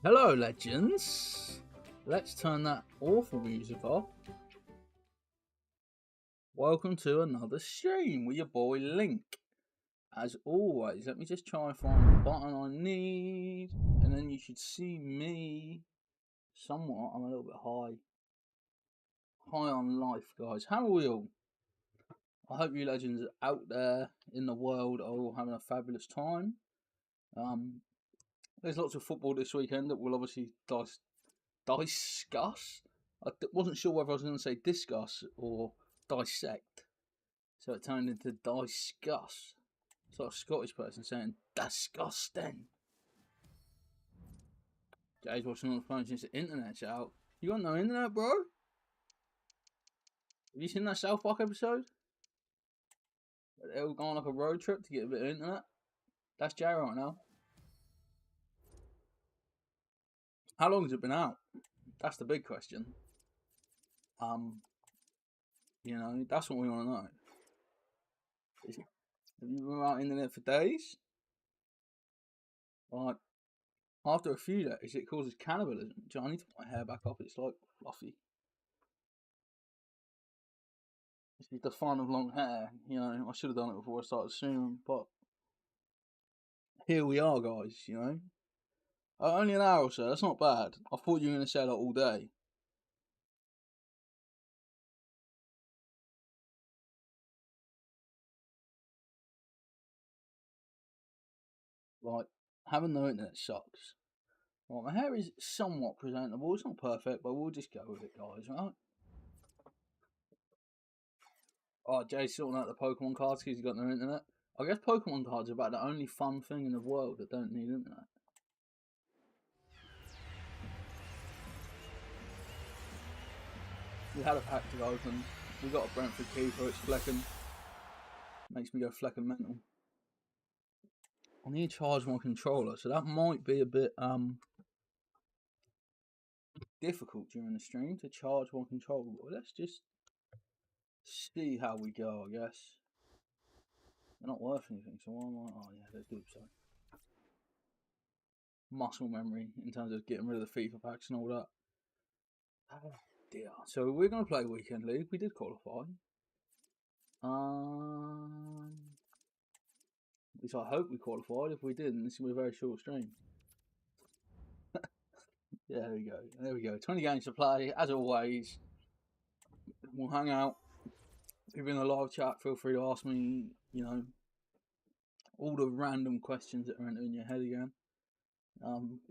Hello, legends. Let's turn that awful music off. Welcome to another stream with your boy Link. As always, let me just try and find the button I need, and then you should see me somewhat. I'm a little bit high on life, guys. How are we all? I hope you legends out there in the world are all having a fabulous time. There's lots of football this weekend that we'll obviously discuss. I wasn't sure whether I was going to say discuss or dissect, so it turned into discuss. It's like a Scottish person saying disgusting. Jay's watching on the phone since the internet's out. You got no internet, bro? Have you seen that South Park episode? They all go on like a road trip to get a bit of internet. That's Jay right now. How long has it been out? That's the big question. You know, that's what we want to know. Have you been without internet for days? Like, after a few days, it causes cannibalism. Do I need to put my hair back up? It's like fluffy. This is the fun of long hair. You know, I should have done it before I started streaming, but here we are, guys. You know, only an hour or so. That's not bad. I thought you were going to say that all day. Like, having no internet sucks. Well, my hair is somewhat presentable. It's not perfect, but we'll just go with it, guys, right? Oh, Jay's sorting out the Pokemon cards because he's got no internet. I guess Pokemon cards are about the only fun thing in the world that don't need internet. We had a pack to open. We got a Brentford keeper. It's flecking. Makes me go flecking mental. I need to charge my controller, so that might be a bit difficult during the stream to charge my controller. But let's just see how we go, I guess. They're not worth anything, so why am I? Oh yeah, they're dupes. So muscle memory in terms of getting rid of the FIFA packs and all that. Oh dear. So we're gonna play weekend league. We did qualify. At least I hope we qualified. If we didn't, this will be a very short stream. Yeah, there we go. There we go. 20 games to play, as always. We'll hang out. If you're in the live chat, feel free to ask me, you know, all the random questions that are in your head again.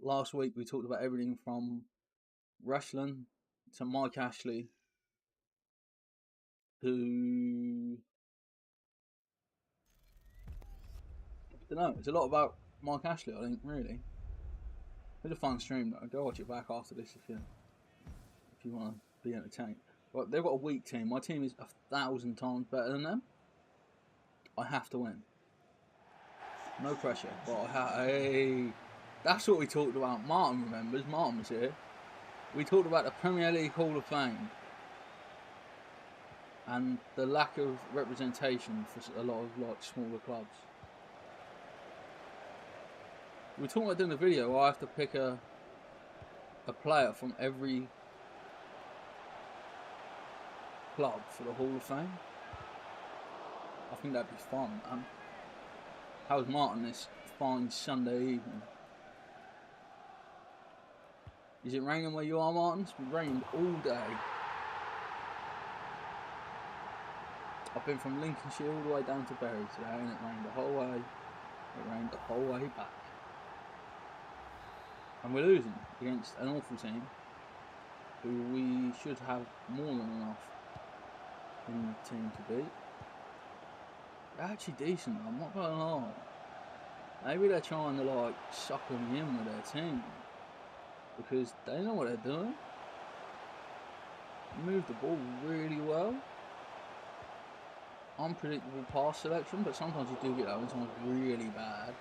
Last week we talked about everything from wrestling to Mike Ashley to... I don't know. It's a lot about Mike Ashley, I think, really. It's a fun stream, though. Go watch it back after this if you want to be entertained. But they've got a weak team. My team is 1,000 times better than them. I have to win. No pressure. But hey, that's what we talked about. Martin remembers. Martin was here. We talked about the Premier League Hall of Fame and the lack of representation for a lot of like smaller clubs. We were talking about doing a video where I have to pick a player from every club for the Hall of Fame. I think that'd be fun, man. How's Martin this fine Sunday evening? Is it raining where you are, Martin? It's been raining all day. I've been from Lincolnshire all the way down to Bury today, and it rained the whole way. It rained the whole way back. And we're losing against an awful team who we should have more than enough in the team to beat. They're actually decent, I'm not gonna lie. Maybe they're trying to like sucker me in with their team because they know what they're doing. They move the ball really well. Unpredictable pass selection, but sometimes you do get that when someone's really bad.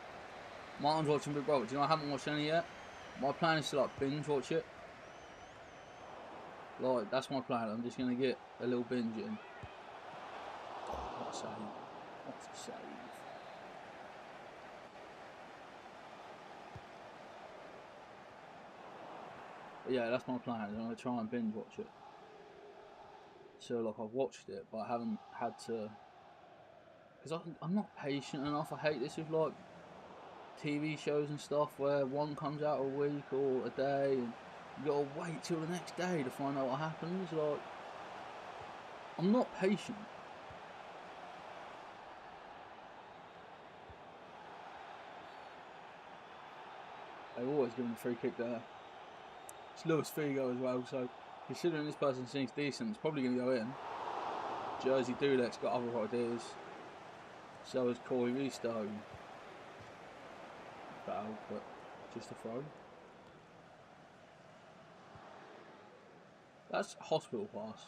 Martin's watching Big Brother. Do you know I haven't watched any yet? My plan is to like binge watch it. Like, that's my plan. I'm just gonna get a little binge in. Oh, what a save. What a save. But yeah, that's my plan. I'm going to try and binge watch it. So, like, I've watched it, but I haven't had to... Because I'm not patient enough. I hate this with, like, TV shows and stuff where one comes out a week or a day and you got to wait till the next day to find out what happens. Like, I'm not patient. They always give him a free kick there. It's Luis Figo as well, so considering this person seems decent, it's probably going to go in. Jersey Dudek's got other ideas. So has Corey Risto. Foul, but just a throw. That's hospital pass.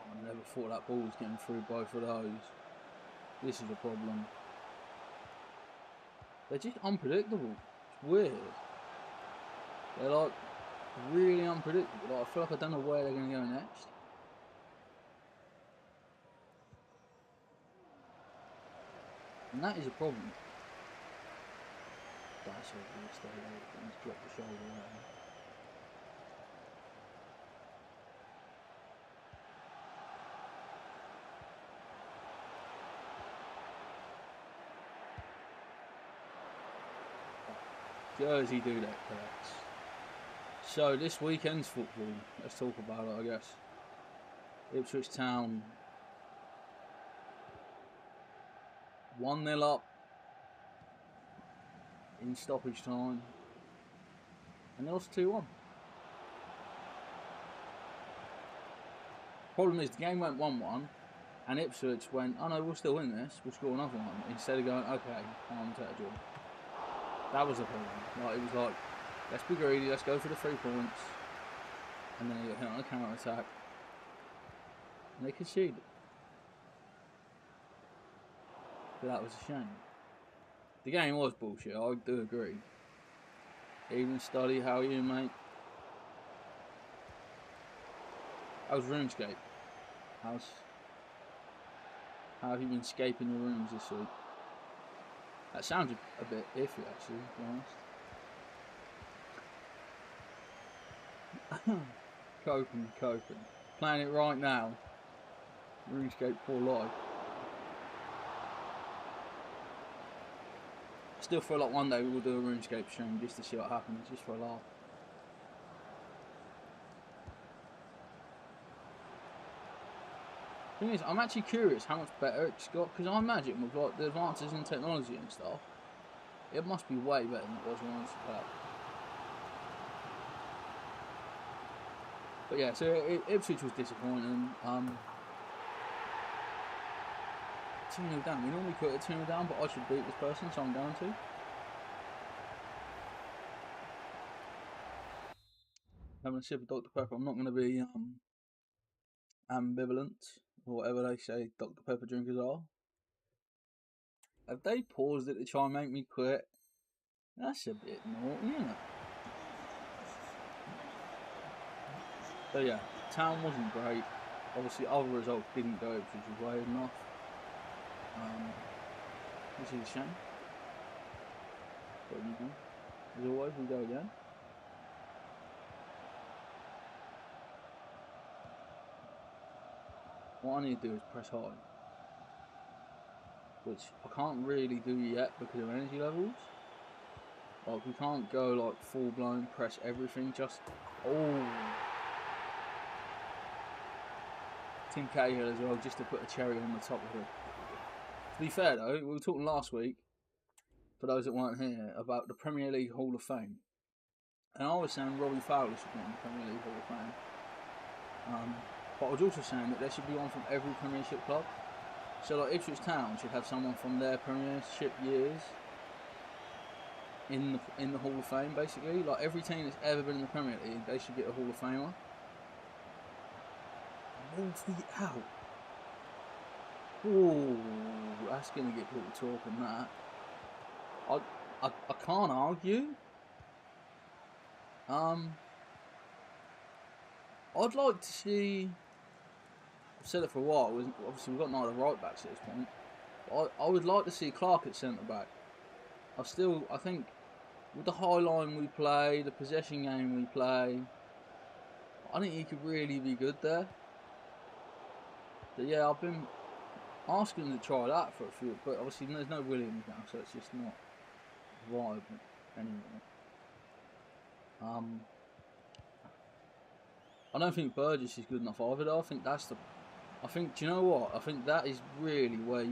I never thought that ball was getting through both of those. This is a problem. They're just unpredictable. It's weird. They're like really unpredictable. Like, I feel like I don't know where they're going to go next. And that is a problem. That's obvious though. He's dropped the shoulder there. Jersey Dudek corrects. So this weekend's football, let's talk about it, I guess. Ipswich Town 1-0 up in stoppage time, and they lost 2-1. Problem is the game went 1-1, and Ipswich went, oh no, we'll still win this, we'll score another one, instead of going, okay, I'm take a draw. That was the problem. Like, it was like, let's be greedy, let's go for the 3 points, and then they got hit on a counter attack, and they conceded. But that was a shame. The game was bullshit, I do agree. Even study, how are you, mate? How's RuneScape? How have you been scaping your rooms this week? That sounded a bit iffy, actually, to be honest. Coping. Playing it right now. RuneScape 4 Live. I still feel like one day we will do a RuneScape stream just to see what happens, just for a laugh. Thing is, I'm actually curious how much better it's got, because I imagine with like the advances in technology and stuff, it must be way better than it was when I used to play. But yeah, so Ipswich was disappointing. 2-0 down. We normally quit at 2-0 down, but I should beat this person, so I'm going to. Having a sip of Dr. Pepper. I'm not going to be ambivalent, or whatever they say Dr. Pepper drinkers are. Have they paused it to try and make me quit? That's a bit naughty, isn't it? So yeah, Town wasn't great. Obviously, other results didn't go, which was way enough. Which is a shame. But you know, as always, we go again. What I need to do is press hard, which I can't really do yet because of energy levels. Like, we can't go like full blown press everything, just Tim Cahill as well, just to put a cherry on the top of it. To be fair though, we were talking last week, for those that weren't here, about the Premier League Hall of Fame. And I was saying Robbie Fowler should be in the Premier League Hall of Fame. But I was also saying that there should be one from every Premiership club. So like Ipswich Town should have someone from their Premiership years in the Hall of Fame, basically. Like every team that's ever been in the Premier League, they should get a Hall of Famer. Ball feet out. Ooh, that's going to get people talking that. I can't argue. I'd like to see said it for a while. Obviously we've got neither right backs at this point. But I would like to see Clark at centre back. I think with the high line we play, the possession game we play, I think he could really be good there. But yeah, I've been asking him to try that for a few, but obviously there's no Williams now, so it's just not viable anymore. I don't think Burgess is good enough either, though. Do you know what? I think that is really where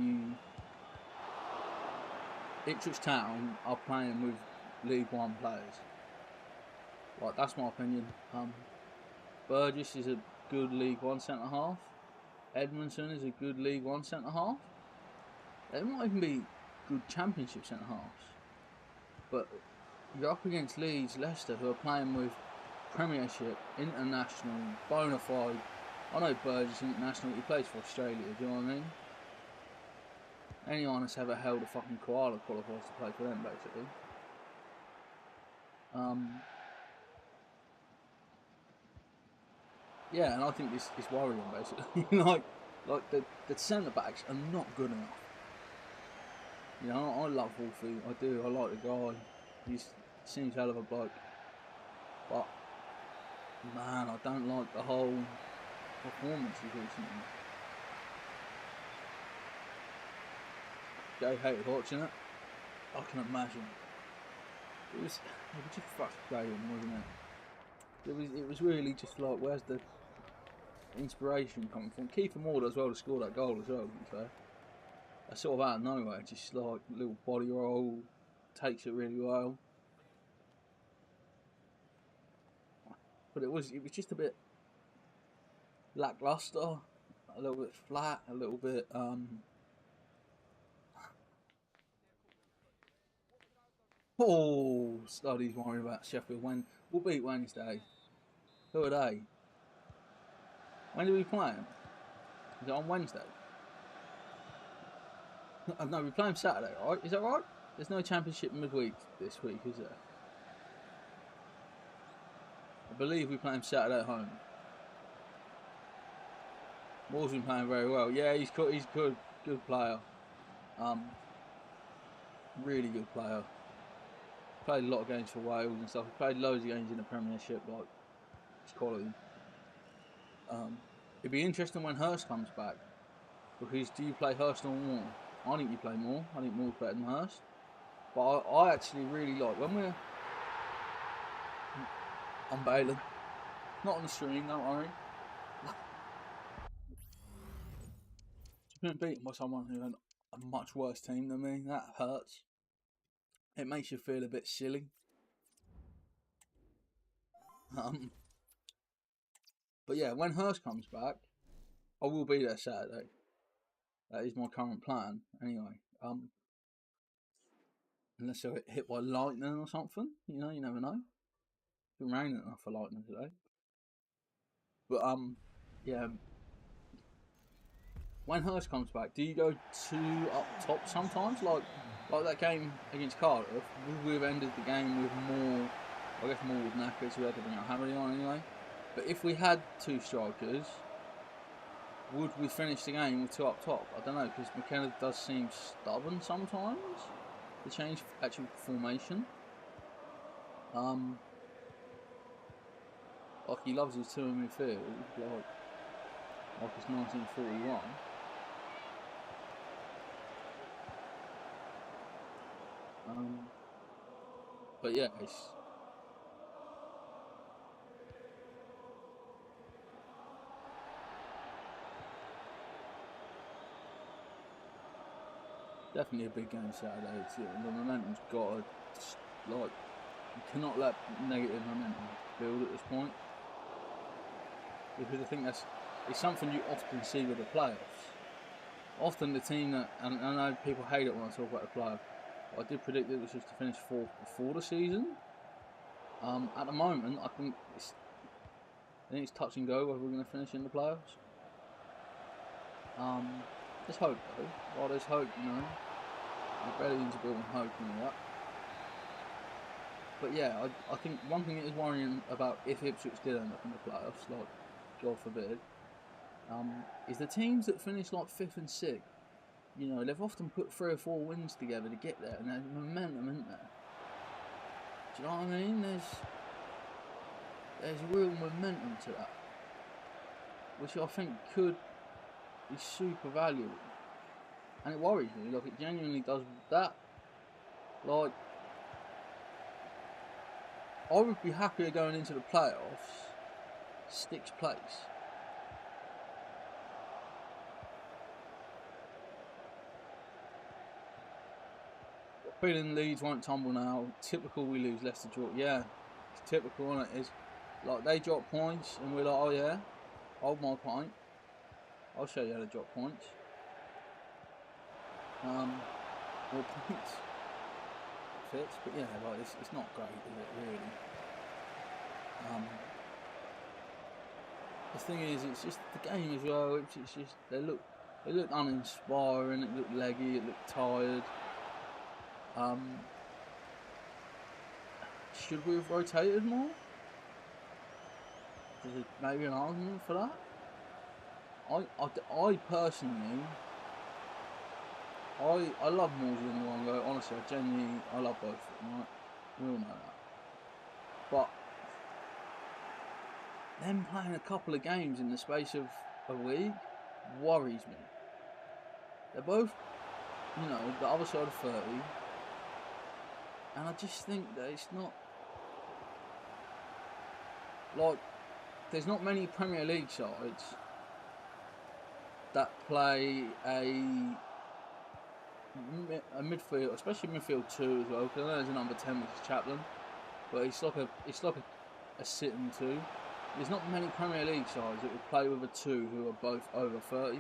Ipswich Town are playing with League One players. Like, that's my opinion. Burgess is a good League One centre half. Edmondson is a good League One centre half. They might even be good Championship centre halves. But you're up against Leeds, Leicester, who are playing with Premiership, international, bona fide. I know Burgess international, he plays for Australia, do you know what I mean? Anyone that's ever held a fucking koala qualifies to play for them, basically. Yeah, and I think it's worrying, basically. like the centre backs are not good enough. You know, I love Wolfie, I do. I like the guy. He seems hell of a bloke. But man, I don't like the whole performances recently. Jay hated watching it. I can imagine. It was just frustrating, wasn't it? It was really just like, where's the inspiration coming from? Kiefer Moore as well to score that goal as well, to be fair. That's sort of out of nowhere, just like a little body roll, takes it really well. But it was just a bit lackluster, a little bit flat, a little bit oh, Studdy's worrying about Sheffield. When we'll beat Wednesday. Who are they? When do we play them? Is it on Wednesday? No, we play them Saturday, right? Is that right? There's no Championship midweek this week, is there? I believe we play him Saturday at home. Moore's been playing very well. Yeah, he's good player. Really good player. Played a lot of games for Wales and stuff. He played loads of games in the Premiership, like, it's quality. It'd be interesting when Hurst comes back, because do you play Hurst or Moore? I think you play Moore. I think Moore's better than Hurst. But I actually really like when we're on Balen. Not on the stream, don't worry. Just been beaten by someone who had a much worse team than me. That hurts. It makes you feel a bit silly. But yeah, when Hurst comes back, I will be there Saturday. That is my current plan, anyway. Unless I get hit by lightning or something, you know, you never know. It's been raining enough for lightning today. But yeah. When Hurst comes back, do you go too up top sometimes? Like that game against Cardiff, we would have ended the game with more. I guess more with knackers. We had to bring out Hammerly on anyway. But if we had two strikers, would we finish the game with two up top? I don't know, because McKenna does seem stubborn sometimes to change actual formation. Like he loves his two in midfield, like it's 1941. But yeah, it's definitely a big game Saturday. The momentum's got to, like, you cannot let negative momentum build at this point, because I think it's something you often see with the playoffs. Often the team that, and I know people hate it when I talk about the playoffs, I did predict it was just to finish fourth before the season. At the moment, I think it's touch and go whether we're going to finish in the playoffs. There's hope though. While there's hope, you know, rebellion's built on hope and all that. But yeah, I think one thing that is worrying about if Ipswich did end up in the playoffs, like, God forbid, is the teams that finish like 5th and 6th. You know, they've often put 3 or 4 wins together to get there, and there's momentum, isn't there? Do you know what I mean? There's real momentum to that, which I think could be super valuable. And it worries me, like it genuinely does that. Like, I would be happier going into the playoffs 6th place. Feeling Leeds won't tumble now. Typical we lose, Leicester draw. Yeah, it's typical, isn't it? It's like they drop points and we're like, oh yeah, hold my point. I'll show you how to drop points. More points fits, but yeah, like it's not great, is it really? The thing is, it's just the game as well. It's just they look uninspiring. It looked leggy. It looked tired. Should we have rotated more? Is there maybe an argument for that? I personally, I love Morsey and Luongo. Honestly, I love both of them. Right? We all know that. But them playing a couple of games in the space of a week worries me. They're both, you know, the other side of 30. And I just think that it's not like there's not many Premier League sides that play a midfield, especially midfield 2 as well. Because I know there's a number 10 which is Chaplin, but it's like a sitting 2. There's not many Premier League sides that would play with a 2 who are both over 30.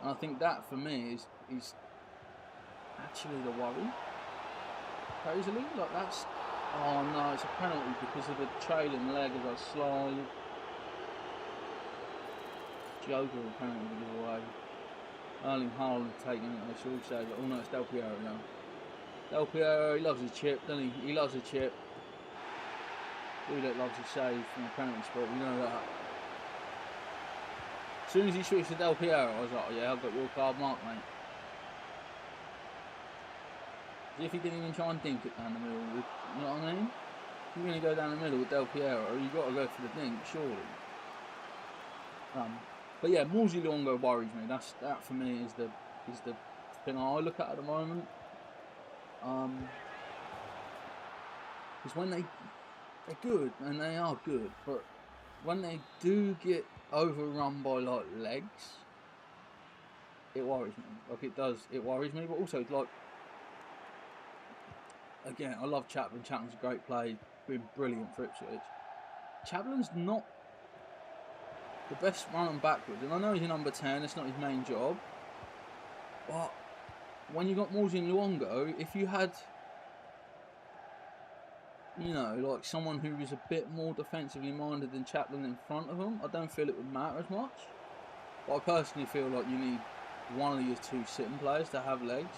And I think that for me is actually the worry. Crazily, like that's, oh no, it's a penalty because of the trailing leg as I slide. Joker apparently to give away. Erling Haaland taking it, I should say, but oh no, it's Del Piero now. Del Piero, he loves his chip, doesn't he? He loves a chip. Gullit loves his save from a penalty spot, we know that. As soon as he switched to Del Piero, I was like, oh yeah, I've got your card marked, mate. As if he didn't even try and dink it down the middle, you know what I mean? If you're going to go down the middle with Del Piero, you've got to go for the dink, surely. But yeah, Morsey Luongo worries me. That for me is the thing I look at the moment. Because when they're good, and they are good, but when they do get overrun by like legs, it worries me. Like it does, it worries me. But also, like, again, I love Chaplin. Chaplin's a great play, been brilliant for Ipswich. Chaplin's not the best running backwards, and I know he's a number 10. It's not his main job, but when you got Morsey and Luongo, if you had, you know, like someone who was a bit more defensively minded than Chaplin in front of him, I don't feel it would matter as much. But I personally feel like you need one of your 2 sitting players to have legs,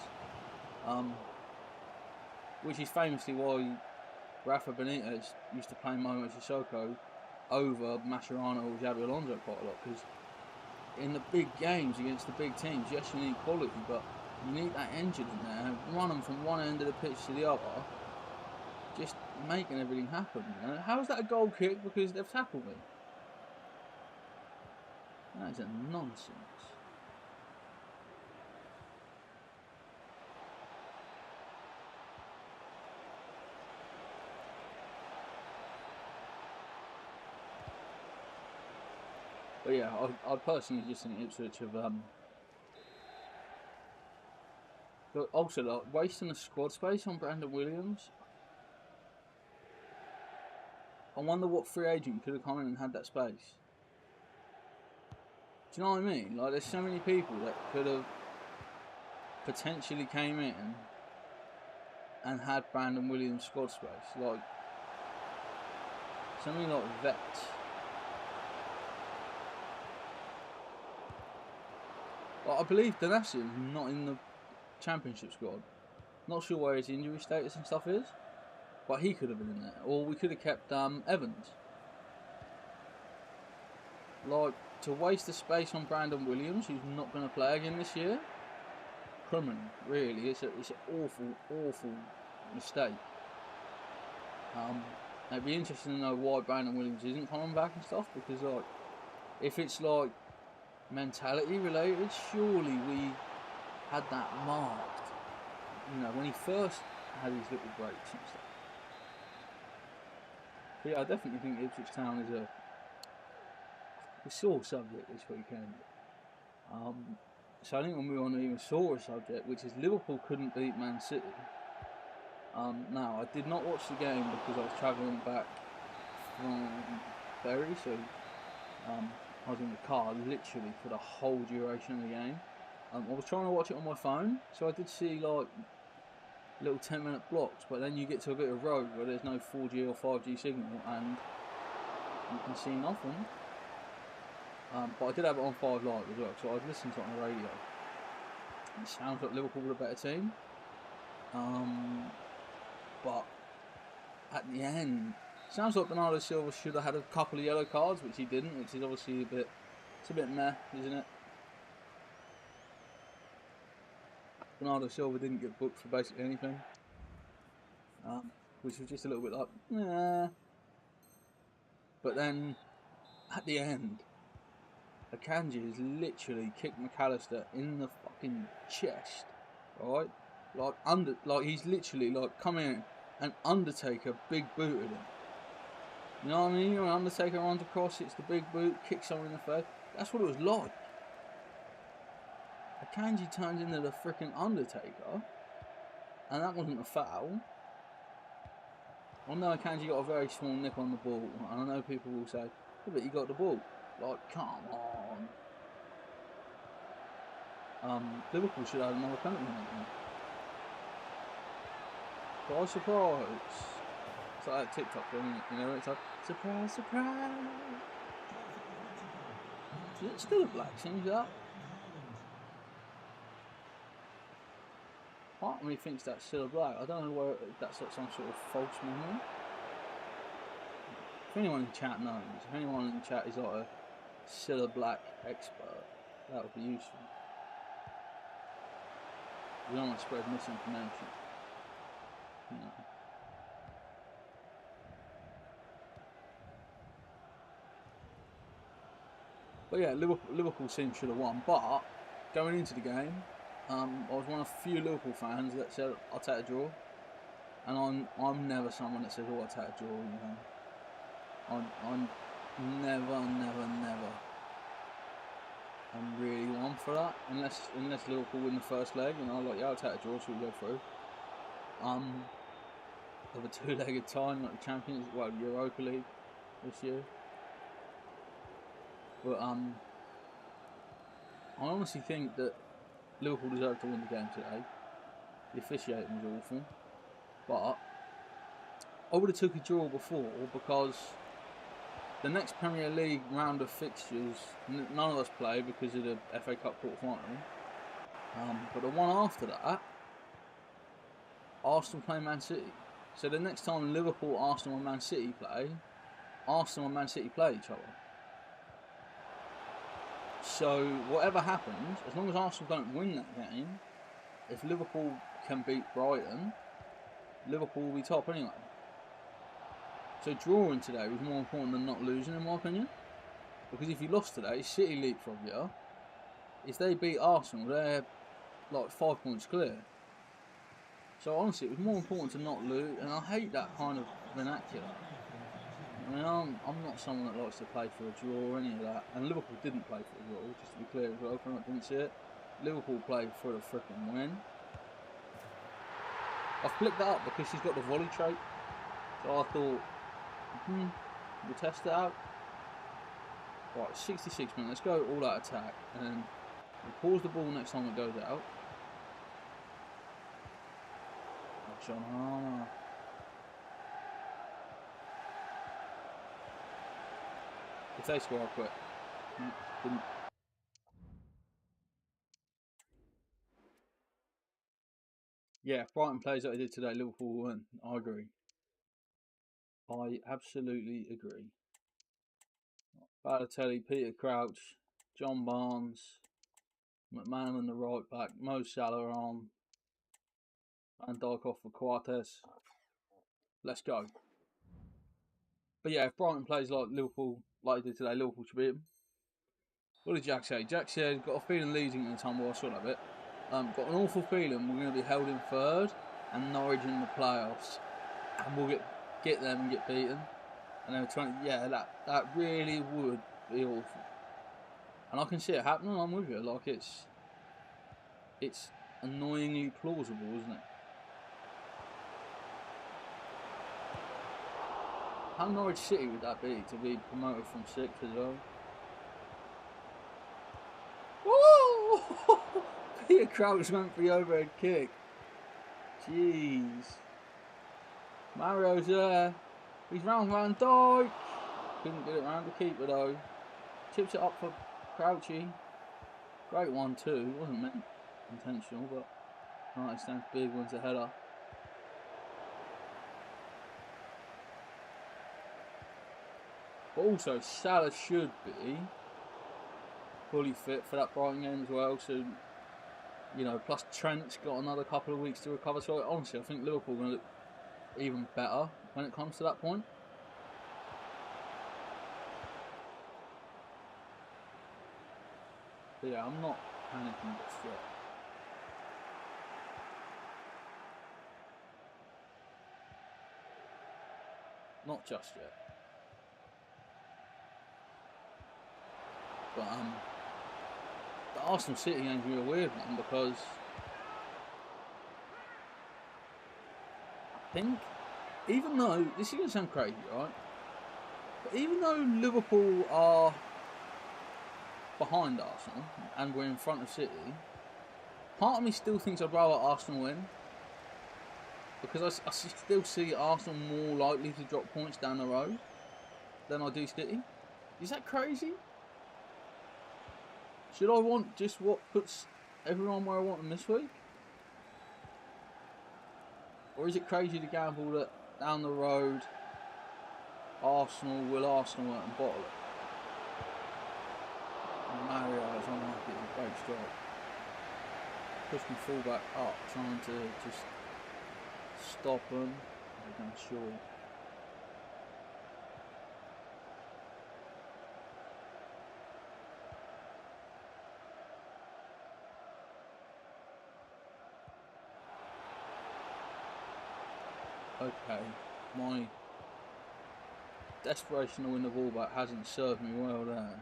which is famously why Rafa Benitez used to play Momo Sissoko over Mascherano or Xabi Alonso quite a lot, because in the big games against the big teams, yes, you need quality, but you need that engine in there, run them from one end of the pitch to the other, just making everything happen. You know? How is that a goal kick? Because they've tackled me. That is a nonsense. But yeah, I personally just think Ipswich have but also like wasting the squad space on Brandon Williams. I wonder what free agent could have come in and had that space. Do you know what I mean? Like, there's so many people that could have potentially came in and had Brandon Williams squad space. Like, so many like vets. Like, I believe Danassi's not in the Championship squad. Not sure where his injury status and stuff is, but he could have been in there. Or we could have kept Evans. Like, to waste the space on Brandon Williams, who's not going to play again this year, criminal, really. It's an awful mistake. It'd be interesting to know why Brandon Williams isn't coming back and stuff, because like, if it's like mentality related, surely we had that marked, you know, when he first had his little breaks and stuff. But yeah, I definitely think Ipswich Town is a sore subject this weekend. So I think we'll move on to an even sorer subject, which is Liverpool couldn't beat Man City. Now, I did not watch the game because I was travelling back from Bury, so I was in the car literally for the whole duration of the game. I was trying to watch it on my phone, so I did see like little 10-minute blocks, but then you get to a bit of road where there's no 4G or 5G signal and you can see nothing. But I did have it on 5 Live as well, so I'd listened to it on the radio. It sounds like Liverpool were a better team. But at the end, sounds like Bernardo Silva should have had a couple of yellow cards, which he didn't, which is obviously it's a bit meh, isn't it? Bernardo Silva didn't get booked for basically anything, which was just a little bit like, nah. But then, at the end, Akanji has literally kicked McAllister in the fucking chest, right? Like he's literally like come in and Undertaker big booted him. You know what I mean? When Undertaker runs across, it's the big boot, kicks someone in the face. That's what it was like. Akanji turns into the freaking Undertaker, and that wasn't a foul. I know Akanji got a very small nick on the ball, and I know people will say, yeah, but he got the ball. Like, come on. Liverpool should have another penalty making. Surprise, surprise. It's like that TikTok thing, isn't it? You know, it's like, surprise, surprise. Is it still a black change that? Part of me thinks that's still a black. I don't know where that's like some sort of false memory. If anyone in chat knows, if anyone in chat is like a Cilla Black expert, that would be useful. We don't want to spread misinformation. You know. But yeah, Liverpool team should have won. But going into the game, I was one of a few Liverpool fans that said I'll take a draw, and I'm never someone that says oh I'll take a draw. You know, I'm never. I'm really one for that, unless Liverpool win the first leg, you know, like yeah, I'll take a draw, so we go through. Of a 2-legged tie, like the Champions, well, Europa League this year. But I honestly think that Liverpool deserved to win the game today. The officiating was awful, but I would have took a draw before because the next Premier League round of fixtures, none of us play because of the FA Cup quarter-final. But the one after that, Arsenal play Man City. So the next time Liverpool, Arsenal and Man City play, Arsenal and Man City play each other. So whatever happens, as long as Arsenal don't win that game, if Liverpool can beat Brighton, Liverpool will be top anyway. So drawing today was more important than not losing, in my opinion. Because if you lost today, City leapfrog you. If they beat Arsenal, they're like 5 points clear. So honestly, it was more important to not lose, and I hate that kind of vernacular. I mean, I'm not someone that likes to play for a draw or any of that, and Liverpool didn't play for a draw, just to be clear as well, for anyone that didn't see it. Liverpool played for the frickin' win. I've flicked that up because she's got the volley trait, so I thought, we'll test it out. Right, 66 minutes, let's go all out attack, and then we'll pause the ball next time it goes out. John, if they score, I'll quit. Didn't. Yeah, if Brighton plays like they did today, Liverpool will win. I agree. I absolutely agree. Balotelli, Peter Crouch, John Barnes, McManaman the right back, Mo Salah on, Van Dijk off for Coates. Let's go. But yeah, if Brighton plays like Liverpool, like they did today, Liverpool should beat them. What did Jack say? Jack said, got a feeling Leeds are going to tumble. I saw that bit. Got an awful feeling we're going to be held in third and Norwich in the playoffs. And we'll get them and get beaten. And they were 20. Yeah, that really would be awful. And I can see it happening. I'm with you. Like it's annoyingly plausible, isn't it? How Norwich City would that be to be promoted from 6th as well? Woo! Peter Crouch went for the overhead kick. Jeez. Mario's there. He's round Van Dijk. Couldn't get it round the keeper though. Chips it up for Crouchy. Great one too. Wasn't meant intentional, but right, stands big, wins a header. But also, Salah should be fully fit for that Brighton game as well. So, you know, plus Trent's got another couple of weeks to recover. So, honestly, I think Liverpool are going to look even better when it comes to that point. But yeah, I'm not panicking just yet. Not just yet. But the Arsenal City game's going to be a weird one because I think, even though, this is going to sound crazy, right? But even though Liverpool are behind Arsenal and we're in front of City, part of me still thinks I'd rather Arsenal win. Because I still see Arsenal more likely to drop points down the road than I do City. Is that crazy? Should I want just what puts everyone where I want them this week? Or is it crazy to gamble that down the road Arsenal will Arsenal it and bottle it? And Mario is unlucky, it's a great strike. Push my fullback up, trying to just stop them. I'm sure. Okay, my desperation to win the ball back hasn't served me well there.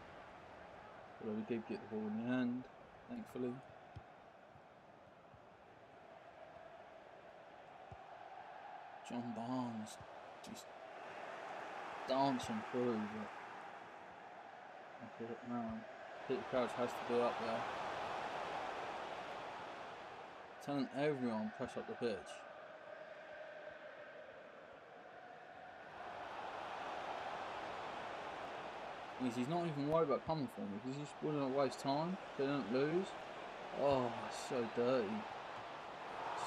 Although we did get the ball in the end, thankfully. John Barnes just dancing through, but look at it now. Peter Crouch has to be up there. Telling everyone press up the pitch. He's not even worried about coming for me because he's just wouldn't waste time. They don't lose. Oh, so dirty.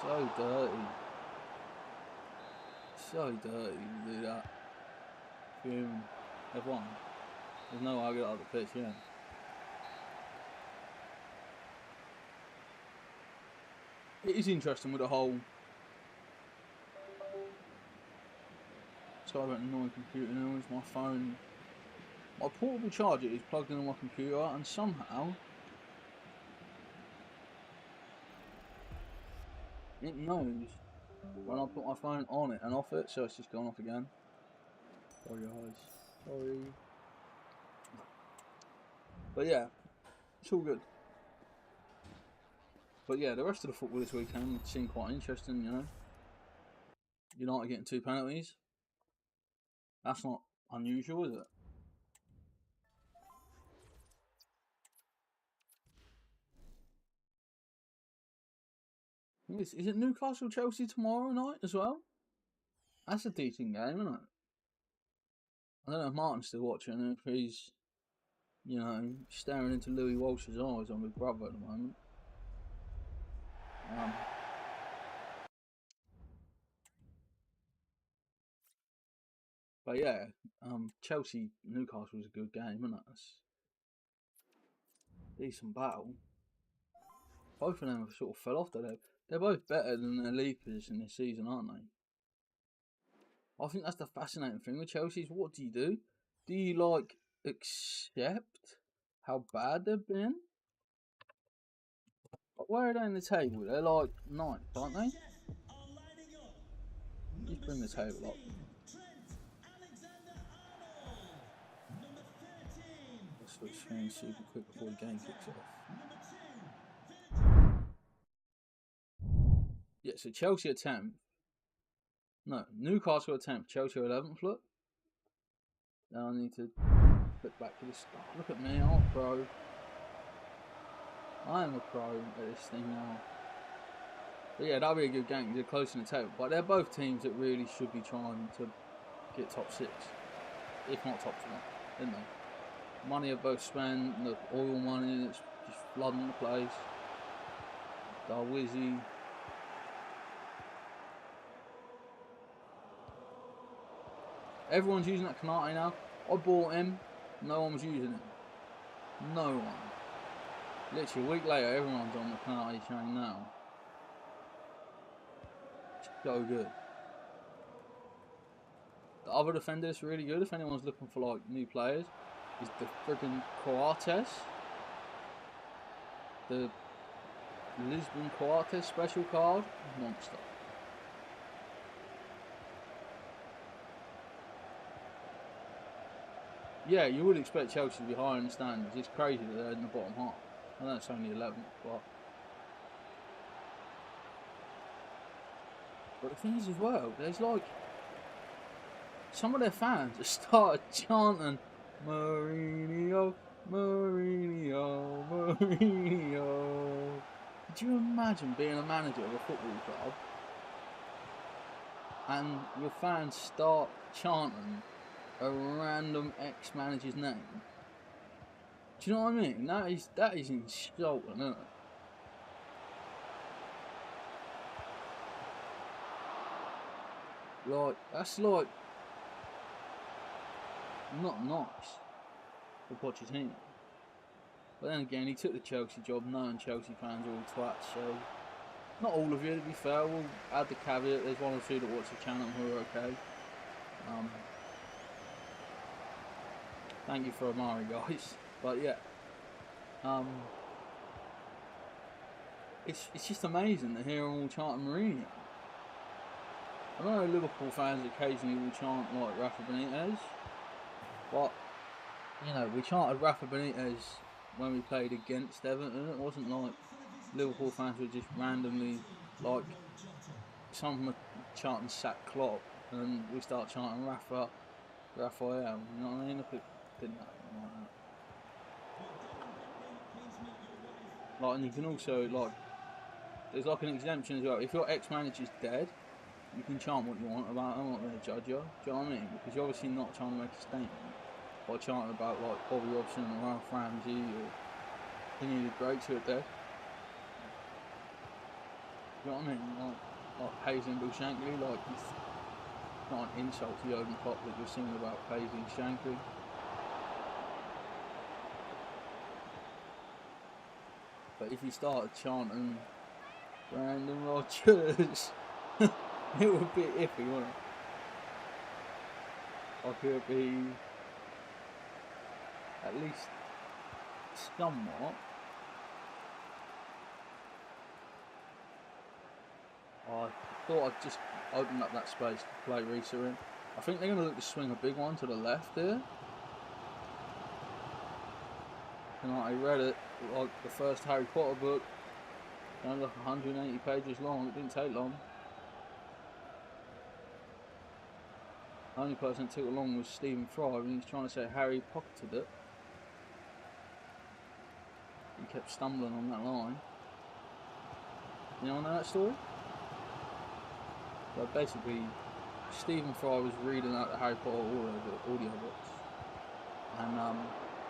So dirty. So dirty to do that. They've won. There's no way I'll get out of the pitch, yeah. It is interesting with the whole sorry about annoying computer noise. My phone, my portable charger is plugged into my computer, and somehow it knows when I put my phone on it and off it, so it's just gone off again. Sorry guys, sorry. But yeah, it's all good. But yeah, the rest of the football this weekend seemed quite interesting, you know. United getting 2 penalties. That's not unusual, is it? Is it Newcastle Chelsea tomorrow night as well? That's a decent game, isn't it? I don't know if Martin's still watching, if he's, you know, staring into Louis Walsh's eyes on Big Brother at the moment. But yeah, Chelsea Newcastle was a good game, wasn't it? Decent battle. Both of them have sort of fell off. They're both better than their league position this season, aren't they? I think that's the fascinating thing with Chelsea is what do you do? Do you like accept how bad they've been? But where are they in the table? They're like ninth, aren't they? Just bring the table up. Let's switch screens super quick before the game kicks off. Yeah, so Chelsea are 10th. No, Newcastle are 10th. Chelsea are 11th, look. Now I need to click back to the start. Look at me, I'm a pro. I am a pro at this thing now. But yeah, that'll be a good game. They're close in the table. But they're both teams that really should be trying to get top 6. If not top 4, isn't they? Money have both spent, the oil money that's just flooding the place. Darwizzy. Everyone's using that Kanate now. I bought him. No one was using him. No one. Literally a week later, everyone's on the Kanate train now. It's so good. The other defender that's really good, if anyone's looking for like new players, is the friggin' Coates. The Lisbon Coates special card. Monster. Yeah, you would expect Chelsea to be higher in the standings. It's crazy that they're in the bottom half. I know it's only 11th, but the thing is as well, there's like some of their fans have started chanting Mourinho, Mourinho, Mourinho. Could you imagine being a manager of a football club and your fans start chanting a random ex-manager's name? Do you know what I mean? That is insulting, isn't it? Like, that's like not nice for Pochettino. But then again, he took the Chelsea job knowing Chelsea fans are all twats, so not all of you, to be fair. We'll add the caveat, there's one or two that watch the channel who are okay. Thank you for Amari, guys. But yeah, it's just amazing to hear them all chanting Mourinho. I know Liverpool fans occasionally will chant like Rafa Benitez, but you know, we chanted Rafa Benitez when we played against Everton. It wasn't like Liverpool fans were just randomly like some of them are chanting Sack Klopp and we start chanting Raphael. You know what I mean? If it didn't happen like that. Like, and you can also like, there's like an exemption as well. If your ex-manager's dead, you can chant what you want about them. I'm not going to judge you. Do you know what I mean? Because you're obviously not trying to make a statement by chanting about like Bobby Robson or Ralph Ramsey or any of the greats who are dead. Do you know what I mean? Like Paisley and Bill Shankly, like it's not an insult to Jurgen Klopp that you're singing about Paisley and Shankly. But if you started chanting Brandon Rodgers, it would be iffy, wouldn't it? Like it would be at least somewhat. I thought I'd just open up that space to play Risa in. I think they're going to look to swing a big one to the left here. And I read it, like the first Harry Potter book, only like 180 pages long. It didn't take long. The only person that took it long was Stephen Fry, and he's trying to say Harry pocketed it. He kept stumbling on that line. You know that story? So basically, Stephen Fry was reading out the Harry Potter audio books, and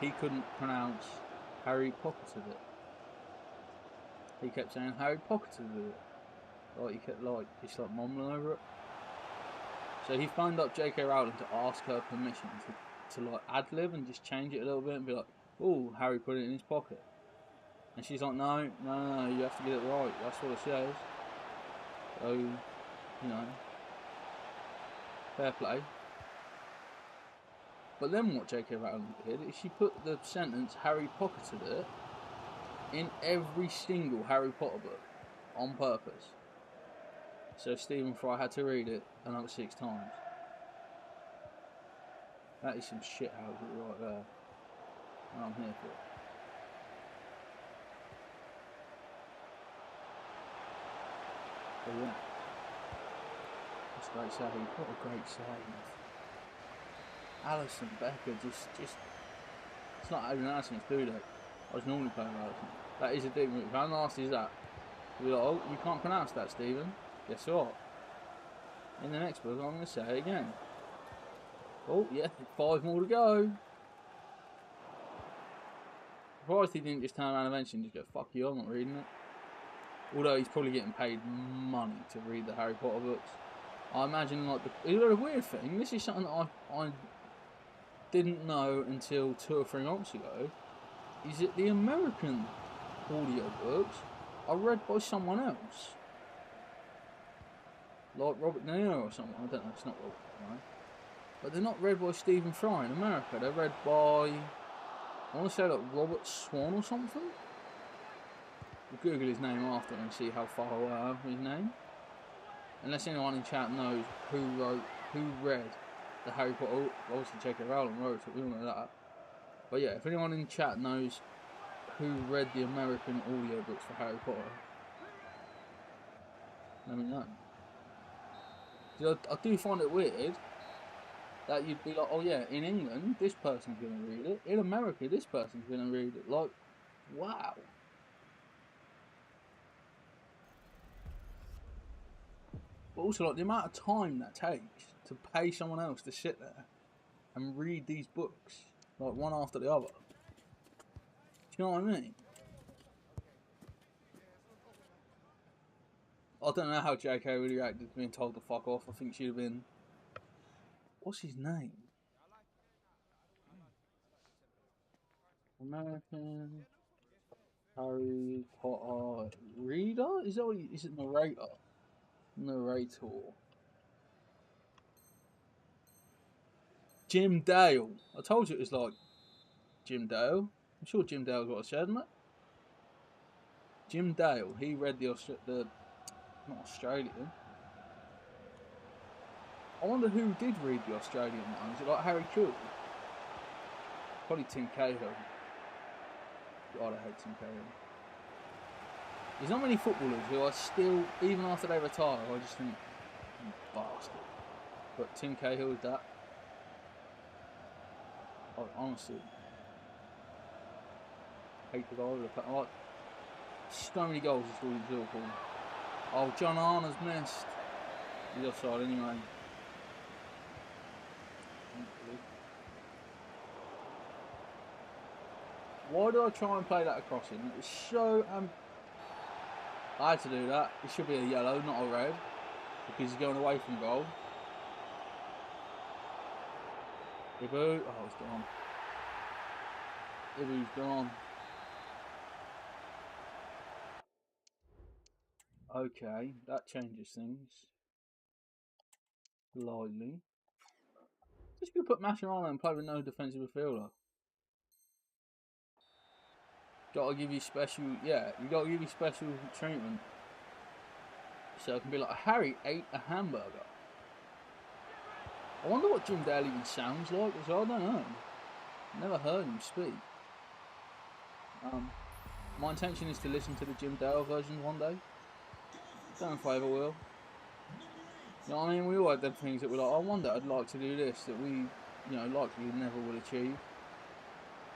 he couldn't pronounce Harry pocketed it. He kept saying Harry pocketed it. Like he kept like just like mumbling over it. So he phoned up J.K. Rowling to ask her permission to like ad-lib and just change it a little bit and be like, oh, Harry put it in his pocket. And she's like, no, you have to get it right. That's what it says. So, you know, fair play. But then what J.K. Rowling did is she put the sentence, Harry pocketed it, in every single Harry Potter book on purpose. So Stephen Fry had to read it another 6 times. That is some shithousery right there. And I'm here for it. But yeah. That's a great save. What a great save. Alison Becker just it's not having Alison's, do they? I was normally playing Alison. That is a deep move. How nasty is that? You'll be like, oh, you can't pronounce that, Stephen. Guess what? In the next book, I'm going to say it again. Oh, yeah, 5 more to go. Surprised he didn't just turn around eventually and just go, fuck you, I'm not reading it. Although he's probably getting paid money to read the Harry Potter books. I imagine, like, the weird thing, this is something that I didn't know until 2 or 3 months ago, is that the American audiobooks are read by someone else. Like Robert De Niro or someone, I don't know, it's not Robert De Niro. But they're not read by Stephen Fry in America, they're read by, I want to say like Robert Swan or something. We'll Google his name after and see how far away I am from his name. Unless anyone in chat knows who read the Harry Potter, obviously J.K. Rowling wrote it, we all know that. But yeah, if anyone in chat knows who read the American audiobooks for Harry Potter, let me know. I do find it weird that you'd be like, oh yeah, in England, this person's going to read it. In America, this person's going to read it. Like, wow. But also, like, the amount of time that takes to pay someone else to sit there and read these books, like, one after the other. Do you know what I mean? I don't know how J.K. really reacted to being told to fuck off. I think she'd have been... What's his name? American Harry Potter reader? Is it narrator? Narrator. Jim Dale. I told you it was like Jim Dale. I'm sure Jim Dale's what I said, isn't it? Jim Dale. He read the not Australian. I wonder who did read the Australian one. Is it like Harry Cool? Probably Tim Cahill. God, I hate Tim Cahill. There's not many footballers who I still, even after they retire, I just think, you bastard. But Tim Cahill is that. I honestly hate the guy with the like, so many goals he scored in Liverpool. Oh, John Arna's missed. He's offside anyway. Why did I try and play that across him? It was so... I had to do that. It should be a yellow, not a red. Because he's going away from goal. Ibu. Oh, he's gone. Ibu's gone. Okay, that changes things. Slightly. Just gonna put Mascherano and play with no defensive midfielder. Gotta give you special, yeah, you gotta give you special treatment. So it can be like, Harry ate a hamburger. I wonder what Jim Dale even sounds like as well, I don't know. Never heard him speak. My intention is to listen to the Jim Dale version one day. Don't know if I ever will. You know what I mean? We all had them things that we're like, I wonder, I'd like to do this, that we, you know, likely never will achieve.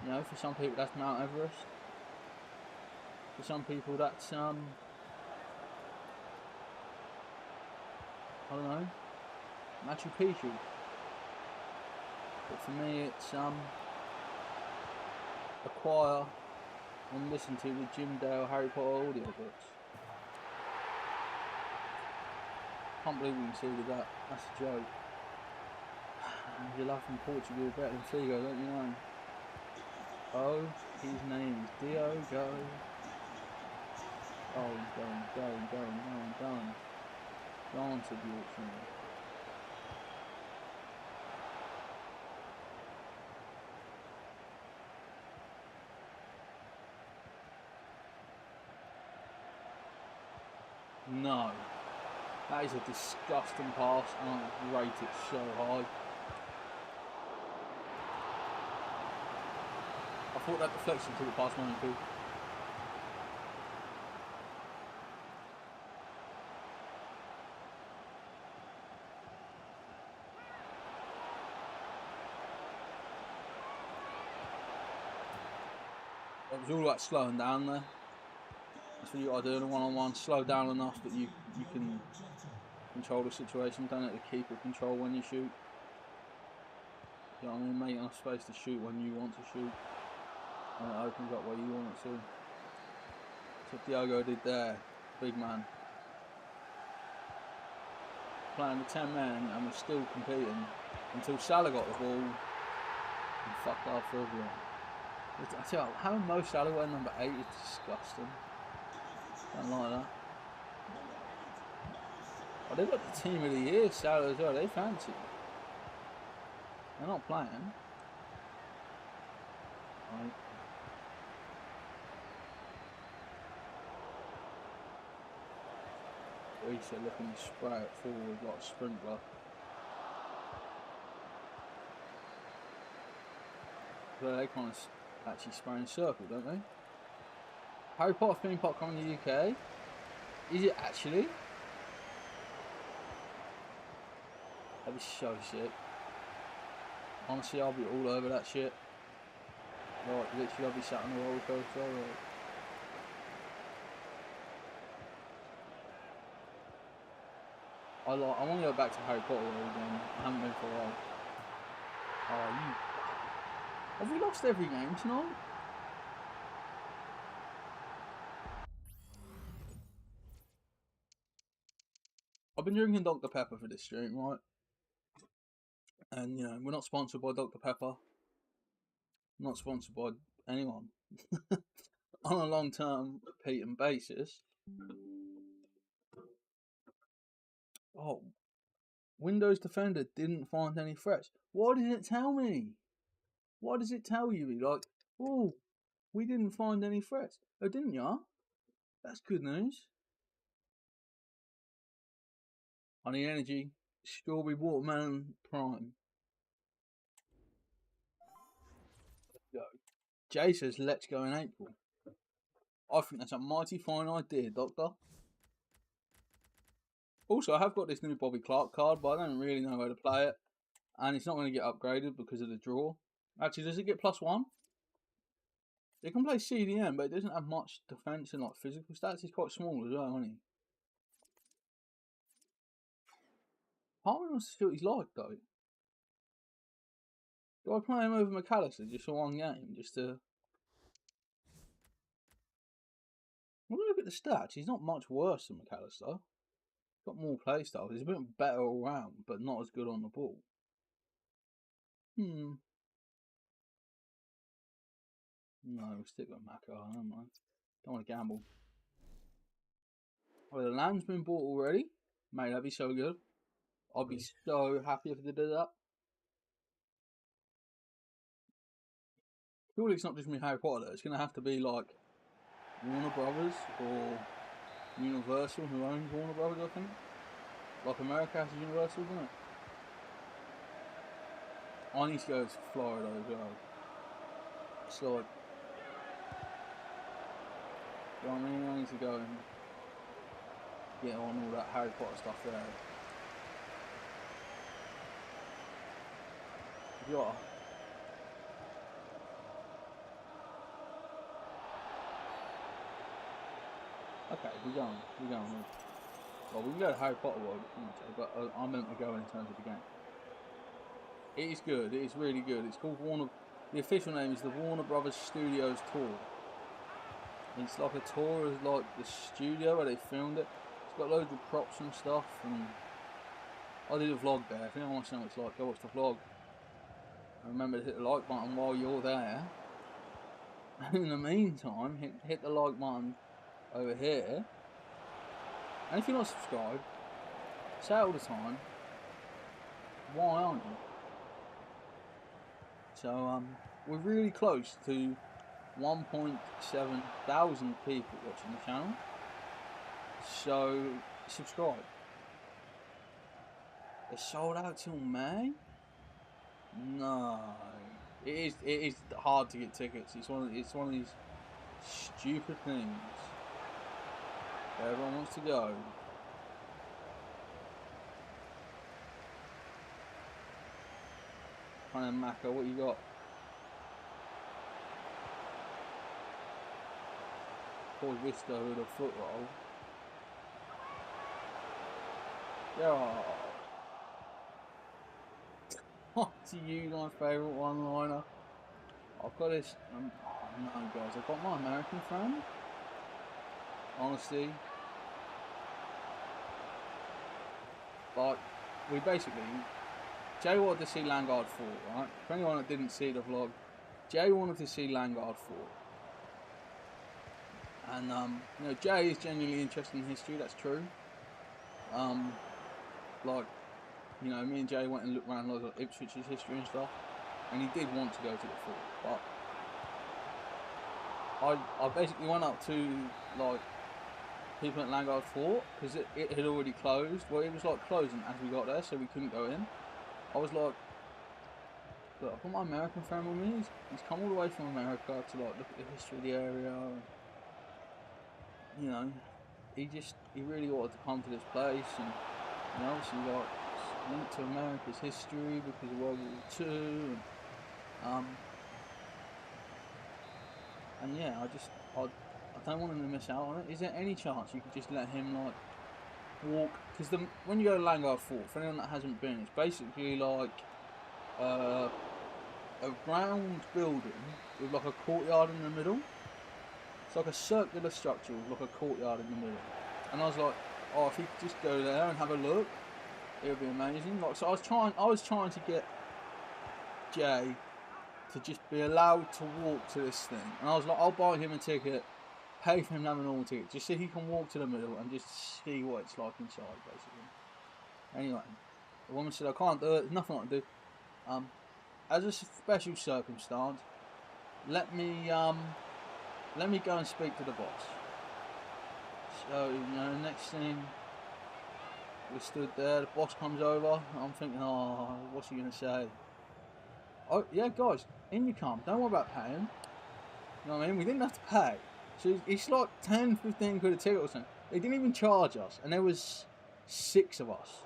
You know, for some people that's Mount Everest. For some people that's, I don't know, Machu Picchu. But for me it's, acquire and listen to the Jim Dale Harry Potter audiobooks. Can't believe we can see with that. That's a joke. Your love from Portugal better than Figo, don't you know? Oh, his name is Diogo. Going. Gone to the auction. No. That is a disgusting pass, and I rate it so high. I thought that deflection took it past my ankle. It was all about slowing down there. That's what you got to do in a one-on-one. Slow down enough that you can control the situation. Don't let the keeper control when you shoot. You know what I mean? Make enough space to shoot when you want to shoot. And it opens up where you want it to. That's what Diogo did there. Big man. Playing with 10 men and we're still competing until Salah got the ball and fucked our for everyone. I tell you, having Mo Salah wear number 8 is disgusting. Don't like that. Oh, they've got the team of the year, Salah as well. They fancy it. They're not playing. Right. Reese looking to spray it forward like a sprinkler. So they kind of actually spray in a circle, don't they? Harry Potter theme park coming to the UK. Is it actually? That'd be so sick. Honestly, I'll be all over that shit. Like, literally, I'll be sat on the roller coaster. Like. I want to go back to Harry Potter World again. I haven't been for a while. Oh, have we lost every game tonight? I've been drinking Dr. Pepper for this stream, right? And, you know, we're not sponsored by Dr. Pepper. Not sponsored by anyone. On a long-term repeating basis. Oh, Windows Defender didn't find any threats. Why didn't it tell me? Why does it tell you? Like, oh, we didn't find any threats. Oh, didn't ya? That's good news. I need energy. Strawberry Watermelon Prime. Let's go. Jay says, let's go in April. I think that's a mighty fine idea, Doctor. Also, I have got this new Bobby Clark card, but I don't really know how to play it. And it's not going to get upgraded because of the draw. Actually, does it get +1? It can play CDM, but it doesn't have much defense and like physical stats. He's quite small as well, isn't he? Part of me wants to see what he's like, though. Do I play him over McAllister just for one game? Just to... When we look at the stats, he's not much worse than McAllister. He's got more play style. He's a bit better all round, but not as good on the ball. No, we'll stick with Macca. I don't mind. Don't want to gamble. Oh, the land's been bought already? Mate, that'd be so good. I'd be so happy if they did that. Surely it's not just me Harry Potter though. It's going to have to be like Warner Brothers or Universal, who owns Warner Brothers, I think. Like America has Universal, doesn't it? I need to go to Florida as well. So, like, you know what I mean? I need to go and get on all that Harry Potter stuff there. Yeah. Okay, we're going. Well, we can go to Harry Potter World, but I meant to go in terms of the game. It is good. It is really good. It's called Warner. The official name is the Warner Brothers Studios Tour. It's like a tour of like the studio where they filmed it. It's got loads of props and stuff. And I did a vlog there. If anyone wants to know what it's like, go watch the vlog. remember to hit the like button while you're there. And in the meantime, hit the like button over here. And if you're not subscribed, say it all the time, why aren't you? So we're really close to 1.7 thousand people watching the channel. So subscribe. It's sold out till May? No. It is hard to get tickets. It's one of these stupid things. Everyone wants to go. Kind of Macca, what you got? Paul Vista with a foot roll. Yeah. To you, my favourite one-liner. I've got this. Oh no, guys! I've got my American friend. Honestly, like we basically. Jay wanted to see Landguard 4, right? For anyone that didn't see the vlog, Jay wanted to see Landguard 4. And, you know, Jay is genuinely interested in history, that's true. Like, you know, me and Jay went and looked around loads of Ipswich's history and stuff. And he did want to go to the fort, but I basically went up to, like, people at Landguard Fort, because it had already closed. Well, it was, like, closing as we got there, so we couldn't go in. I was like, look, I've got my American friend with me. He's come all the way from America to like look at the history of the area. You know, he really wanted to come to this place, and you know, obviously like linked to America's history because of World War II, and yeah, I don't want him to miss out on it. Is there any chance you could just let him like walk? Because when you go to Landguard Fort, for anyone that hasn't been, it's basically like a round building with like a courtyard in the middle. It's like a circular structure with like a courtyard in the middle. And I was like, oh, if he could just go there and have a look, it would be amazing. Like, so I was trying to get Jay to just be allowed to walk to this thing, and I was like, I'll buy him a ticket, pay for him to have a normal ticket, just so he can walk to the middle and just see what it's like inside, basically. Anyway, the woman said I can't do it. There's nothing I can do. As a special circumstance, let me go and speak to the boss. So, you know, next thing, we stood there, the boss comes over, I'm thinking, oh, what's he going to say? Oh, yeah, guys, in you come, don't worry about paying. You know what I mean? We didn't have to pay. So it's like 10, 15 quid a ticket or something. They didn't even charge us, and there was 6 of us.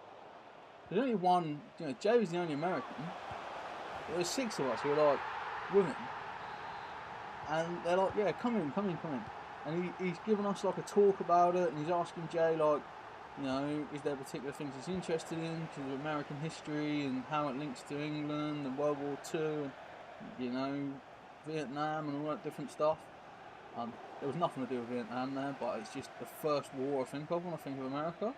There's only one, you know, Jay was the only American. There was 6 of us who were like women. And they're like, yeah, come in. And he's giving us like a talk about it, and he's asking Jay like, you know, is there particular things he's interested in because of American history and how it links to England and World War II and, you know, Vietnam and all that different stuff. There was nothing to do with Vietnam there, but it's just the first war I think of when I think of America.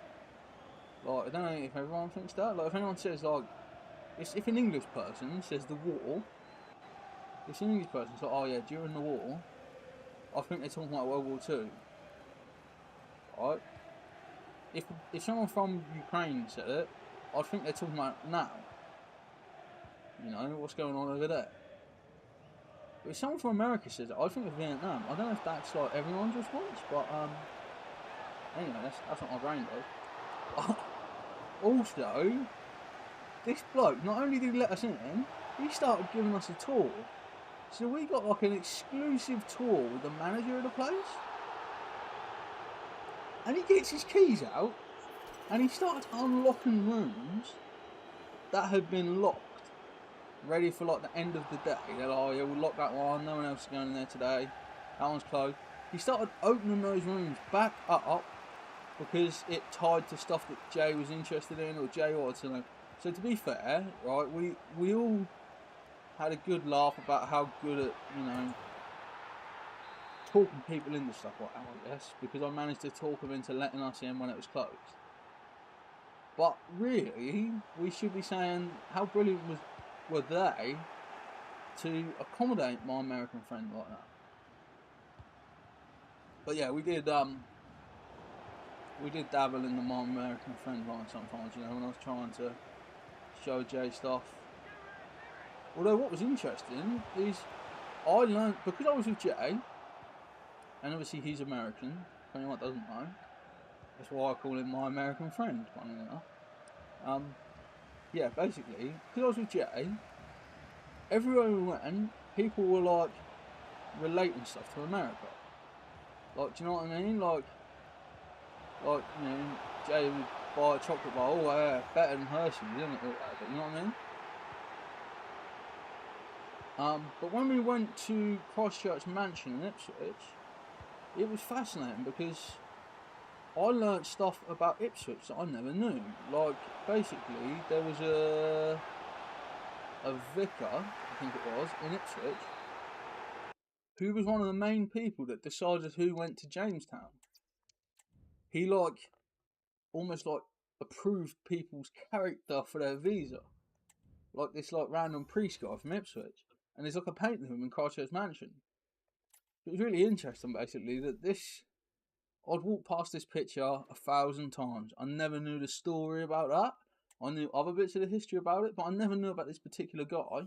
Like, I don't know if everyone thinks that. Like, if anyone says, like, if an English person says the war, if an English person says, like, oh yeah, during the war, I think they're talking about World War II. Right? If someone from Ukraine said it, I think they're talking about now. You know, what's going on over there. But if someone from America says it, I think of Vietnam. I don't know if that's like everyone's response, but anyway, that's what my brain does. Also, this bloke, not only did he let us in, he started giving us a tour. So we got like an exclusive tour with the manager of the place. And he gets his keys out, and he starts unlocking rooms that had been locked, ready for like the end of the day. They're like, oh yeah, we'll lock that one, no one else is going in there today, that one's closed. He started opening those rooms back up because it tied to stuff that Jay was interested in, or Jay wanted to know. So to be fair, right, we all had a good laugh about how good at, you know, talking people into stuff like that, I guess, because I managed to talk them into letting us in when it was closed. But really, we should be saying how brilliant were they to accommodate my American friend like that. But yeah, we did dabble in the my American friend line sometimes, you know, when I was trying to show Jay stuff. Although what was interesting is I learned, because I was with Jay, and obviously he's American, if anyone doesn't know, that's why I call him my American friend, funnily enough. Yeah, basically, because I was with Jay, everywhere we went, people were like relating stuff to America. Like, do you know what I mean? Like, you know, Jay would buy a chocolate bar, oh yeah, better than Hershey's, isn't it? You know what I mean? But when we went to Christchurch Mansion in Ipswich, it was fascinating because I learnt stuff about Ipswich that I never knew. Like, basically, there was a vicar, I think it was, in Ipswich, who was one of the main people that decided who went to Jamestown. He, like, almost, like, approved people's character for their visa. Like this, like, random priest guy from Ipswich. And there's, like, a painting of him in Christchurch Mansion. It was really interesting, basically, that this... I'd walked past this picture 1,000 times. I never knew the story about that. I knew other bits of the history about it, but I never knew about this particular guy.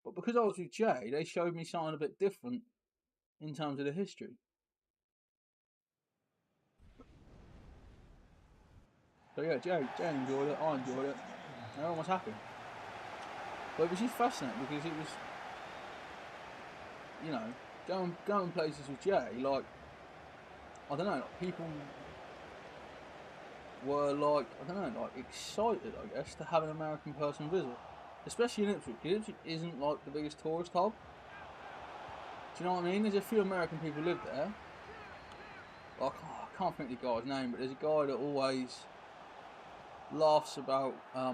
But because I was with Jay, they showed me something a bit different in terms of the history. So yeah, Jay enjoyed it, I enjoyed it, everyone was happy. But it was just fascinating because it was, you know, going places with Jay, like, I don't know, like, people were like, I don't know, like, excited, I guess, to have an American person visit. Especially in Ipswich. Ipswich isn't like the biggest tourist hub. Do you know what I mean? There's a few American people live there. Like, I can't think of the guy's name, but there's a guy that always laughs about, I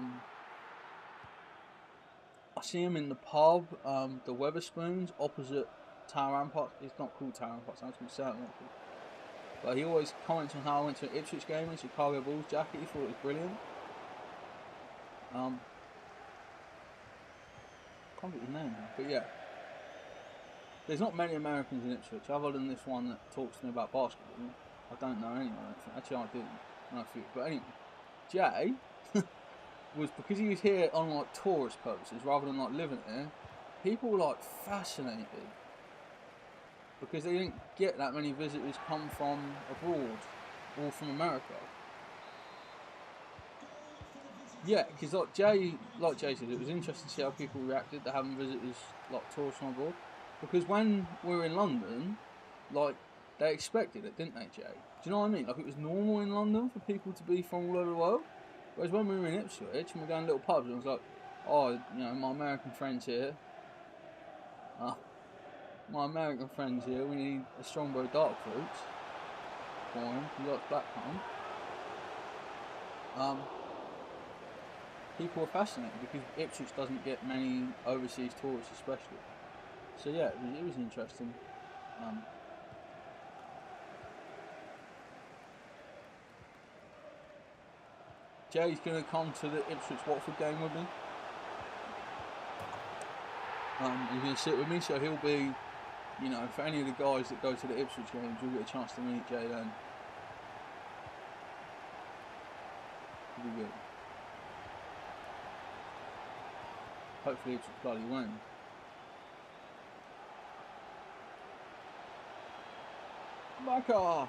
see him in the pub, the Weatherspoons, opposite Tower Ramparts. It's not called Tower Ramparts, it's called Certain. But he always comments on how I went to an Ipswich game in Chicago Bulls jacket. He thought it was brilliant. Can't get his name now, but yeah. There's not many Americans in Ipswich, other than this one that talks to me about basketball. I don't know anyone. Actually, I do know a few. But anyway, Jay was, because he was here on like tourist purposes rather than like living here. People were like fascinated because they didn't get that many visitors come from abroad or from America. Yeah, because like Jay said, it was interesting to see how people reacted to having visitors like tourists from abroad. Because when we were in London, like, they expected it, didn't they, Jay? Do you know what I mean? Like, it was normal in London for people to be from all over the world. Whereas when we were in Ipswich and we were going to little pubs, and it was like, oh, you know, my American friend's here. My American friend's here, we need a Strongbow dark fruit for him. He likes blackcurrant. People were fascinated because Ipswich doesn't get many overseas tourists, especially. So yeah, it was interesting. Jay's going to come to the Ipswich-Watford game with me. He's going to sit with me, so he'll be, you know, for any of the guys that go to the Ipswich games, you'll get a chance to meet Jay then. It'll be good. Hopefully Ipswich bloody win. Maka!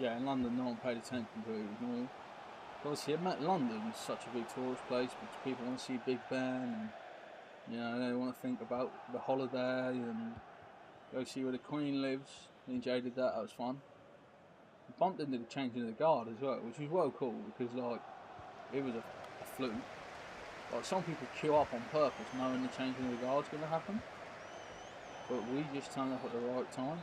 Yeah, in London no one paid attention to it, you know. Obviously, London is such a big tourist place because people want to see Big Ben and, you know, they want to think about the holiday and go see where the Queen lives. Me and Jay did that, that was fun. We bumped into the changing of the guard as well, which was well cool because, like, it was a fluke. Like, some people queue up on purpose knowing the changing of the guard's going to happen, but we just turned up at the right time.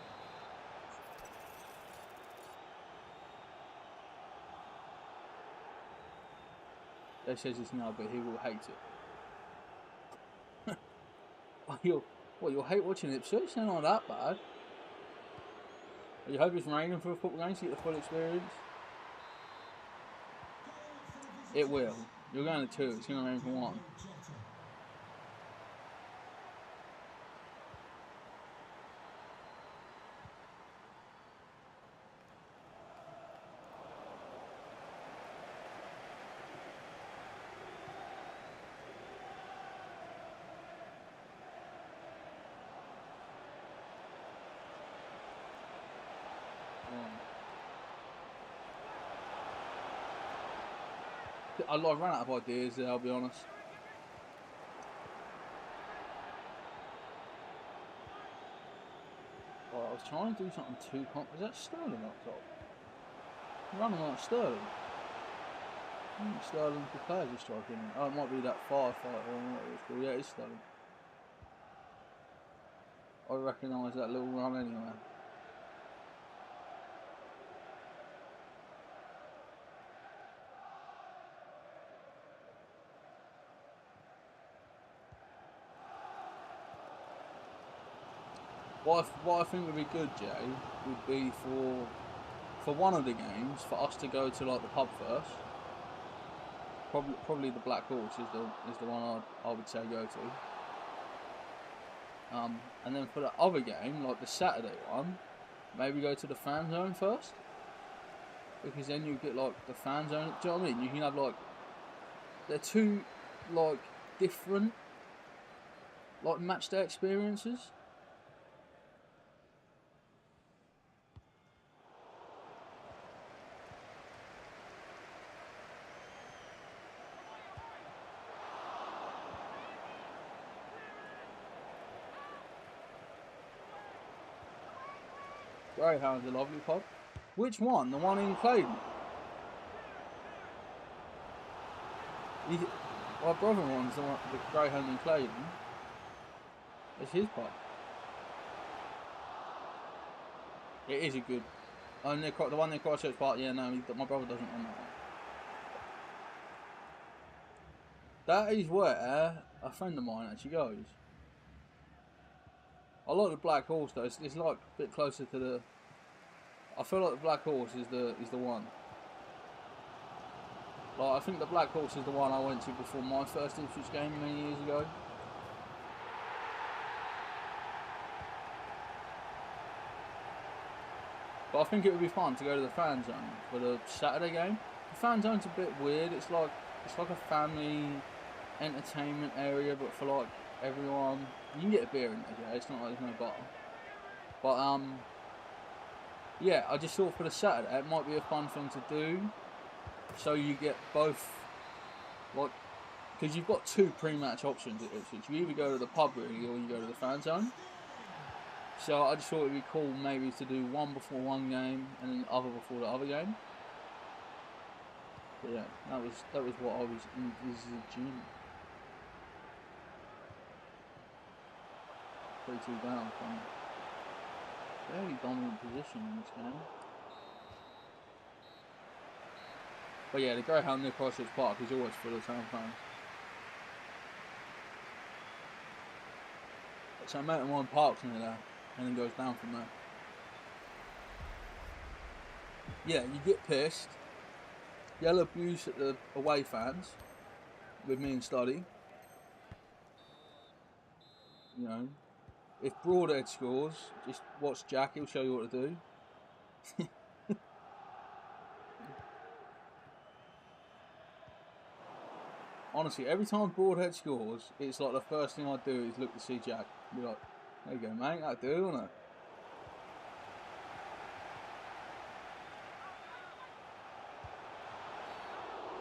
They says it's no, but he will hate it. You'll hate watching Ipswich? It's not that bad. You hope it's raining for a football game to get the full experience? It will. You're going to 2, it's going to rain for 1. I ran out of ideas there, I'll be honest. I was trying to do something too Is that Sterling up top? I'm running like Sterling. I think Sterling could play as a striker. Oh, it might be that firefighter or whatever it's called. Yeah, it is Sterling. I recognise that little run anyway. What I think would be good, Jay, would be for one of the games for us to go to like the pub first. Probably the Black Horse is the one I would say go to. And then for the other game, like the Saturday one, maybe go to the fan zone first, because then you get like the fan zone. Do you know what I mean? You can have like they're two like different like match day experiences. Greyhound's a lovely pub. Which one? The one in Claydon? My brother runs the Greyhound in Claydon. It's his pub. It is a good. Oh, the one near Christchurch Park. Yeah, no, my brother doesn't run that one. That is where a friend of mine actually goes. I like the Black Horse though. It's like a bit closer to the. I feel like the Black Horse is the one. Like I think the Black Horse is the one I went to before my first Ipswich game many years ago. But I think it would be fun to go to the fan zone for the Saturday game. The fan zone's a bit weird. It's like a family entertainment area, but for like everyone. You can get a beer in there, yeah. It's not like there's no bar. But yeah, I just thought for the Saturday it might be a fun thing to do. So you get both, like, because you've got 2 pre-match options at Ipswich. You either go to the pub really, or you go to the fan zone. So I just thought it'd be cool maybe to do one before one game and then the other before the other game. But yeah, that was what I was envisaging. 3-2 down from very dominant position in this game. But yeah, the Greyhound near Christchurch Park is always full of town fans. So Mountain One parks near there and then goes down from there. Yeah, you get pissed. Yell abuse at the away fans with me and Studdy. You know, if Broadhead scores, just watch Jack, he'll show you what to do. Honestly, every time Broadhead scores, it's like the first thing I do is look to see Jack. Be like, there you go, mate, that'll do, won't it?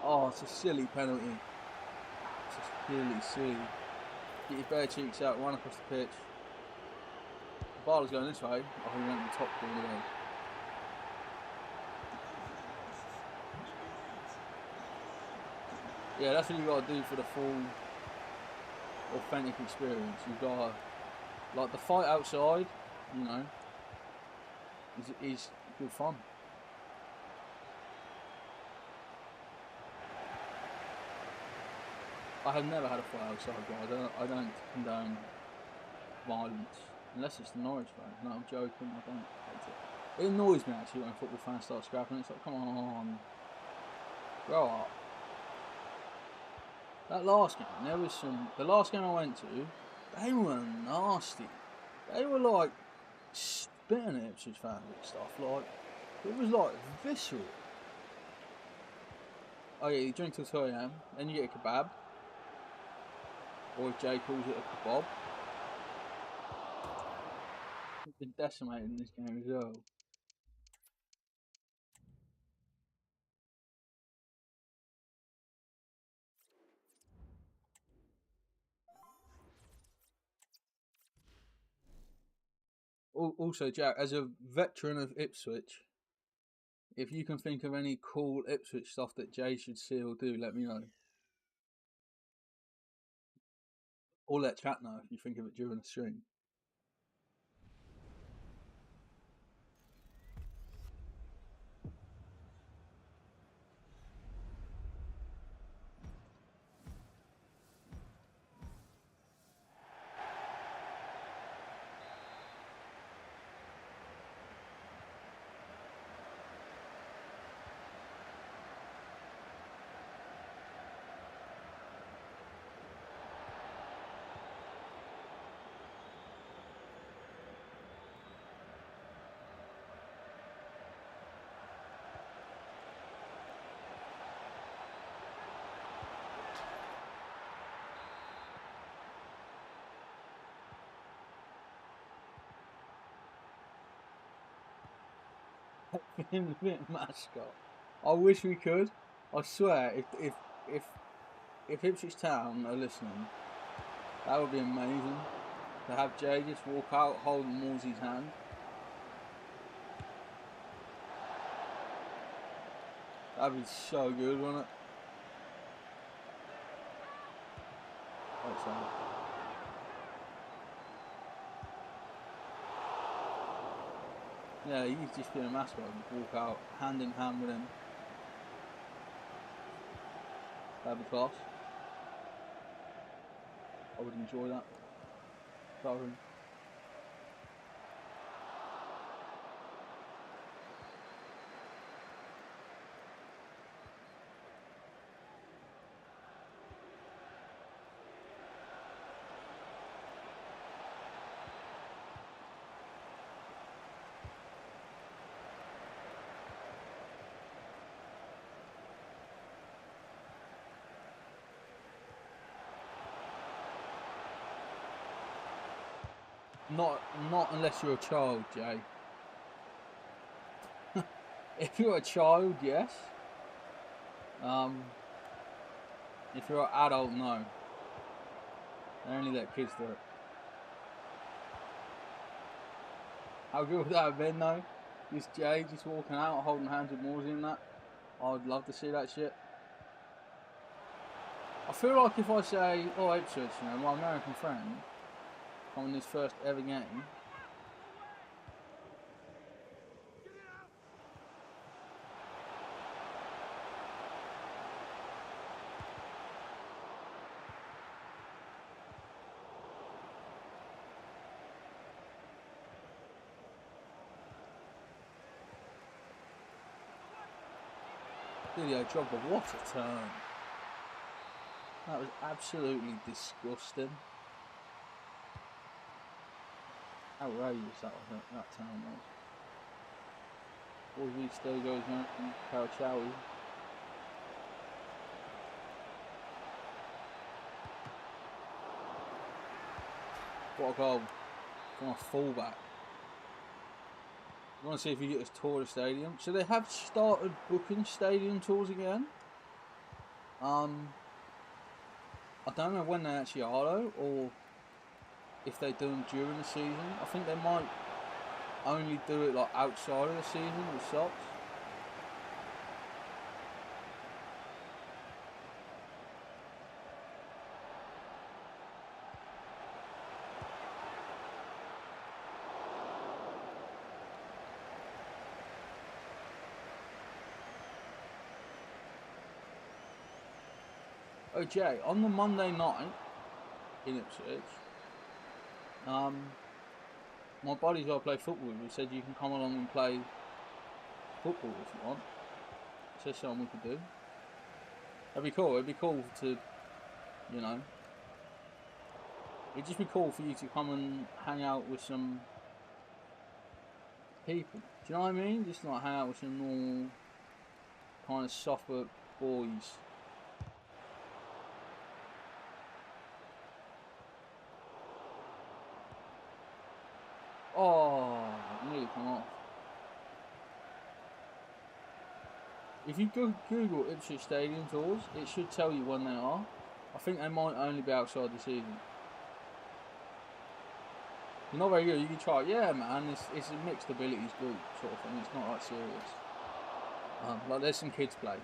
Oh, it's a silly penalty. It's just silly. Get your bare cheeks out, run across the pitch. The Barlow's going this way. Oh, he went in the top corner there. Yeah, that's what you've got to do for the full authentic experience. You've got to, like, the fight outside, you know, is good fun. I have never had a fight outside, but I don't condone violence unless it's the Norwich fans. No, I'm joking. I don't hate it. It annoys me actually when football fans start scrapping. It's like, come on, grow up. That last game, there was some. The last game I went to, they were nasty. They were like spitting at Ipswich fans and stuff. Like it was like visceral. Oh yeah, you drink till 2 AM, then you get a kebab, or as Jay calls it, a kebab. We've been decimated in this game as well. Also, Jack, as a veteran of Ipswich, if you can think of any cool Ipswich stuff that Jay should see or do, let me know. Or let chat know if you think of it during the stream. Him a bit mascot. I wish we could. I swear, if Ipswich Town are listening, that would be amazing. To have Jay just walk out holding Morsey's hand. That'd be so good, wouldn't it? That's yeah, he's just been a mascot and walk out hand in hand with him. That'd be class. I would enjoy that. Sorry. Not unless you're a child, Jay. If you're a child, yes. If you're an adult, no. They only let kids do it. How good would that have been, though? Just Jay just walking out, holding hands with Morsey and that. I would love to see that shit. I feel like if I say, oh, Ipswich, you know, my American friend, on this first ever game, Didier Drogba, what a turn. That was absolutely disgusting. Outrageous that turn was. Boise still goes on from Karachawi. What a goal from a fullback. I want to see if you get us tour the stadium. So they have started booking stadium tours again. I don't know when they actually are though, or if they do them during the season. I think they might only do it like outside of the season with socks. Oh, Jay, on the Monday night in Ipswich, my buddies I play football with said you can come along and play football if you want. Says something we could do. That'd be cool. It'd be cool to, you know, it'd just be cool for you to come and hang out with some people. Do you know what I mean? Just like hang out with some normal kind of softer boys. Oh, nearly come off. If you Google Ipswich Stadium tours, it should tell you when they are. I think they might only be outside the season. You're not very good, you can try it. Yeah, man, it's a mixed abilities group sort of thing. It's not like serious. Like there's some kids play.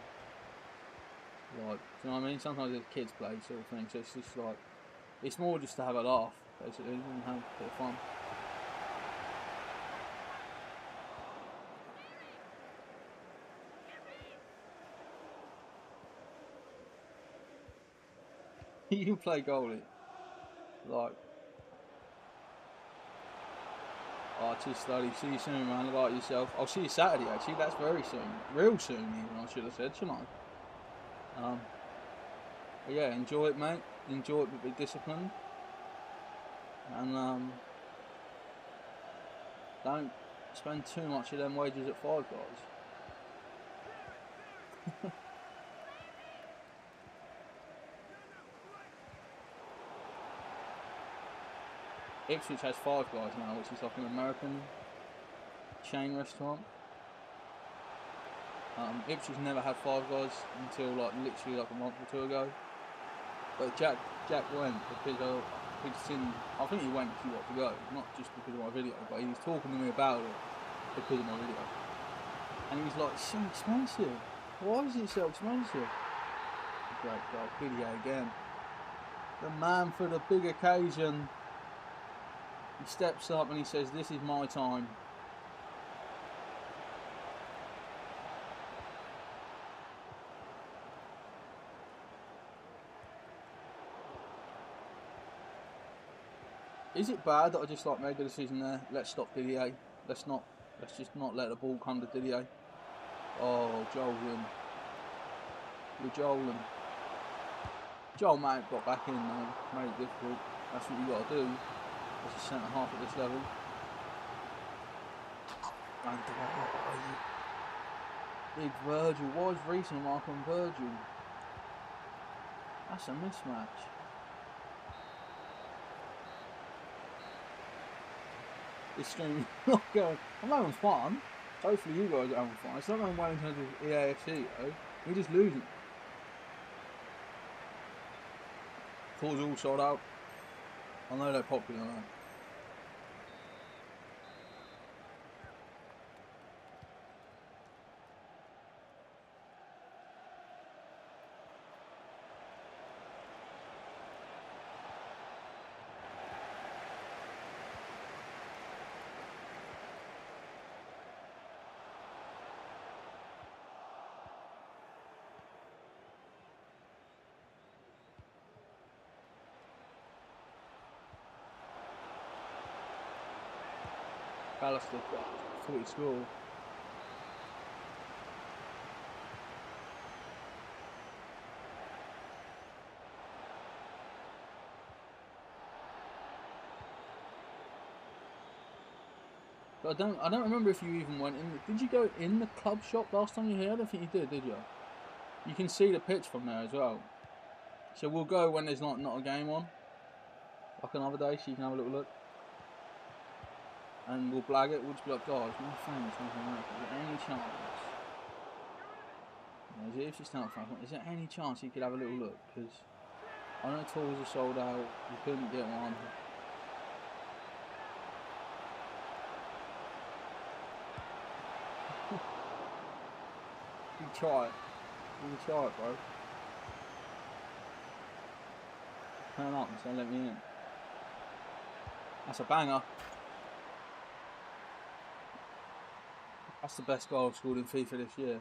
Like, do you know what I mean? Sometimes there's kids play sort of thing. So it's just like, it's more just to have a laugh, basically, and have a bit of fun. You can play goalie. Like, oh, just study. See you soon, man. Look after yourself. I'll see you Saturday, actually. That's very soon. Real soon, even, I should have said, shouldn't I? But yeah, enjoy it, mate. Enjoy it, but be disciplined. And, don't spend too much of them wages at Five Guys. Ipswich has Five Guys now, which is like an American chain restaurant. Ipswich never had Five Guys until like literally like a month or two ago. But Jack went because he'd seen. I think he went because he wanted to go, not just because of my video, but he was talking to me about it because of my video. And he was like, "It's so expensive. Why is it so expensive?" Great video again. The man for the big occasion. He steps up and he says, "This is my time." Is it bad that I just like made the decision there? Let's stop Didier. Let's just not let the ball come to Didier. Oh, Joelin. You're Joelin. Joel Mount got back in, man. Made it difficult. That's what you got to do as a centre half at this level. And big Virgil. Why is Reece mark on Virgil? That's a mismatch. This stream is not going. I'm having fun. Hopefully you guys are having fun. It's not going well in terms of EAFC though. We're just losing. Tours all sold out. I know they're popular now. Pallister thought he'd score. But I don't remember if you even went in. Did you go in the club shop last time you were here? I don't think you did you? You can see the pitch from there as well. So we'll go when there's not a game on, like another day, so you can have a little look. And we'll blag it. We'll just be like, guys, my friend's North America. Is there any chance? If she's not from, is there any chance you could have a little look? Because I know tours are sold out. You couldn't get one. You try it. You try it, bro. Turn up and say, let me in. That's a banger. That's the best goal I've scored in FIFA this year.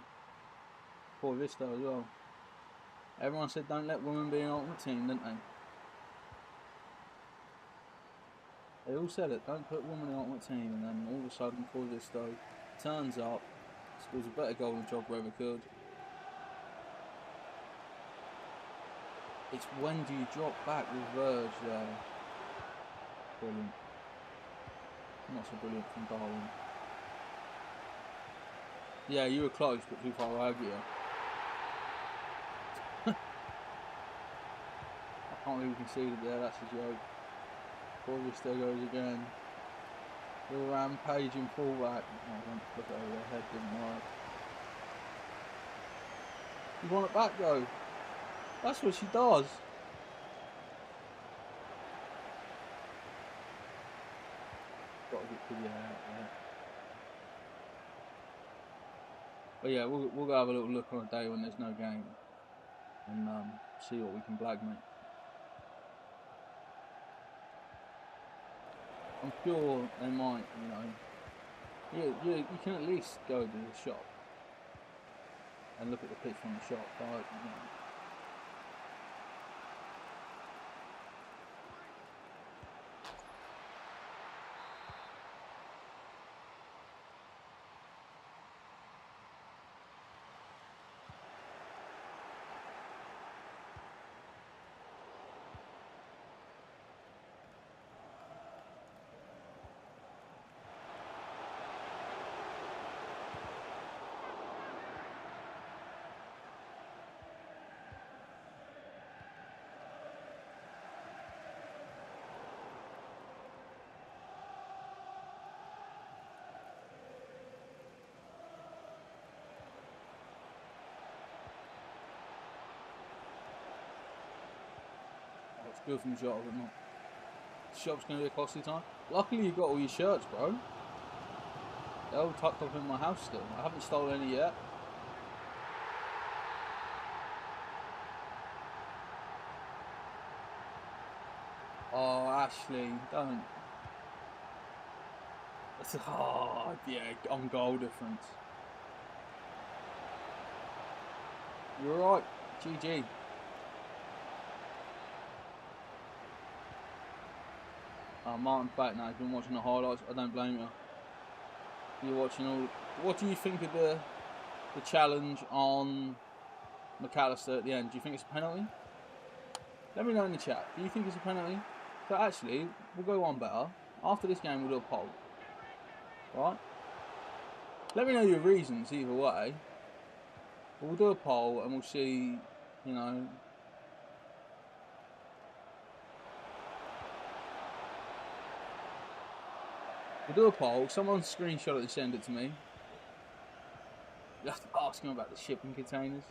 Paul Vista as well. Everyone said don't let women be an ultimate team, didn't they? They all said it, don't put women in an ultimate team, and then all of a sudden Forzisto turns up, scores a better goal than Job ever could. It's when do you drop back with Verge there? Brilliant. Not so brilliant from Darwin. Yeah, you were close, but too far away, yeah. I can't believe we conceded there, that's a joke. Forzisto goes again. Little rampaging fullback. Oh, I went to put it over their head, didn't work. You want it back though? That's what she does. Got to get Kibia out there. But yeah, we'll go have a little look on a day when there's no game and see what we can blackmail. I'm sure they might, you can at least go to the shop and look at the pitch from the shop, right? It's good from the shop, but not. The shop's going to be a costly time. Luckily you got all your shirts, bro. They're all tucked up in my house still. I haven't stolen any yet. Oh, Ashley, don't. Oh, yeah, on goal difference. You're right, GG. Martin's back now. He's been watching the highlights. I don't blame you. You're watching all. What do you think of the challenge on McAllister at the end? Do you think it's a penalty? Let me know in the chat. Do you think it's a penalty? So actually, we'll go one better. After this game, we'll do a poll. Right? Let me know your reasons either way. We'll do a poll and we'll see, We'll do a poll. Someone screenshot it and send it to me. You have to ask him about the shipping containers.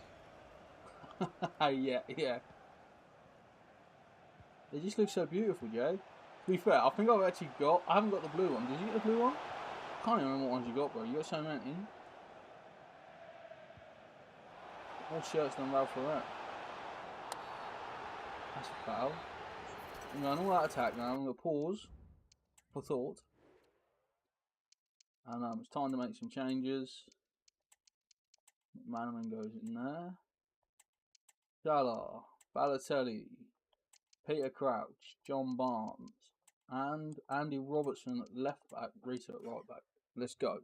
yeah. They just look so beautiful, Jay. To be fair, I think I've actually got. I haven't got the blue one. Did you get the blue one? I can't even remember what ones you got, bro. You got so many. More shirts than Ralph Lauren. That's a foul. I'm going all out attack now. I'm going to pause for thought. And it's time to make some changes. McManaman goes in there. Salah, Balotelli, Peter Crouch, John Barnes, and Andy Robertson at left back, Rita at right back. Let's go.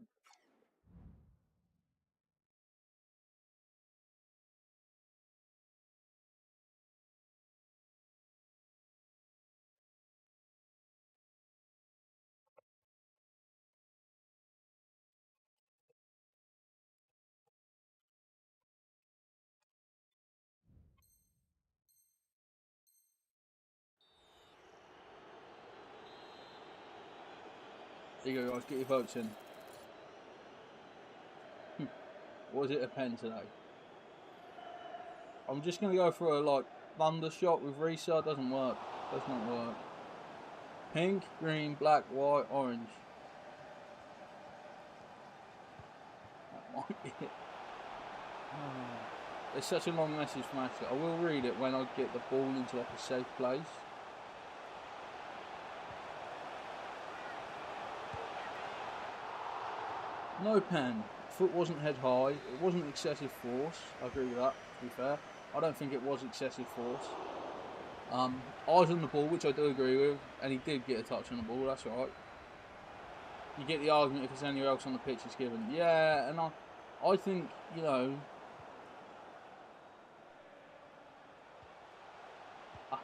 There you go, guys. Get your votes in. Or is it a pen today? I'm just going to go for a thunder shot with Risa. Doesn't work. Does not work. Pink, green, black, white, orange. That might be it. There's such a long message from Ashley. I will read it when I get the ball into a safe place. No pen. Foot wasn't head high. It wasn't excessive force. I agree with that, to be fair. I don't think it was excessive force. Eyes on the ball, which I do agree with, and he did get a touch on the ball, that's right. You get the argument if it's anywhere else on the pitch it's given. Yeah, and I think, you know, I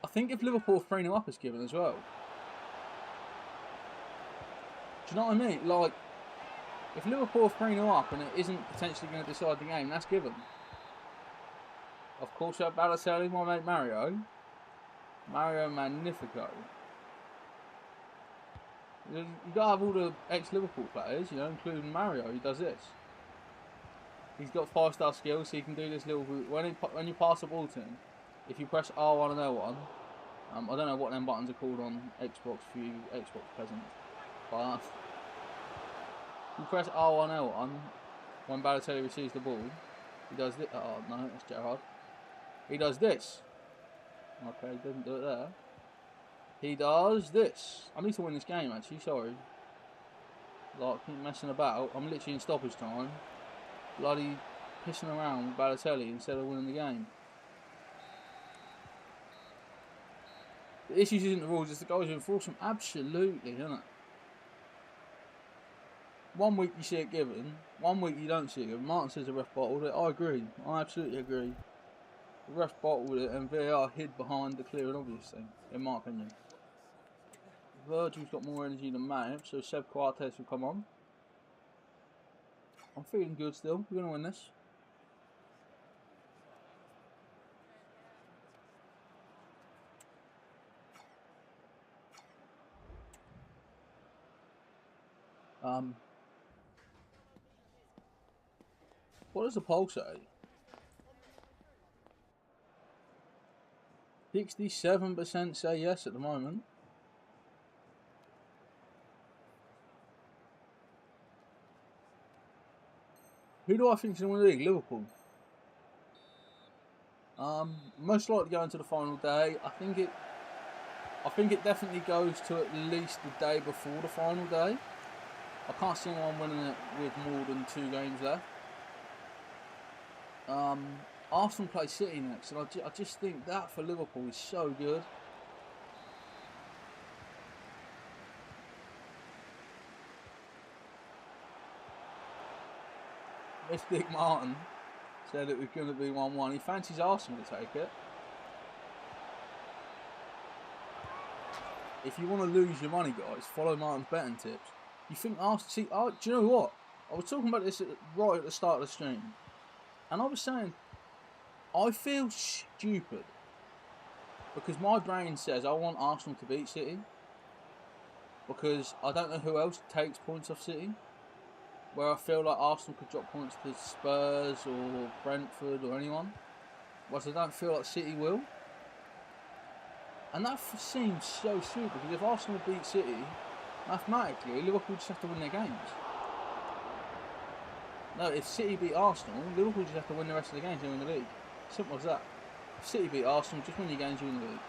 think if Liverpool 3-0 up, it's given as well. Do you know what I mean? Like, if Liverpool 3-0 up and it isn't potentially going to decide the game, that's given. Of course, you have Balotelli, my mate Mario Magnifico. You got to have all the ex-Liverpool players, you know, including Mario, who does this. He's got 5-star skills, so he can do this little... When you pass the ball to him, if you press R1 and L1, I don't know what them buttons are called on Xbox for you Xbox peasants, but you press R1 L1 when Balotelli receives the ball. He does this. Oh no, that's Gerrard. He does this. Okay, he doesn't do it there. He does this. I need to win this game actually. Sorry. Like, keep messing about. I'm literally in stoppage time. Bloody pissing around with Balotelli instead of winning the game. The issues isn't the rules, it's the goals you enforce them. Absolutely, isn't it? One week you see it given, one week you don't see it given. Martin says the ref bottled it. I agree. I absolutely agree. The ref bottled it and VAR hid behind the clear and obvious thing, in my opinion. Virgil's got more energy than Mate, so Seb Coates will come on. I'm feeling good still. We're going to win this. What does the poll say? 67% say yes at the moment. Who do I think is going to win the league? Liverpool. Most likely going to the final day. I think it definitely goes to at least the day before the final day. I can't see anyone winning it with more than 2 games left. Arsenal play City next, and I just think that for Liverpool is so good. Mystic Martin said it was going to be 1-1. He fancies Arsenal to take it. If you want to lose your money, guys, follow Martin's betting tips. You think Arsenal... See, do you know what? I was talking about this right at the start of the stream. And I was saying, I feel stupid. Because my brain says I want Arsenal to beat City. Because I don't know who else takes points off City. Where I feel like Arsenal could drop points to Spurs or Brentford or anyone. Whereas I don't feel like City will. And that seems so stupid. Because if Arsenal beat City, mathematically, Liverpool just have to win their games. No, if City beat Arsenal, Liverpool just have to win the rest of the games to win the league. Simple as that. If City beat Arsenal, just win your games, you win the league.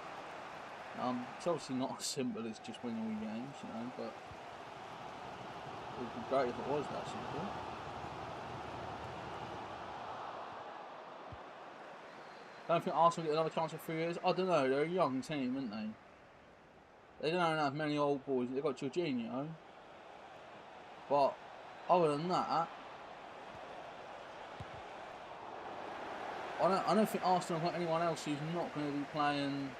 It's obviously not as simple as just winning all your games, you know, but it would be great if it was that simple. Don't think Arsenal get another chance for 3 years. I don't know, they're a young team, aren't they? They don't have many old boys. They've got Jorginho. But other than that, I don't think Arsenal have got anyone else who's not going to be playing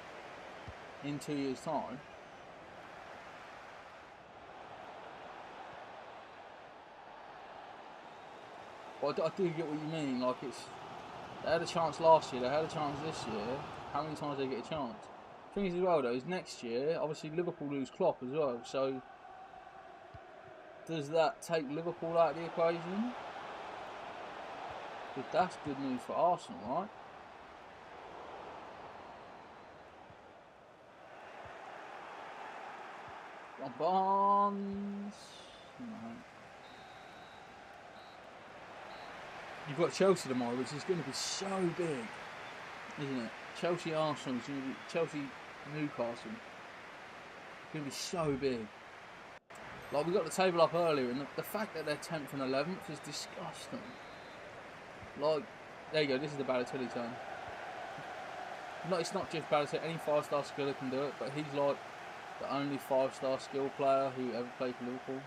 in 2 years' time. But I do get what you mean. Like, they had a chance last year. They had a chance this year. How many times do they get a chance? The thing is as well though, is next year, obviously Liverpool lose Klopp as well. So does that take Liverpool out of the equation? Because that's good news for Arsenal, right? Bonds. No. You've got Chelsea tomorrow, which is going to be so big, isn't it? Chelsea Arsenal, Chelsea Newcastle. It's going to be so big. Like, we got the table up earlier, and the fact that they're 10th and 11th is disgusting. Like, there you go, this is the Balotelli turn. No, it's not just Balotelli, any 5-star skiller can do it, but he's like the only 5-star skill player who ever played for Liverpool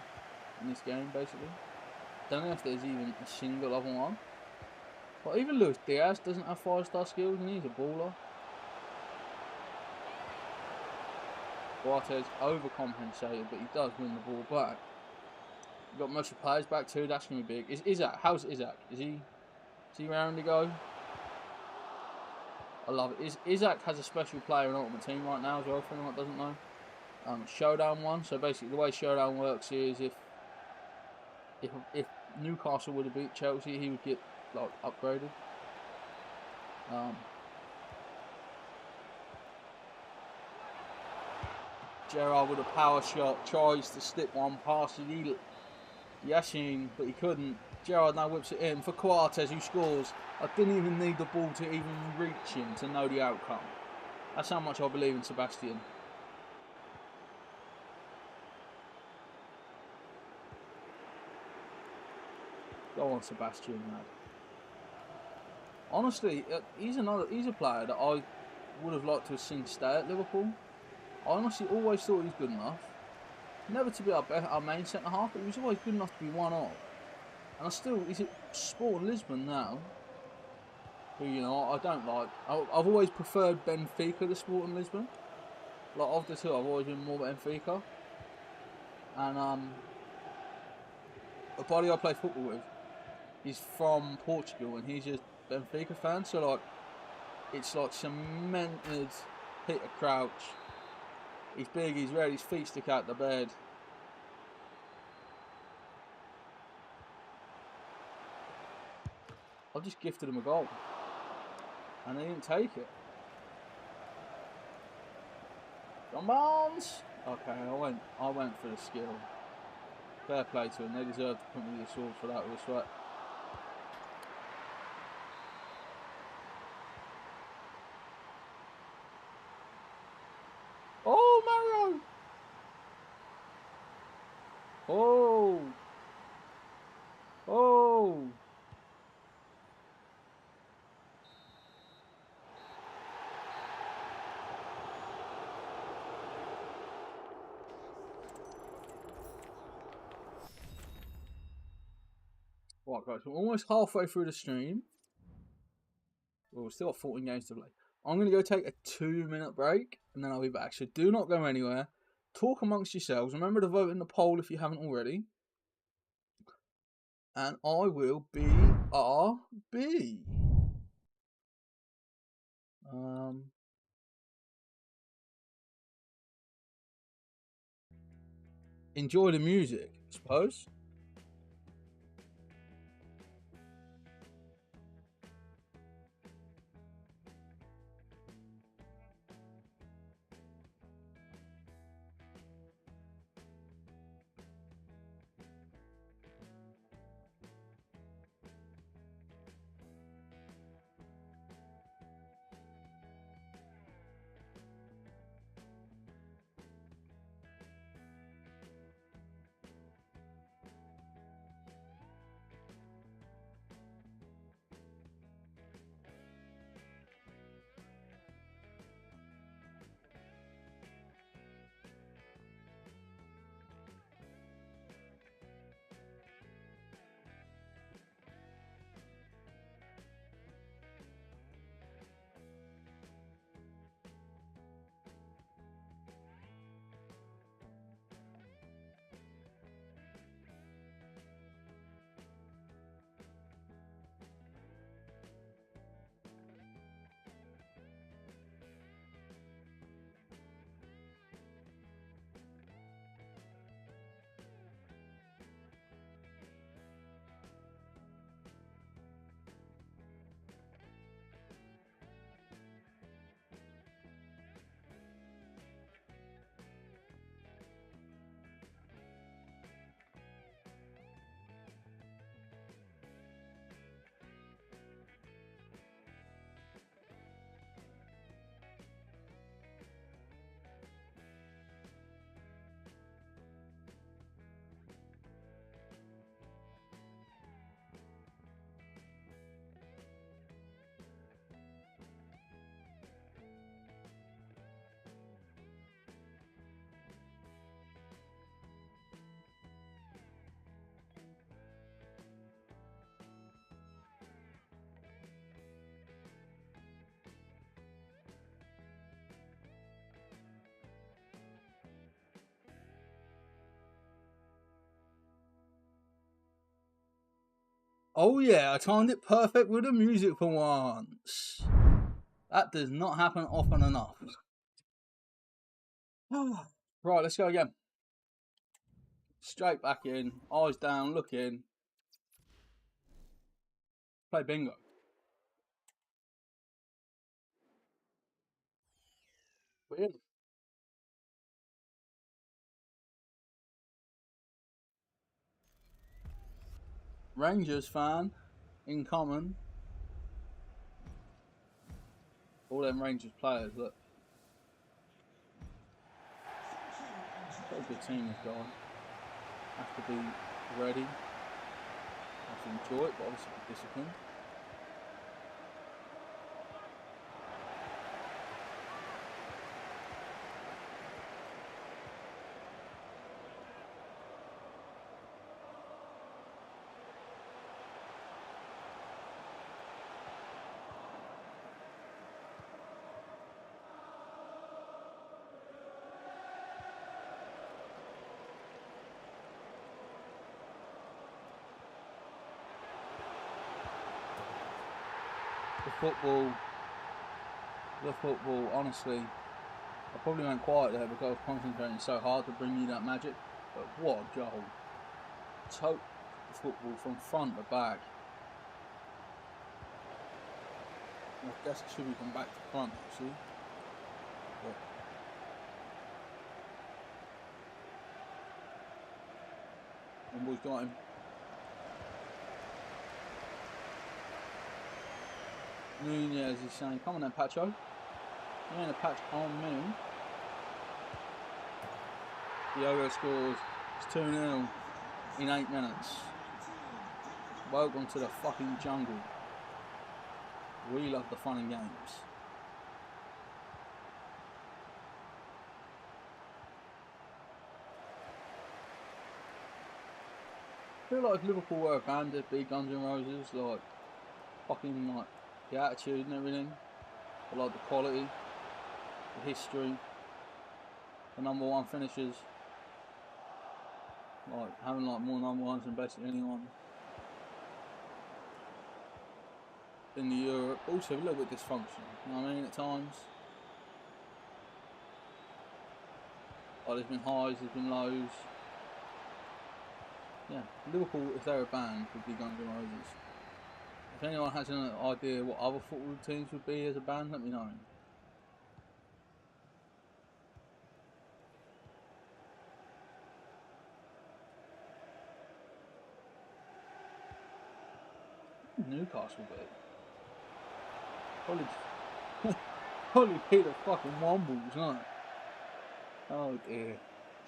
in this game, basically. Don't know if there's even a single other one. But even Luis Diaz doesn't have 5-star skills, and he's a baller. Boatez overcompensated, but he does win the ball back. We've got most of the players back too, that's going to be big. Is Isaac? How's Isaac? Is he round to go? I love it. Isaac has a special player in Ultimate Team right now as well, for anyone that doesn't know. Showdown 1. So basically the way Showdown works is if Newcastle would have beat Chelsea, he would get like upgraded. Gerrard with a power shot, tries to slip one past Yashin, but he couldn't. Gerrard now whips it in for Coates, who scores. I didn't even need the ball to even reach him to know the outcome. That's how much I believe in Sebastian. Go on, Sebastian, man. Honestly, he's a player that I would have liked to have seen stay at Liverpool. I honestly always thought he was good enough. Never to be our main centre-half, but he was always good enough to be one of. And he's at Sporting Lisbon now, who, you know, I don't like. I've always preferred Benfica to Sporting Lisbon. Like, of the two, I've always been more Benfica. And, a buddy I play football with, he's from Portugal, and he's just Benfica fan, so, like, it's like cemented Peter Crouch. He's big, he's red, his feet stick out the bed. I just gifted him a goal. And they didn't take it. John Barnes! Okay, I went for the skill. Fair play to them, they deserve to put me the sword for that with a sweat. Oh, Mario! Oh! Oh! Right, guys, we're almost halfway through the stream. Well, we've still got 14 games to play. I'm going to go take a 2-minute break, and then I'll be back. So do not go anywhere. Talk amongst yourselves. Remember to vote in the poll if you haven't already. And I will be RB. Enjoy the music, I suppose. Oh yeah, I timed it perfect with the music for once. That does not happen often enough. Right, let's go again. Straight back in, eyes down, look in. Play bingo. Weird. Rangers fan, in common. All them Rangers players, look. Got a good team this guy. Have to be ready. Have to enjoy it, but obviously be disciplined. The football, honestly, I probably went quiet there because I was concentrating so hard to bring you that magic. But what a goal. Total football from front to back. I guess it should be from back to front, actually. But and we've got him. Nunez is saying, come on then, Pacho. You ain't a patch on me. Diogo scores. It's 2-0 in 8 minutes. Welcome to the fucking jungle. We love the fun and games. I feel like if Liverpool were a band, they'd be Guns N' Roses, like fucking like the attitude and everything, but like the quality, the history, the #1 finishes, like having like more #1s than basically anyone in the Europe. Also a little bit dysfunctional, you know what I mean, at times. Like there's been highs, there's been lows. Yeah, Liverpool, if they're a band, would be Guns N' Roses. If anyone has an idea what other football teams would be as a band, let me know. Newcastle be? Probably be the fucking Wombles, isn't it? Oh dear.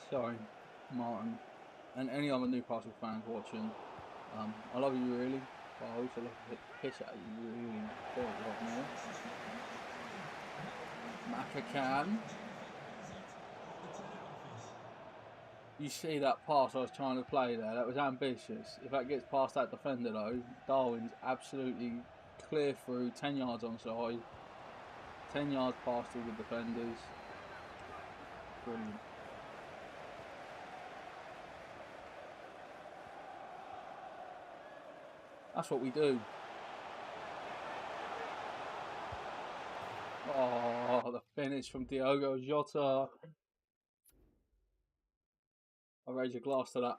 Sorry, Martin. And any other Newcastle fans watching. I love you really, but I also love to piss at you really quite a lot more. Macacan. You see that pass I was trying to play there, that was ambitious. If that gets past that defender though, Darwin's absolutely clear through, 10 yards onside, 10 yards past all the defenders. Brilliant. That's what we do. Oh, the finish from Diogo Jota. I raise a glass to that.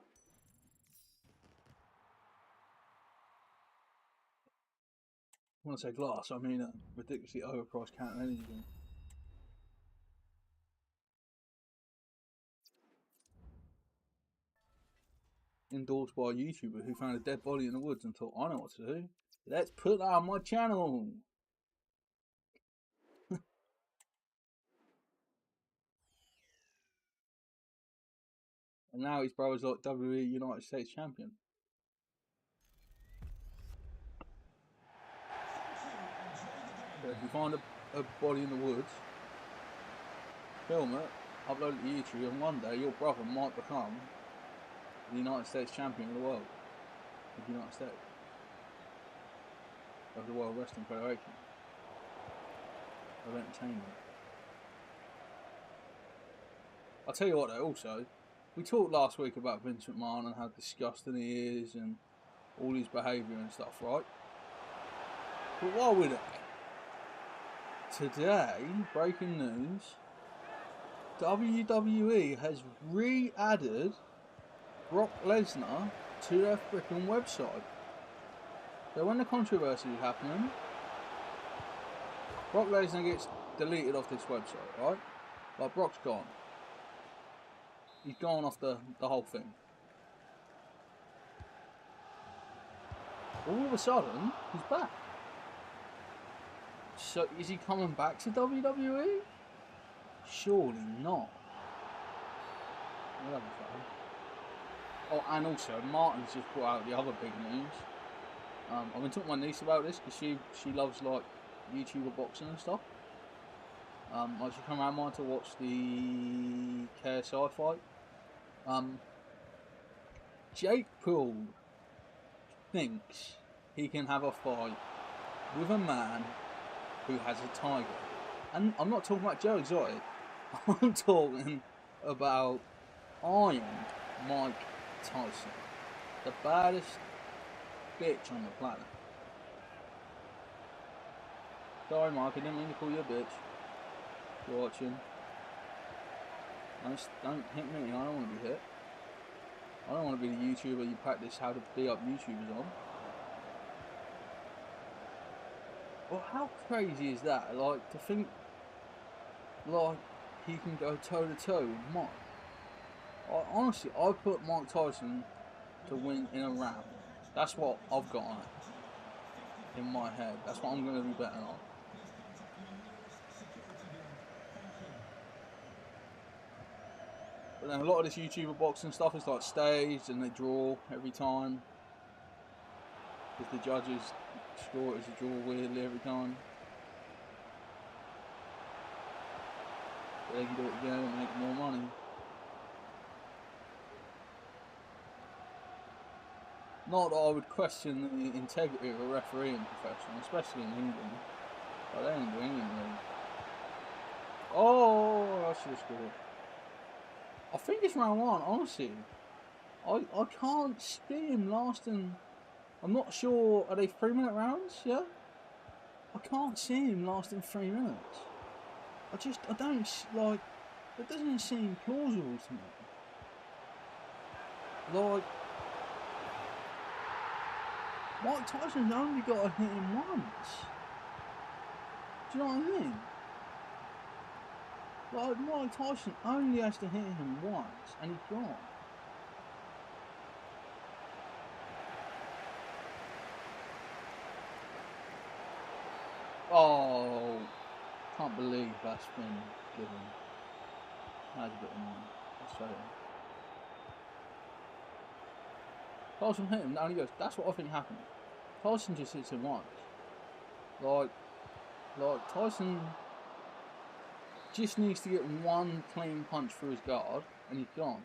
When I say glass, I mean a ridiculously overpriced can of energy drink. Endorsed by a YouTuber who found a dead body in the woods and thought, I know what to do. Let's put that on my channel. And now his brother's like WWE United States champion. So if you find a body in the woods, film it, upload it to YouTube, and one day your brother might become the United States champion of the world. Of the United States. Of the World Wrestling Federation. Of entertainment. I'll tell you what though, also, we talked last week about Vince McMahon and how disgusting he is and all his behaviour and stuff, right? But why would they? Today, breaking news, WWE has re-added Brock Lesnar to their freaking website. So when the controversy was happening, Brock Lesnar gets deleted off this website, right? Like, Brock's gone. He's gone off the whole thing. All of a sudden, he's back. So, is he coming back to WWE? Surely not. Oh, and also, Martin's just put out the other big news. I've been talking to my niece about this because she loves, like, YouTuber boxing and stuff. Like, she come around mine to watch the KSI fight. Jake Paul thinks he can have a fight with a man who has a tiger. And I'm not talking about Joe Exotic. I'm talking about Iron Mike Tyson. The baddest bitch on the planet. Sorry, Mike, I didn't mean to call you a bitch. You're watching. Don't hit me, I don't want to be hit. I don't want to be the YouTuber you practice how to beat up YouTubers on. Well, how crazy is that? Like, to think, like, he can go toe to toe with Mike. Honestly, I put Mike Tyson to win in a round. That's what I've got on it. In my head. That's what I'm going to be betting on. But then a lot of this YouTuber boxing stuff is like staged and they draw every time. Because the judges score it as a draw weirdly every time. But they can do it again and make more money. Not that I would question the integrity of a refereeing profession, especially in England. But they ain't doing England really. Oh, I should have scored. I think it's round one, honestly. I can't see him lasting. I'm not sure, are they 3-minute rounds? Yeah? I can't see him lasting 3 minutes. I don't, like, it doesn't seem plausible to me. Like, Mike Tyson's only got to hit him once. Do you know what I mean? Like, Mike Tyson only has to hit him once, and he's gone. Oh, can't believe that's been given. That's a bit annoying. I'll show you. Tyson hit him, and he goes, that's what I think happened. Tyson just hits him once. Like Tyson just needs to get one clean punch through his guard, and he's gone.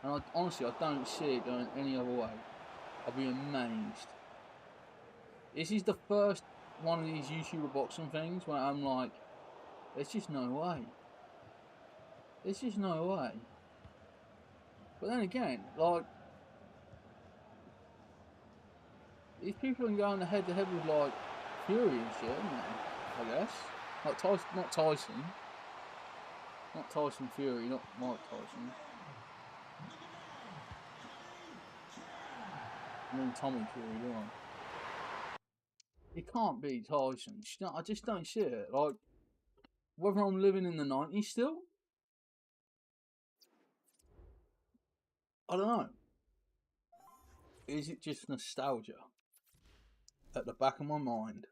And honestly, I don't see it going any other way. I'll be amazed. This is the first one of these YouTuber boxing things where I'm like, there's just no way. There's just no way. But then again, like, these people can go on the head to head with like Fury and shit, isn't they? I guess. Like Tyson, not Tyson. Not Tyson Fury, not Mike Tyson. I mean Tommy Fury, don't I? He can't beat Tyson. I just don't see it. Like, whether I'm living in the 90s still? I don't know. Is it just nostalgia? At the back of my mind.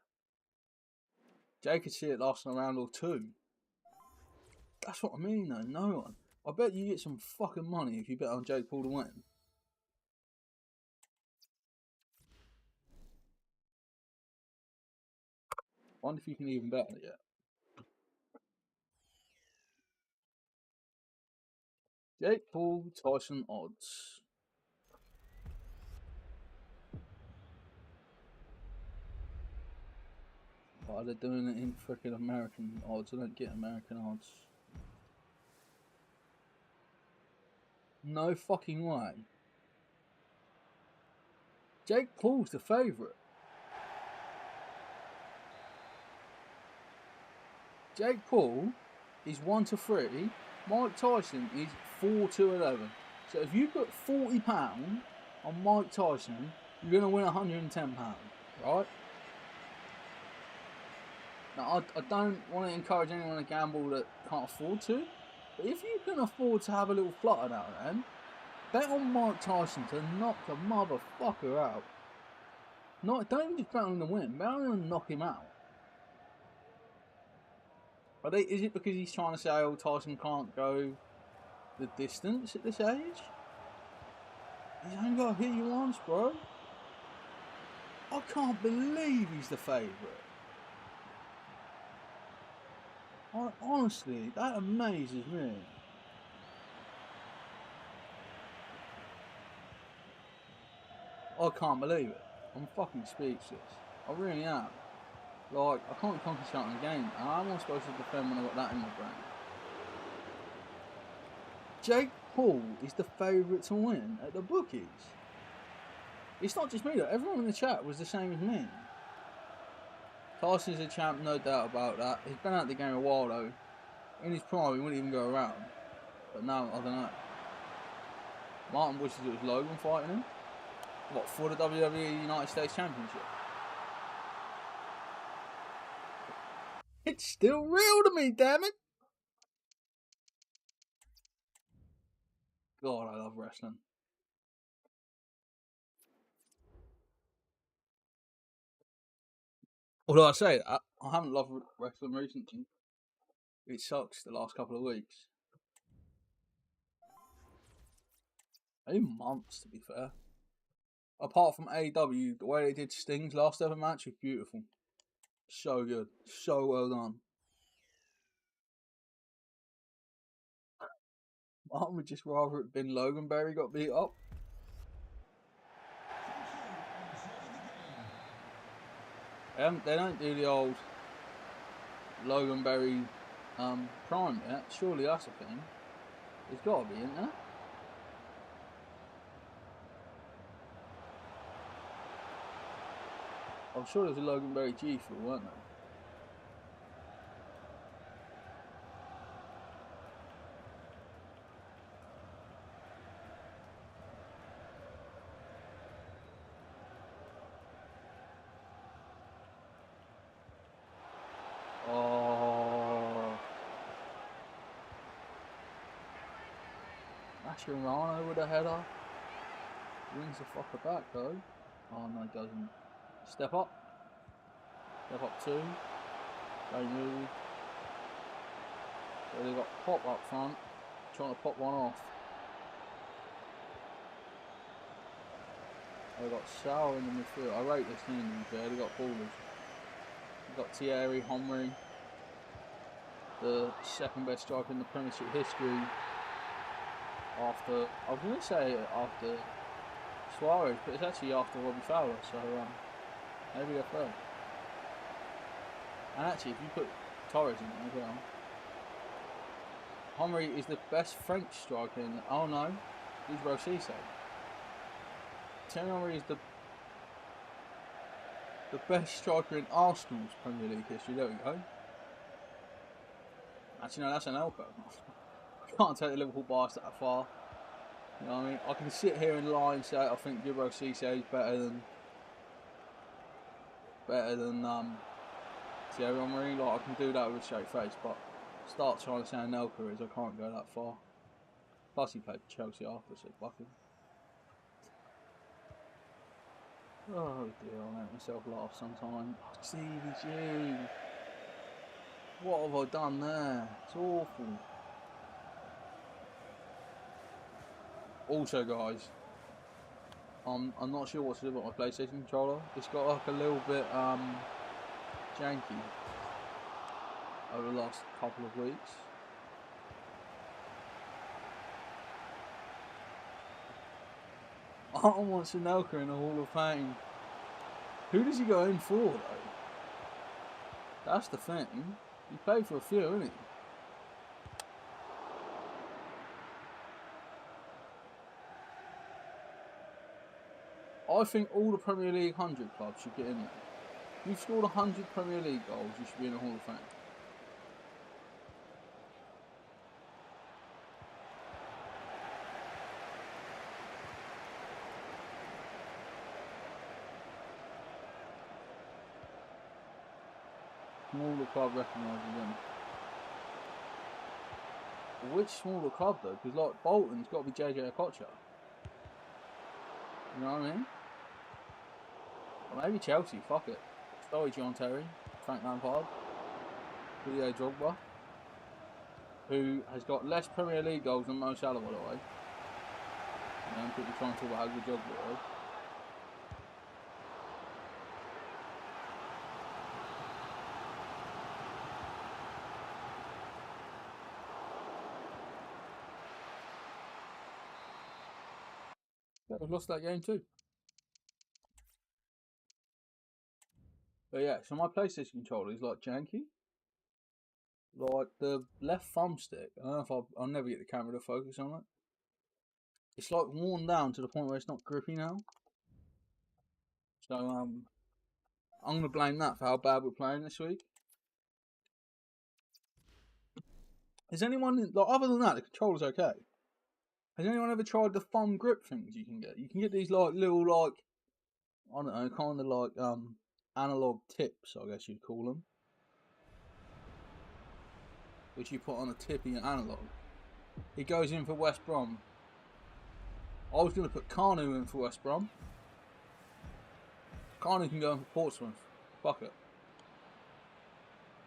Jay could see it lasting a round or two. That's what I mean though, no one. I bet you get some fucking money if you bet on Jake Paul to win. I wonder if you can even bet on it yet. Jake Paul, Tyson odds. Why they're doing it in freaking American odds? I don't get American odds. No fucking way. Jake Paul's the favourite. Jake Paul is 1-3. Mike Tyson is 4-11. So if you put £40 on Mike Tyson, you're going to win £110, right? Now, I don't want to encourage anyone to gamble that can't afford to, but if you can afford to have a little flutter now and then, bet on Mike Tyson to knock the motherfucker out. Don't even just bet on him to win, bet on him to knock him out. Is it because he's trying to say, oh, Tyson can't go the distance at this age? He's only got to hit you once, bro. I can't believe he's the favourite. Honestly, that amazes me. I can't believe it. I'm fucking speechless. I really am. Like, I can't concentrate on the game. How am I supposed to defend when I've got that in my brain? Jake Paul is the favourite to win at the bookies. It's not just me though. Everyone in the chat was the same as me. Tyson's a champ, no doubt about that. He's been out of the game a while though. In his prime, he wouldn't even go around. But now, I don't know. Martin wishes it was Logan fighting him. What, for the WWE United States Championship? It's still real to me, damn it! God, I love wrestling. Although I say that, I haven't loved wrestling recently. It sucks the last couple of weeks. Even months, to be fair. Apart from AEW, the way they did Sting's last ever match was beautiful. So good. So well done. Martin would just rather it been Logan Berry got beat up. They don't do the old Logan Berry prime yet. Surely that's a thing. There's got to be, isn't there? I'm sure there's a Logan Berry G-Fuel, weren't there? Oh. Mascherano with a header. Wins the fucker back though. Oh no, it doesn't. Step up. Step up two. Don't move. So they got Pop up front. Trying to pop one off. They got Sauer in the midfield. I rate this team to be fair. They got ballers. They got Thierry Henry, the second best striker in the Premiership history. After, I was going to say after Suarez, but it's actually after Robbie Fowler. So maybe they're third. And actually, if you put Torres in there as well, Henry is the best French striker in. Oh no, he's Rosicé. Thierry Henry is the best striker in Arsenal's Premier League history. There we go. Actually, no, that's an Elko. I can't take the Liverpool bias that far. You know what I mean? I can sit here and lie and say I think Gibbo Cisse is better than Thierry Henry. Like, I can do that with a straight face, but start trying to say Anelka is I can't go that far. Plus, he played for Chelsea after, so fuck him. Oh dear, I make myself laugh sometimes. CVG. What have I done there? It's awful. Also, guys, I'm not sure what to do about my PlayStation controller. It's got like a little bit janky over the last couple of weeks. I want Sanelka in the Hall of Fame. Who does he go in for though? That's the thing. He played for a few, isn't he? I think all the Premier League 100 clubs should get in there. If you've scored 100 Premier League goals, you should be in the Hall of Fame. Smaller club recognises them. Which smaller club though? Because like Bolton's got to be JJ Okocha. You know what I mean? Or maybe Chelsea. Fuck it. Sorry, John Terry, Frank Lampard, Didier Drogba, who has got less Premier League goals than Mo Salah, by the way. And then people trying to talk about how good Drogba is. I've lost that game too. But yeah, so my PlayStation controller is like janky. Like the left thumbstick, I don't know if I'll never get the camera to focus on it. It's like worn down to the point where it's not grippy now. So I'm gonna blame that for how bad we're playing this week. Has anyone, like, other than that, the controller's okay. Has anyone ever tried the thumb grip things you can get? You can get these like little, like, I don't know, kind of like analog tips, I guess you'd call them, which you put on a tip of your analog. He goes in for West Brom. I was going to put Carnu in for West Brom. Carnu can go in for Portsmouth. Fuck it.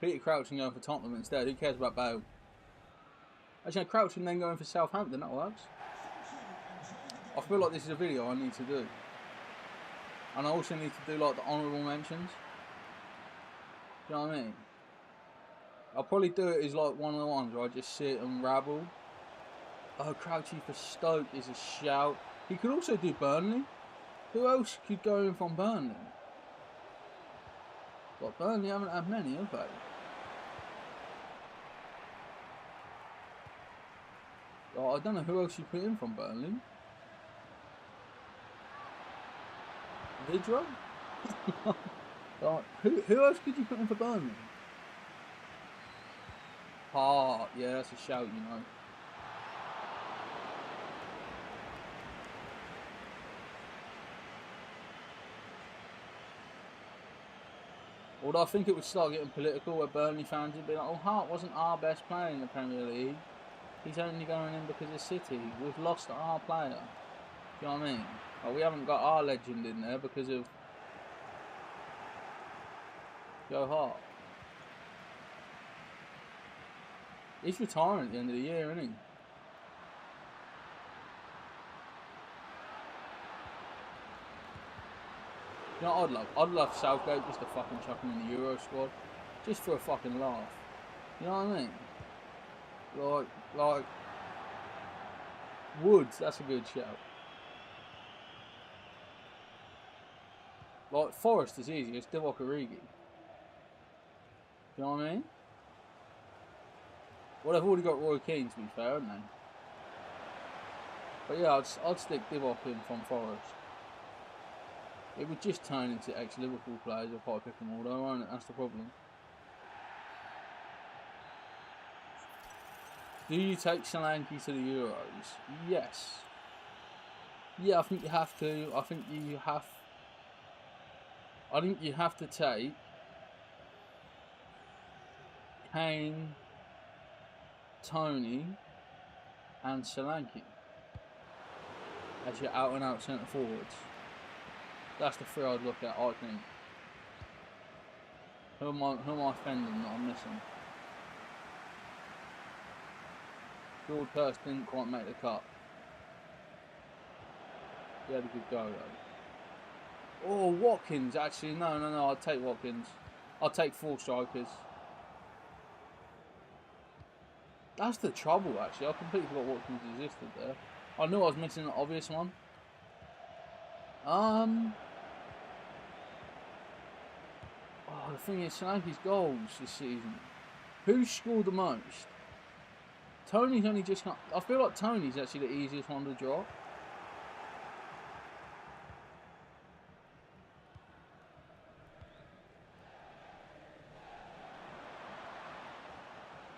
Peter Crouch can go in for Tottenham instead. Who cares about Bale? Actually, Crouch can then go in for Southampton. That works. I feel like this is a video I need to do. And I also need to do like the honourable mentions. Do you know what I mean? I'll probably do it as like one of the ones where I just sit and rabble. Oh, Crouchy for Stoke is a shout. He could also do Burnley. Who else could go in from Burnley? But Burnley haven't had many, have they? Oh, I don't know who else you put in from Burnley. Vidra? Who else could you put in for Burnley? Ah, yeah, that's a shout, you know. Although I think it would start getting political where Burnley fans would be like, oh, Hart wasn't our best player in the Premier League. He's only going in because of City. We've lost our player. Do you know what I mean? Well, we haven't got our legend in there because of Joe Hart. He's retiring at the end of the year, isn't he? You know what I'd love? I'd love Southgate just to fucking chuck him in the Euro squad. Just for a fucking laugh. You know what I mean? Like Woods, that's a good shout. Like Forest is easy, it's Divock Origi. You know what I mean? Well, they've already got Roy Keane, to be fair, haven't they? But yeah, I'd stick Divock in from Forest. It would just turn into ex-Liverpool players if I pick them all, though, won't it? That's the problem. Do you take Solanke to the Euros? Yes. Yeah, I think you have to. I think you have to take Kane, Tony, and Solanke as your out-and-out centre forwards. That's the three I'd look at, I think. Who am I offending that I'm missing? George Hurst didn't quite make the cut. He had a good go though. Oh, Watkins, actually, no, I'd take Watkins. I'd take 4 strikers. That's the trouble, actually. I completely forgot Watkins existed there. I knew I was missing an obvious one. Oh, the thing is, Solanke's goals this season. Who scored the most? Tony's only just got... I feel like Tony's actually the easiest one to drop.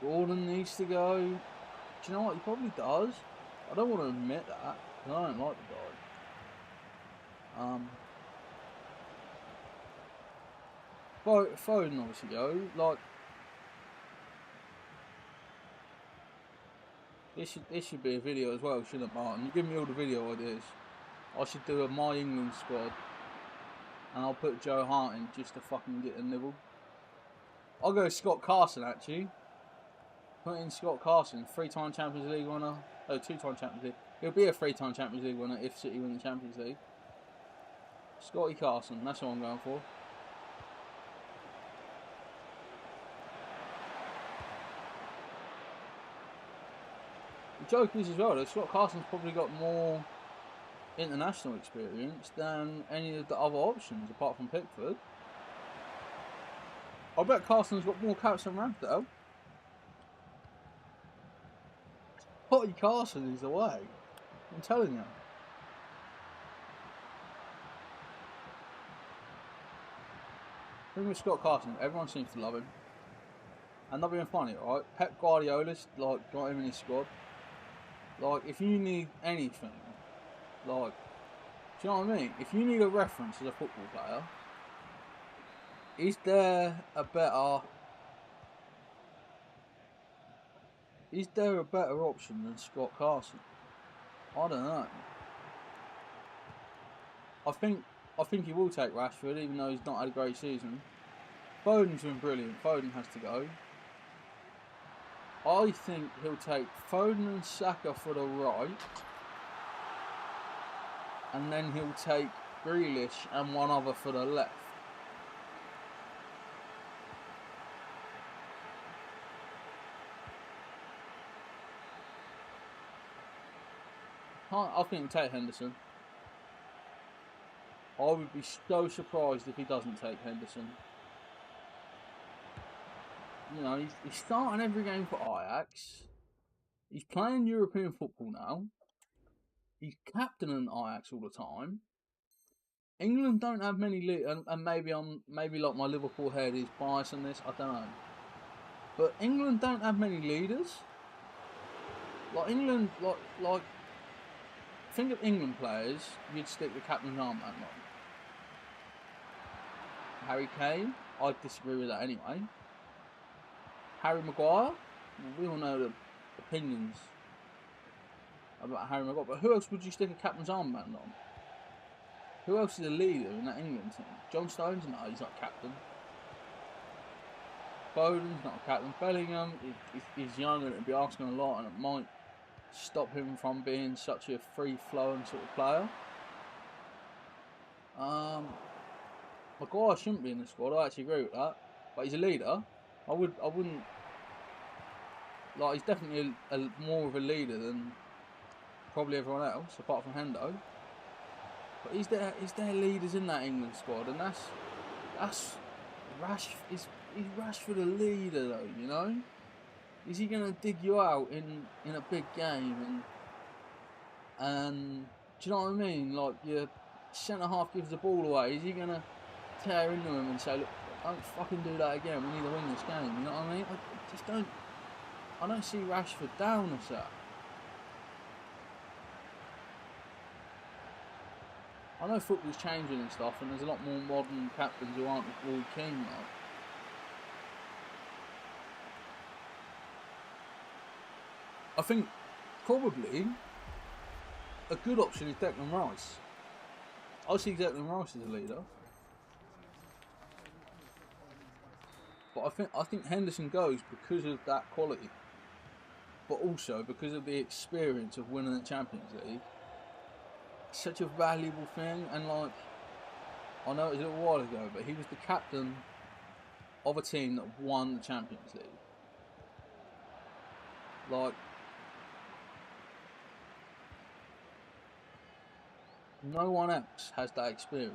Gordon needs to go. Do you know what? He probably does. I don't want to admit that, because I don't like the guy. Foden obviously go. Like, this should be a video as well, shouldn't it, Martin? You give me all the video ideas. I should do a My England squad, and I'll put Joe Hart in just to fucking get a nibble. I'll go Scott Carson, actually. Put in Scott Carson, 3-time Champions League winner. Oh, 2-time Champions League. He'll be a 3-time Champions League winner if City win the Champions League. Scotty Carson, that's what I'm going for. The joke is as well that Scott Carson's probably got more international experience than any of the other options apart from Pickford. I bet Carson's got more caps than Ramsdale. Scotty Carson is the way. I'm telling you. Thing with Scott Carson, everyone seems to love him. And not being funny, right? Pep Guardiola's like got him in his squad. Like, if you need anything, like, do you know what I mean? If you need a reference as a football player, is there a better option than Scott Carson? I don't know. I think he will take Rashford, even though he's not had a great season. Foden's been brilliant. Foden has to go. I think he'll take Foden and Saka for the right, and then he'll take Grealish and one other for the left. I think he'll take Henderson. I would be so surprised if he doesn't take Henderson. You know, he's starting every game for Ajax. He's playing European football now. He's captaining Ajax all the time. England don't have many leaders, and maybe like my Liverpool head is biased on this. I don't know, but England don't have many leaders. Like England, like think of England players, you'd stick the captain's armband on. Harry Kane, I'd disagree with that anyway. Harry Maguire, we all know the opinions about Harry Maguire, but who else would you stick a captain's armband on? Who else is a leader in that England team? John Stones? No, he's not captain. Foden's not a captain. Bellingham is young and it'll be asking a lot, and it might stop him from being such a free-flowing sort of player. Maguire shouldn't be in the squad. I actually agree with that, but he's a leader. I wouldn't. Like, he's definitely more of a leader than probably everyone else, apart from Hendo. But is there leaders in that England squad? And that's is Rashford a leader though? You know, is he gonna dig you out in a big game and do you know what I mean? Like, your centre half gives the ball away. Is he gonna tear into him and say, look, don't fucking do that again. We need to win this game. You know what I mean? I don't see Rashford down as that. I know football's changing and stuff, and there's a lot more modern captains who aren't Roy Keane now. I think probably a good option is Declan Rice. I see Declan Rice as a leader, but I think Henderson goes because of that quality, but also because of the experience of winning the Champions League. Such a valuable thing, and like, I know it was a while ago, but he was the captain of a team that won the Champions League. Like, no one else has that experience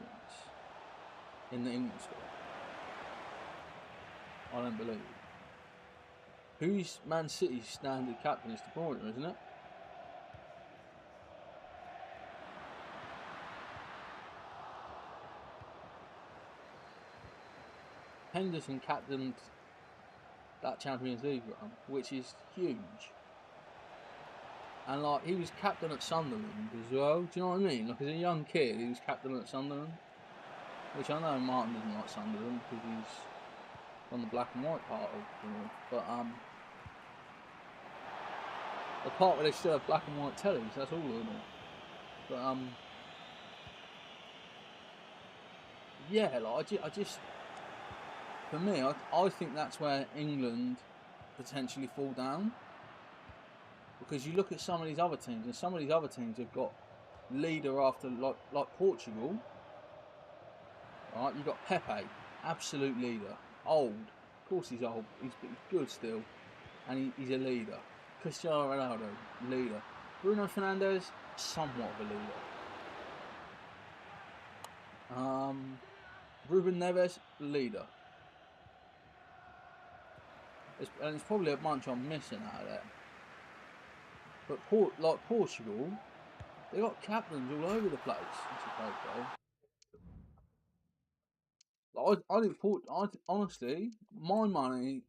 in the England squad. I don't believe it. Who's Man City's standard captain? Is De Bruyne, isn't it? Henderson captained that Champions League run, which is huge. And like he was captain at Sunderland as well. Do you know what I mean? Like as a young kid, he was captain at Sunderland, which I know Martin doesn't like Sunderland because he's on the black and white part of the North. But the part where they still have black and white tellies, that's all of it. But yeah, like I just for me, I think that's where England potentially fall down. Because you look at some of these other teams, and some of these other teams have got leader after, like Portugal. Right, you've got Pepe, absolute leader. Old, of course he's old, he's good still, and he's a leader. Cristiano Ronaldo, leader. Bruno Fernandes, somewhat of a leader. Ruben Neves, leader. And it's probably a bunch I'm missing out of there. But like Portugal, they got captains all over the place. Like I think honestly, my money.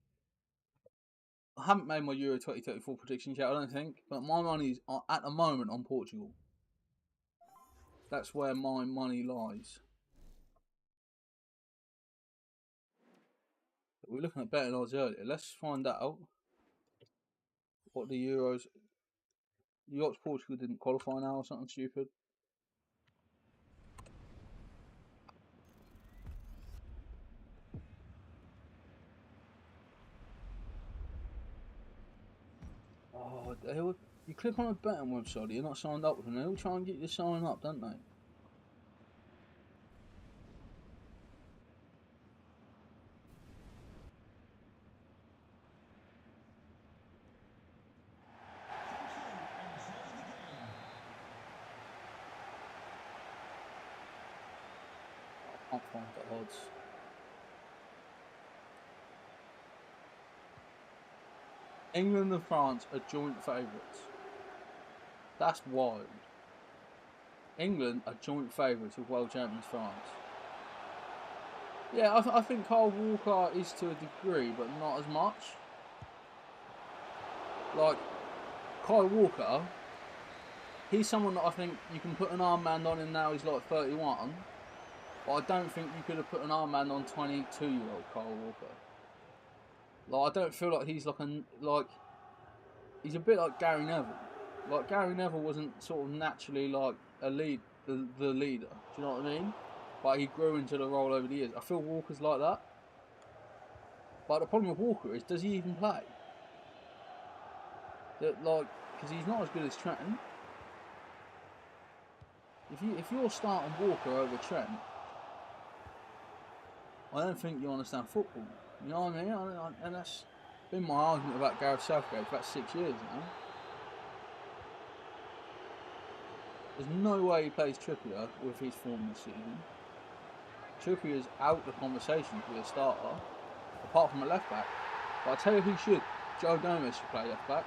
I haven't made my Euro 2024 predictions yet, I don't think, but my money's at the moment on Portugal. That's where my money lies. We were looking at betting odds earlier. Let's find out what the Euros. You got Portugal didn't qualify now or something stupid. Oh, you click on a betting website, you're not signed up with them. They all try and get you to sign up, don't they? I can't find the odds. England and France are joint favourites. That's wild. England are joint favourites with world champions France. Yeah, I think Kyle Walker is to a degree, but not as much. Like, Kyle Walker, he's someone that I think you can put an armband on him now, he's like 31. But I don't think you could have put an armband on 22-year-old Kyle Walker. Like, I don't feel like he's he's a bit like Gary Neville. Like, Gary Neville wasn't sort of naturally like the leader. Do you know what I mean? But he grew into the role over the years. I feel Walker's like that. But the problem with Walker is, does he even play? Because he's not as good as Trent. If you're starting Walker over Trent, I don't think you understand football. You know what I mean? And that's been my argument about Gareth Southgate for about 6 years now. There's no way he plays Trippier with his form this season. Trippier's out the conversation to be a starter, apart from a left back. But I tell you who should. Joe Gomez should play left back.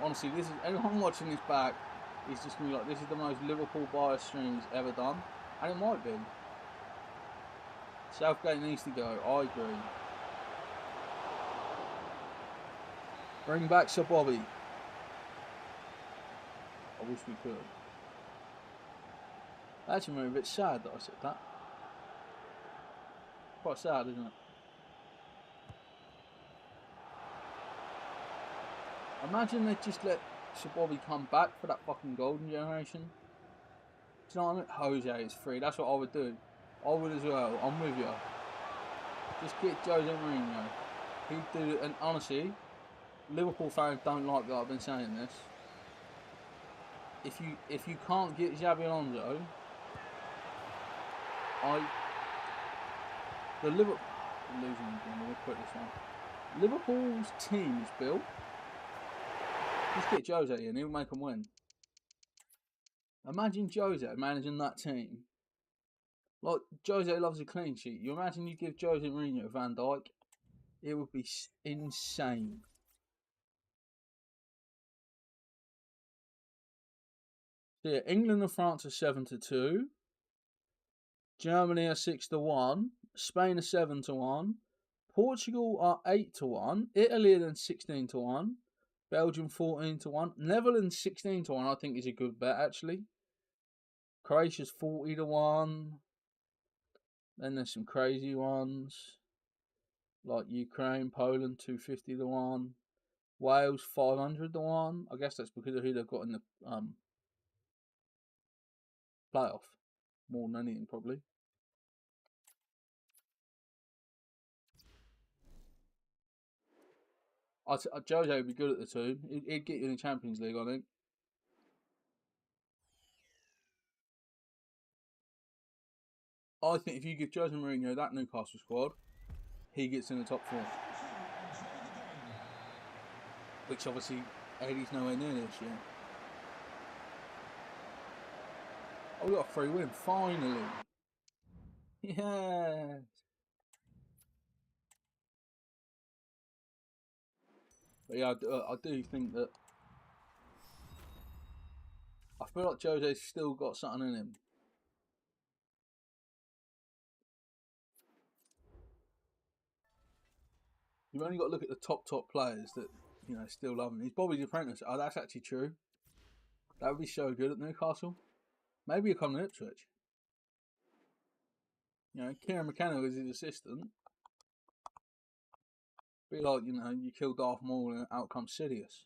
Honestly, everyone watching this back is just going to be like, this is the most Liverpool biased stream he's ever done. And it might be. Southgate needs to go, I agree. Bring back Sir Bobby. I wish we could. Actually, I'm a bit sad that I said that. Quite sad, isn't it? Imagine they just let Sir Bobby come back for that fucking golden generation. Do you know what I mean? Jose is free. That's what I would do. I would as well. I'm with you. Just get Jose Mourinho. He'd do it. And honestly, Liverpool fans don't like that I've been saying this. If you can't get Xabi Alonso, Liverpool's team is built. Just get Jose in, he'll make them win. Imagine Jose managing that team. Like, Jose loves a clean sheet. You imagine you give Jose Mourinho Van Dijk, it would be insane. So yeah, England and France are 7-2. Germany are 6-1. Spain are 7-1. Portugal are 8-1. Italy are then 16-1. Belgium 14-1. Netherlands 16-1. I think is a good bet actually. Croatia's 40-1. Then there's some crazy ones like Ukraine, Poland 250-1. Wales 500-1. I guess that's because of who they've got in the playoff more than anything probably. Jose would be good at the two. He'd get you in the Champions League, I think. I think if you give Jose Mourinho that Newcastle squad, he gets in the top 4. Which obviously Eddie's nowhere near this year. Oh, we got a free win, finally. Yeah. But yeah, I do think that I feel like Jose's still got something in him. You've only got to look at the top players that, you know, still love him. He's Bobby's apprentice. Oh, that's actually true. That would be so good at Newcastle. Maybe he'll come to Ipswich. You know, Kieran McKenna was his assistant. Be like, you know, you kill Darth Maul and out comes Sidious.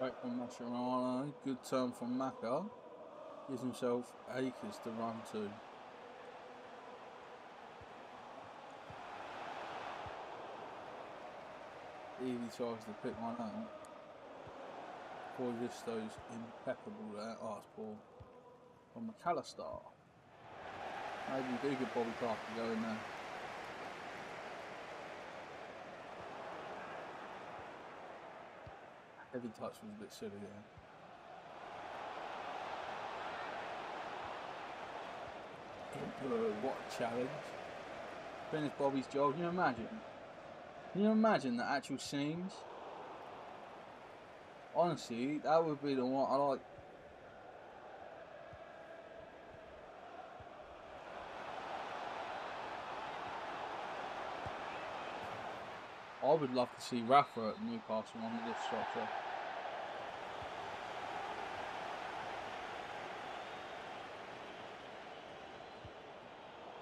Right from Mascherano, good turn from Maka. Gives himself acres to run to. Evie tries to pick one up. Boy Visto's impeccable there. Oh, it's poor. From McAllister. Maybe we do get Bobby Clark to go in there. Heavy touch was a bit silly there. What a challenge. Finish Bobby's job. Can you imagine? Can you imagine the actual scenes? Honestly, that would be the one I like. I would love to see Rafa at Newcastle under this structure.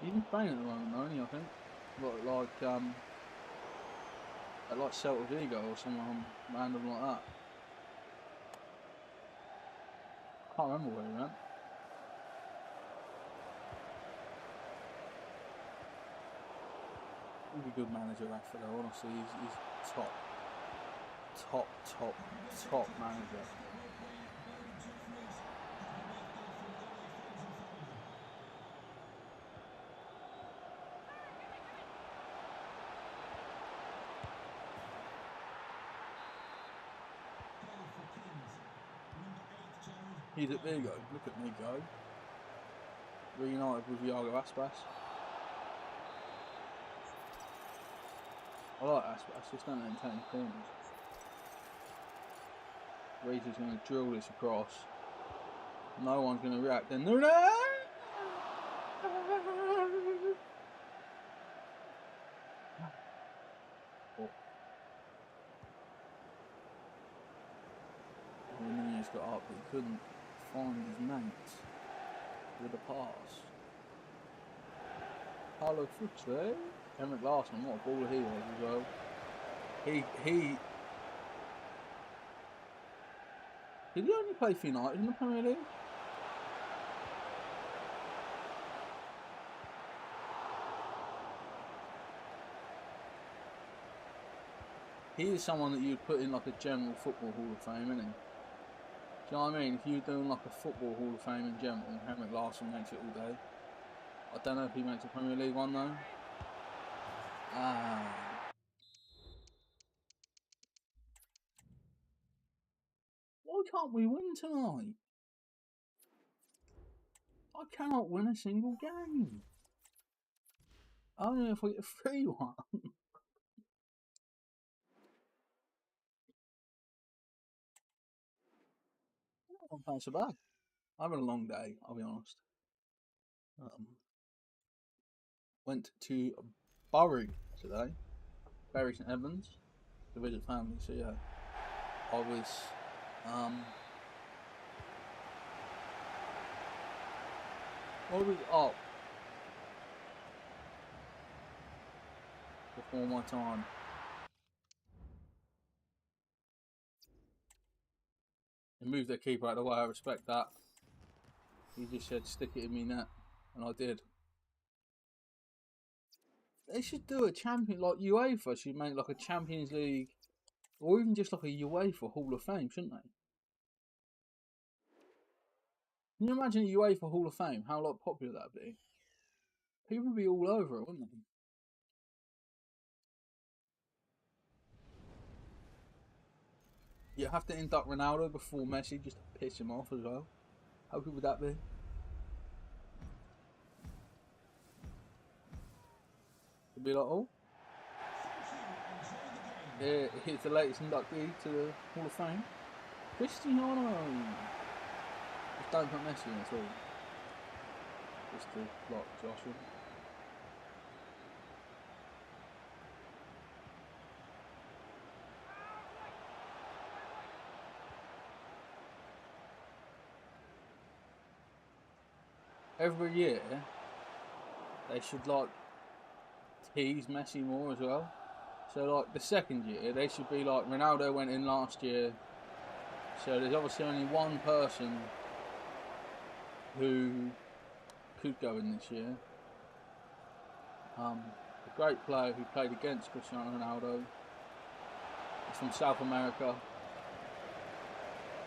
He's in Spain at the moment, though, isn't he, I think? Like Celta Vigo or someone random like that. I can't remember where he went. He's a good manager, Rafa, though, honestly. He's top manager. There you go, look at me go. Reunited with Iago Aspas. I like Aspas, just don't let him take any corners. Reese is going to drill this across. No one's going to react. Then Nunes! Nunes got up, but he couldn't find his mates with a pass. Paulo Futre. Henrik Larsson, what a baller he was as well. Did he only play for United in the Premier League? He is someone that you'd put in like a general football Hall of Fame, isn't he? Do you know what I mean? If you're doing like a football Hall of Fame in general, Henrik Larsson makes it all day. I don't know if he makes a Premier League one though. Why can't we win tonight? I cannot win a single game. Only if we get a 3-1. Not bad so bad. I've had a long day, I'll be honest. Went to Bury today, Bury St Edmunds, to visit family. So yeah, I was up before my time. They moved their keeper out of the way. I respect that. He just said, "Stick it in me net," and I did. They should do a champion like UEFA. Should make like a Champions League, or even just like a UEFA Hall of Fame, shouldn't they? Can you imagine a UEFA Hall of Fame? How like popular that'd be? People would be all over it, wouldn't they? You have to induct Ronaldo before Messi just to piss him off as well. How good would that be? It'd be like, oh, yeah, here's the latest inductee to the Hall of Fame, Cristiano. Just don't put Messi in at all. Just to block Joshua. Every year, they should like tease Messi more as well. So like the second year, they should be like Ronaldo went in last year. So there's obviously only one person who could go in this year. A great player who played against Cristiano Ronaldo. He's from South America.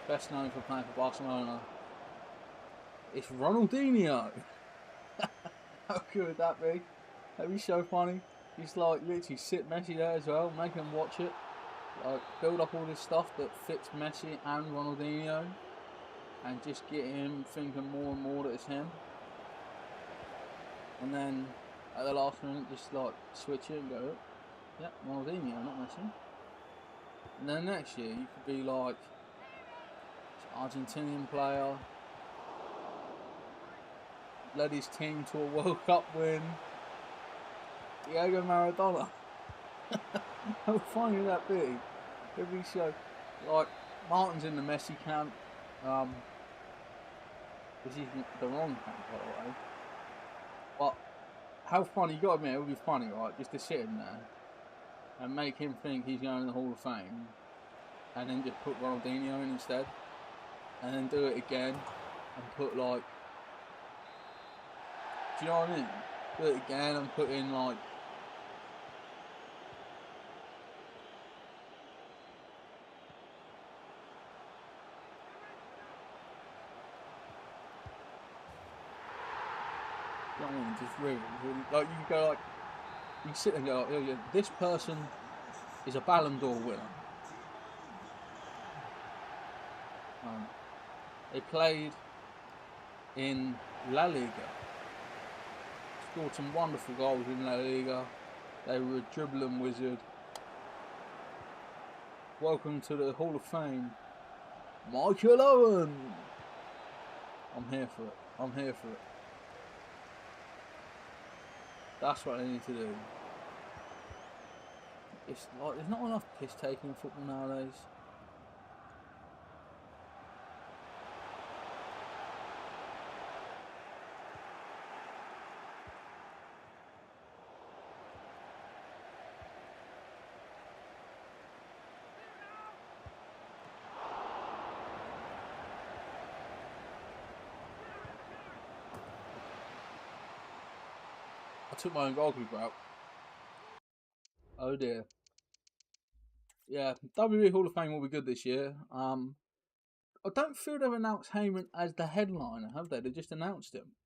Best known for playing for Barcelona. It's Ronaldinho. How good would that be? That'd be so funny. Just like literally sit Messi there as well, make him watch it. Like build up all this stuff that fits Messi and Ronaldinho, and just get him thinking more and more that it's him. And then at the last minute, just like switch it and go, yeah, Ronaldinho, not Messi. And then next year you could be like Argentinian player, led his team to a World Cup win, Diego Maradona. How funny would that be? Every show, like Martin's in the Messi camp, which is the wrong camp by the way. But how funny, you got to admit, it would be funny, right? Just to sit in there and make him think he's going to the Hall of Fame, and then just put Ronaldinho in instead, and then do it again and put like, do you know what I mean? Do it again and put in like, you know what I mean? Just really, like you go like, you sit and go like, oh yeah, this person is a Ballon d'Or winner. They played in La Liga, scored some wonderful goals in La Liga. They were a dribbling wizard. Welcome to the Hall of Fame, Michael Owen. I'm here for it. I'm here for it. That's what they need to do. It's like there's not enough piss taking in football nowadays. I took my own goalkeeper out. Oh dear. Yeah, WWE Hall of Fame will be good this year. I don't feel they've announced Heyman as the headliner, have they? They just announced him.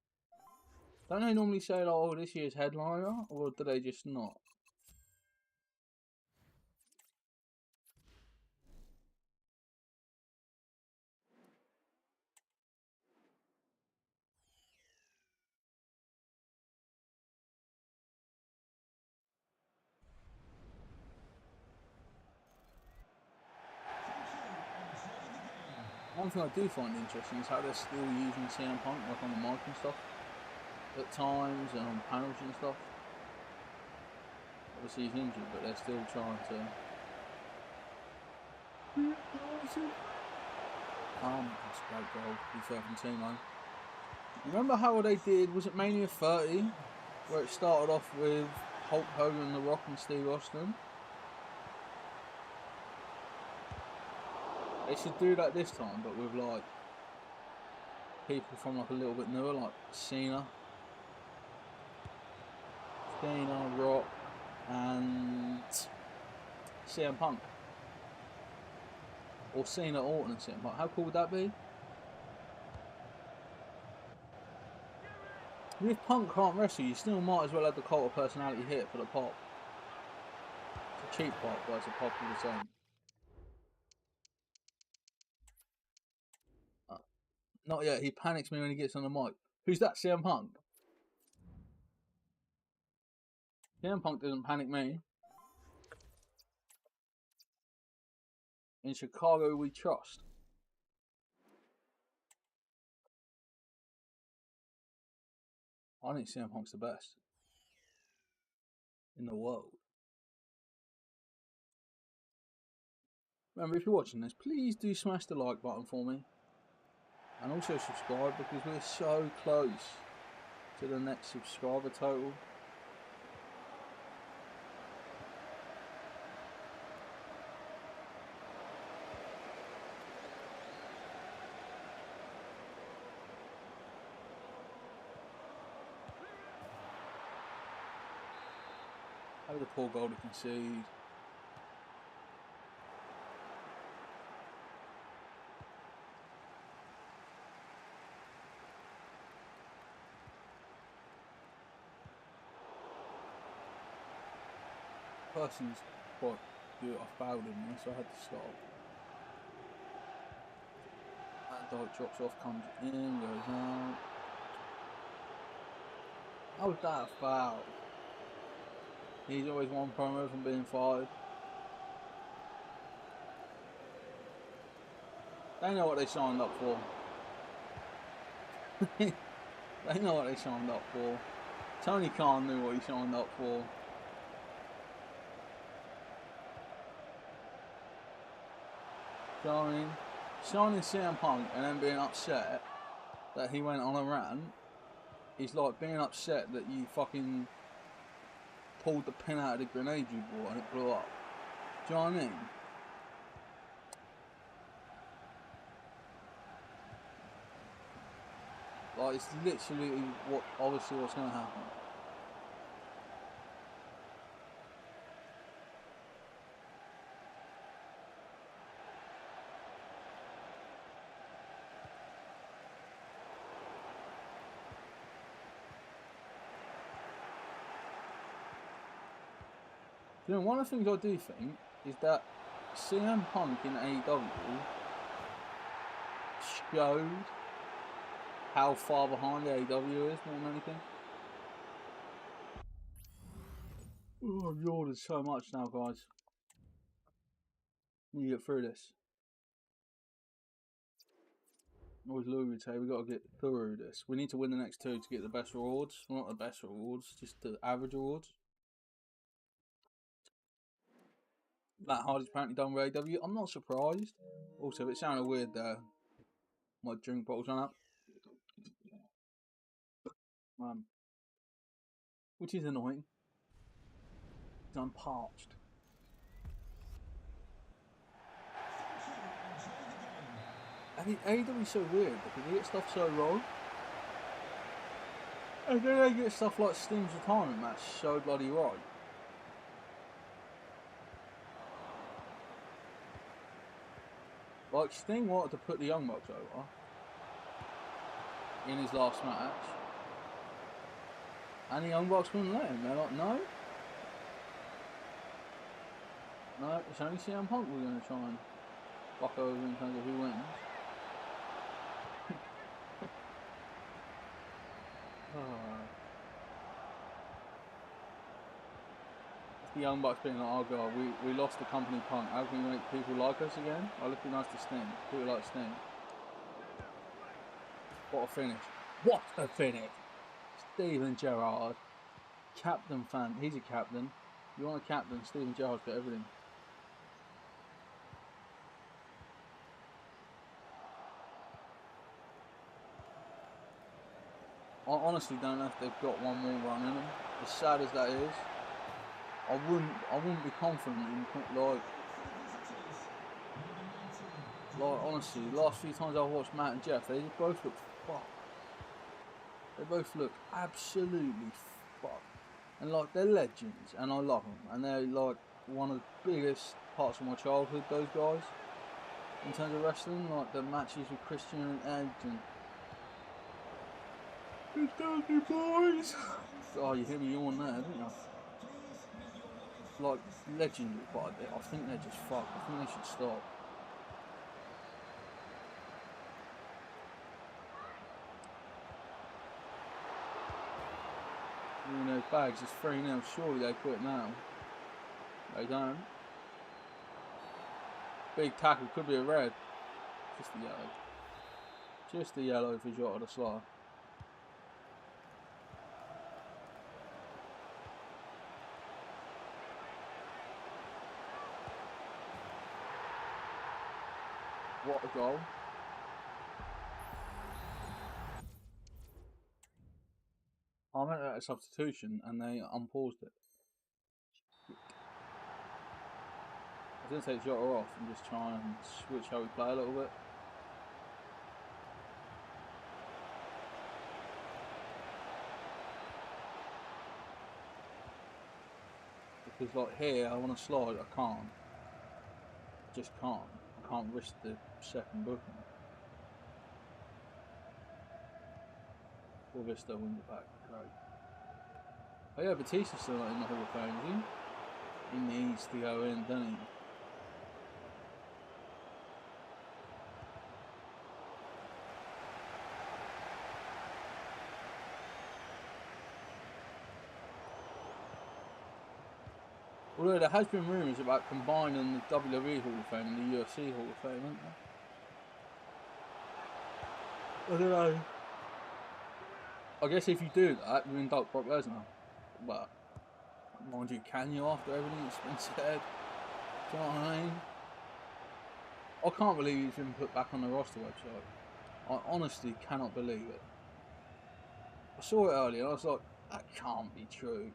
Don't they normally say, like, oh, this year's headliner? Or do they just not? one thing I do find interesting is how they're still using CM Punk like on the mic and stuff at times and on panels and stuff. Obviously he's injured, but they're still trying to. That's a great goal. To be fair from Timo. Remember how they did? Was it Mania 30, where it started off with Hulk Hogan, The Rock, and Steve Austin? They should do that this time, but with like people from like a little bit newer, like Cena, Rock, and CM Punk, or Cena, Orton, and CM Punk. How cool would that be? If Punk can't wrestle, you still might as well have the cult of personality hit for the pop. It's a cheap pop, but it's a pop all the same. Not yet. He panics me when he gets on the mic. Who's that? CM Punk? CM Punk doesn't panic me. In Chicago, we trust. I think CM Punk's the best in the world. Remember, if you're watching this, please do smash the like button for me. And also subscribe, because we're so close to the next subscriber total. How did the poor goalie concede? Person's quite good. I fouled him there, so I had to stop. That dog drops off, comes in, goes out. How was that a foul? He's always one promo from being fired. They know what they signed up for. They know what they signed up for. Tony Khan knew what he signed up for. Do you know what I mean? Signing CM Punk and then being upset that he went on a rant is like being upset that you fucking pulled the pin out of the grenade you bought and it blew up. Do you know what I mean? Like, it's literally obviously what's going to happen. You know, one of the things I do think is that CM Punk in AEW showed how far behind the AEW is more than anything. Oh, I've yawed so much now, guys. You get through this. Always Louis would say, we got to get through this. We need to win the next two to get the best rewards. Well, not the best rewards, just the average rewards. That Hardy's apparently done with AEW. I'm not surprised. Also, if it sounded weird there, my drink bottle's run out. Which is annoying. Because I'm parched. I think AEW's so weird because they get stuff so wrong. And then they get stuff like Sting's retirement match so bloody right. Like, Sting wanted to put the Young Bucks over in his last match. And the Young Bucks wouldn't let him. They're like, no. No, it's only CM Punk we're going to try and fuck over in terms of who wins. The Young Bucks being like, oh god, we lost the company Punk. How can we make people like us again? Oh, it'd be nice to Sting. People like Sting. What a finish. What a finish. Steven Gerrard. Captain fan. He's a captain. You want a captain, Steven Gerrard's got everything. I honestly don't know if they've got one more run in them. As sad as that is, I wouldn't be confident in like honestly, the last few times I've watched Matt and Jeff, they both look fucked. They both look absolutely fucked. And like, they're legends, and I love them, and they're like one of the biggest parts of my childhood, those guys, in terms of wrestling, like the matches with Christian and Edge and it's Dudley boys. Oh, you hear me yawn there, didn't you? Like, legendary, but I think they're just fucked. I think they should stop. You know, Bags is 3-0. Surely they quit now. They don't. Big tackle, could be a red. Just a yellow. Just a yellow for Jota the Sly. What a goal. I meant that a substitution and they unpaused it. I was going to take Jota off and just try and switch how we play a little bit. Because like here, I want to slide, I can't. I just can't. I can't risk the second booking. Or Vista wins it back, great. Oh yeah, Batista's still not in the Hall of Fame, is he? He needs to go in, doesn't he? Although there has been rumours about combining the WWE Hall of Fame and the UFC Hall of Fame, hasn't there? I don't know. I guess if you do that, you induct Brock Lesnar. But, mind you, can you after everything that's been said? Do you know what I mean? I can't believe he's been put back on the roster website. I honestly cannot believe it. I saw it earlier and I was like, that can't be true.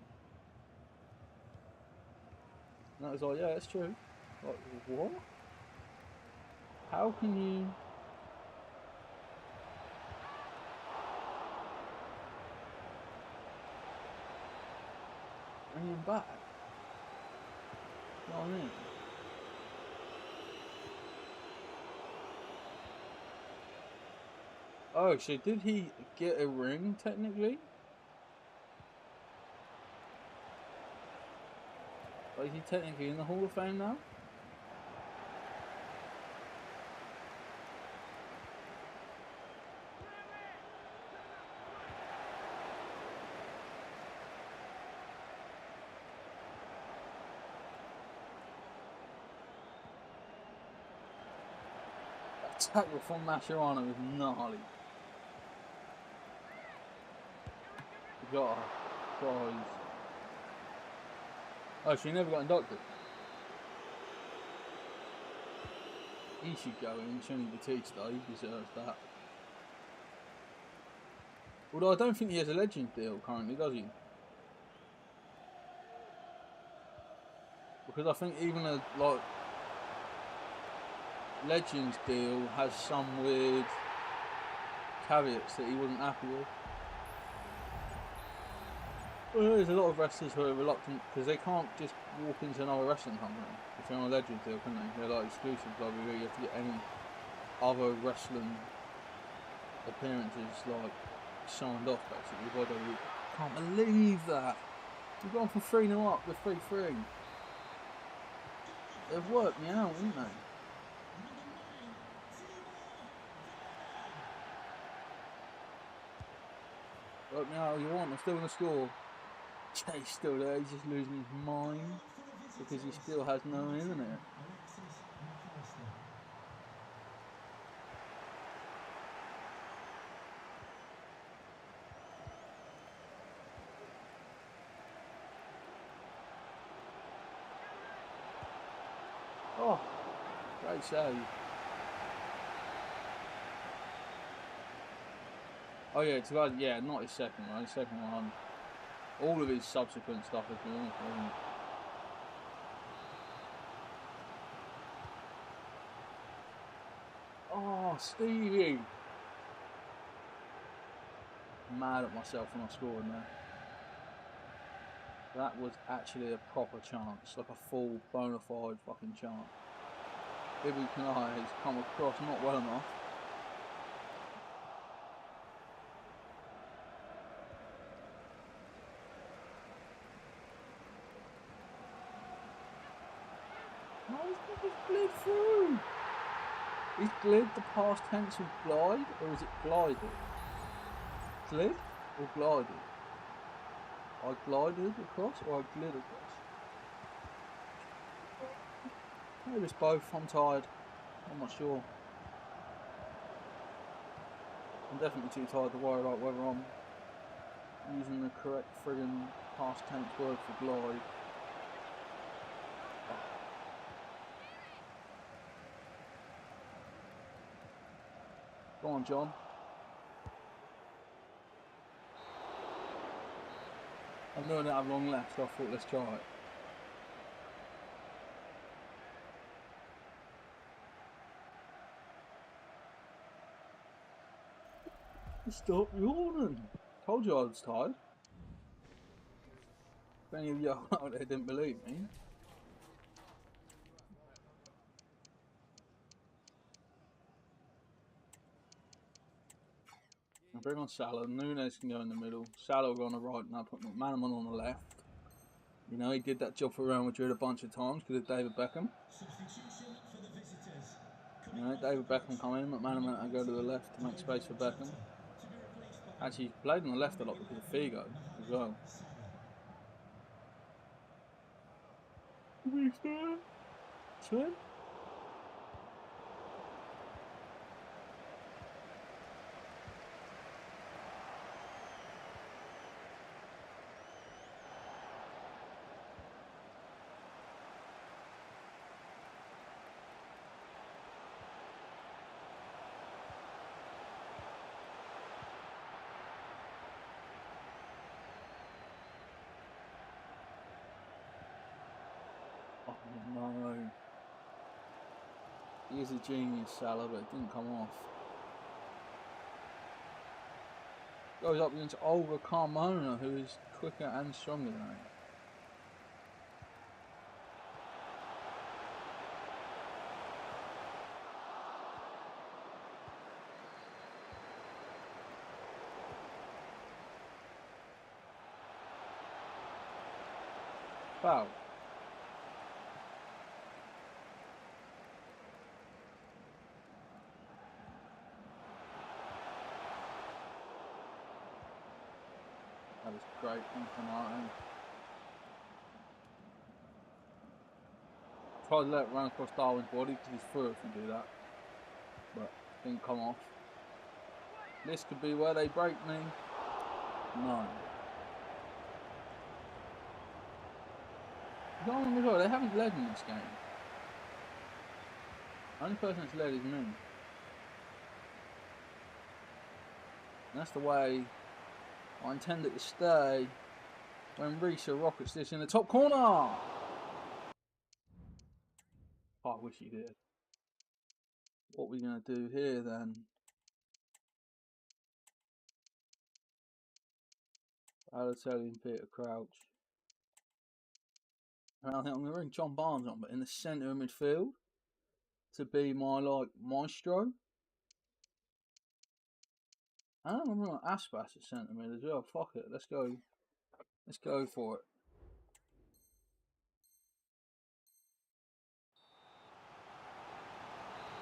And I was like, yeah, it's true. Like, what? How can you... bring him back? You know what I mean? Oh, so did he get a ring, technically? Like, is he technically in the Hall of Fame now? That tackle from Mascherano was gnarly. God, Christ. Oh, so he never got inducted? He should go in, Sonny Batista, he deserves that. Although I don't think he has a Legends deal currently, does he? Because I think even a like Legends deal has some weird caveats that he wasn't happy with. Well, there's a lot of wrestlers who are reluctant because they can't just walk into another wrestling company if they're on a Legends deal, can they? They're like exclusive WWE. You have to get any other wrestling appearances like signed off basically by WWE. Can't believe that. We've gone from 3-0 up to 3-3. They've worked me out, haven't they? Work me out all you want, I'm still going to score. Jay's still there, he's just losing his mind because he still has no internet. Oh, great save. Oh yeah, yeah, not his second one. His second one, all of his subsequent stuff has been awful, hasn't it? Oh, Stevie! Mad at myself when I scored there. That was actually a proper chance, like a full bona fide fucking chance. Ibu Kanai has come across not well enough. No, he's glid through. Is glid the past tense of glide, or is it glided? Glid or glided? I glided across, or I glid across? Maybe it's both. I'm tired. I'm not sure. I'm definitely too tired to worry about whether I'm using the correct friggin' past tense word for glide. Go on, John. I know I don't have long left, so I thought let's try it. Stop yawning. Told you I was tired. If any of you out there didn't believe me. I bring on Salah. Nunes can go in the middle. Salah will go on the right, and I put McManaman on the left. You know, he did that job for Real Madrid a bunch of times because of David Beckham. You know, David Beckham come in, McManaman and go to the left to make space for Beckham. Actually, he played on the left a lot because of Figo as well. Ten? Oh no. He is a genius, Salah, but it didn't come off. Goes up against Olga Carmona, who is quicker and stronger than him. Foul. That was great from Martin. Tried to let it run across Darwin's body because he's through if you do that, but didn't come off. This could be where they break me. No. They haven't led in this game. The only person that's led is me. And that's the way I intend it to stay when Risa rockets this in the top corner. Oh, I wish he did. What are we going to do here then? Balotelli and Peter Crouch. And I think I'm going to bring John Barnes on, but in the centre of midfield to be my maestro. And I'm going to bring Aspas at centre mid as well. Fuck it, let's go. Let's go for it.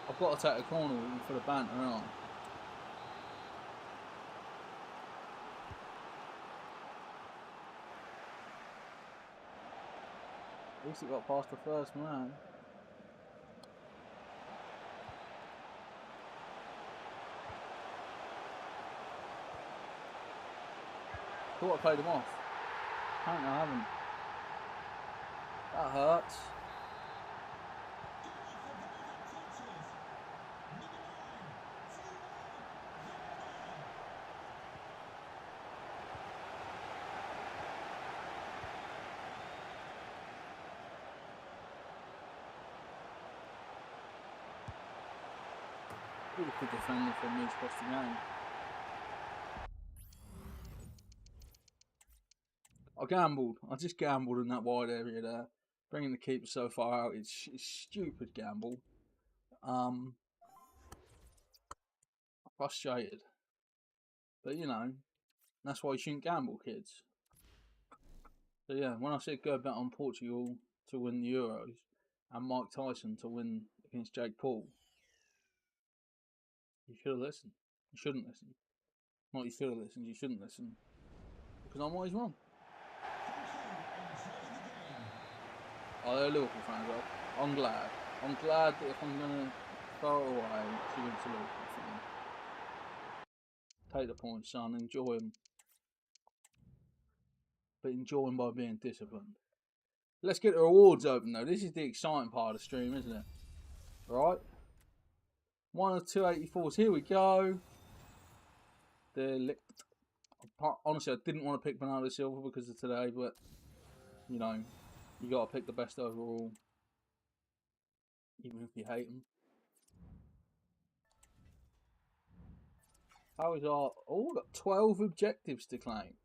I've got to take a corner for the banter, haven't I? At least it got past the first man. Thought I played him off. Apparently I haven't. That hurts. Awkward defender for me across the game. I gambled. I just gambled in that wide area there. Bringing the keeper so far out, it's stupid gamble. Frustrated. But, you know, that's why you shouldn't gamble, kids. So, yeah, when I said go bet on Portugal to win the Euros and Mike Tyson to win against Jake Paul, you should have listened. You shouldn't listen. Not you should have listened, you shouldn't listen. Because I'm always wrong. Oh, they're Liverpool fans, though. I'm glad. I'm glad that if I'm going to throw it away, to win to Liverpool fan. Take the points, son. Enjoy them. But enjoy them by being disciplined. Let's get the rewards open, though. This is the exciting part of the stream, isn't it? Right? One of 284s. Here we go. Honestly, I didn't want to pick Bernardo Silva because of today, but, you know, you got to pick the best overall. Even if you hate them. How is our... Oh, we've got 12 objectives to claim.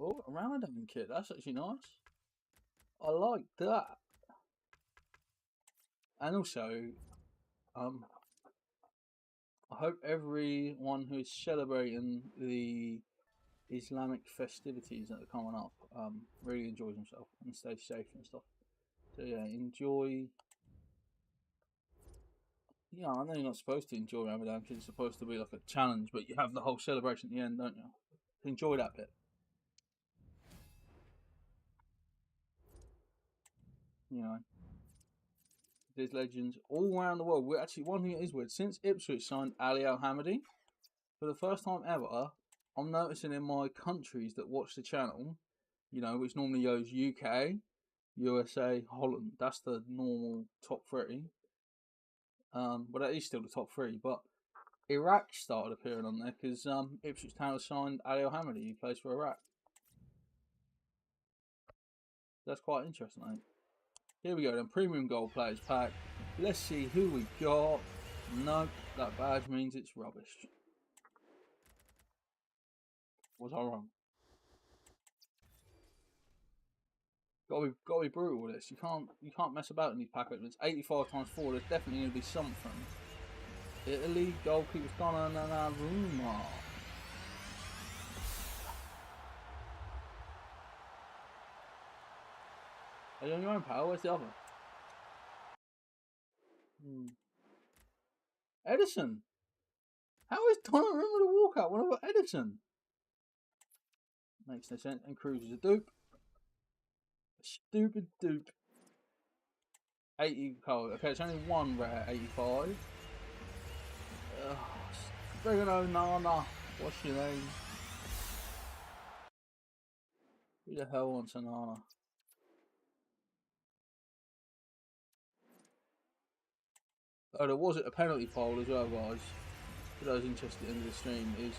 Oh, a Ramadan kit. That's actually nice. I like that. And also, I hope everyone who is celebrating the Islamic festivities that are coming up really enjoys himself and stays safe and stuff. So yeah, enjoy. Yeah, I know you're not supposed to enjoy Ramadan because it's supposed to be like a challenge, but you have the whole celebration at the end, don't you? Enjoy that bit. You know, there's legends all around the world. We're actually, one thing that is weird, since Ipswich signed Ali Al Hamidi, for the first time ever, I'm noticing in my countries that watch the channel, you know, which normally goes UK, USA, Holland. That's the normal top three. But that is still the top three. But Iraq started appearing on there because Ipswich Town signed Ali Al Hamidi, who plays for Iraq. That's quite interesting, I think. Here we go then, premium gold players pack. Let's see who we got. Nope, that badge means it's rubbish. Was I wrong? Gotta be brutal with this. You can't mess about in these pack openings. 85 times 4. There's definitely gonna be something. Italy goalkeeper's Donnarumma. Are you on your own, pal? Where's the other? Edison. How is Donnarumma the walkout when I've got Edison? Makes no sense. And Cruz is a dupe. A stupid dupe. 80 code. Okay, it's only one rare 85. Bring Nana. What's your name? Who the hell wants a Nana? Oh, there was a penalty poll as well, guys. For those interested in the stream, is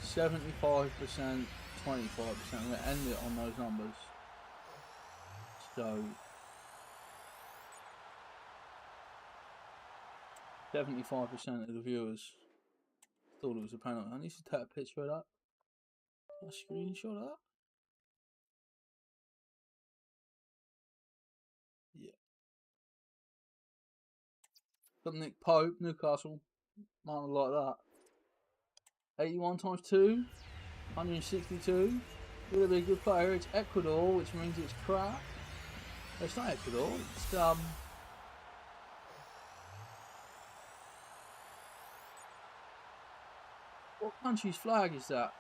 75%, 25%. I'm going to end it on those numbers. So 75% of the viewers thought it was a penalty. I need to take a picture of that. A screenshot of that. Yeah. Got Nick Pope, Newcastle. Might not like that. 81 times 2. 162. Will it be a good player? It's Ecuador, which means it's crap. It's not Ecuador. It's what country's flag is that?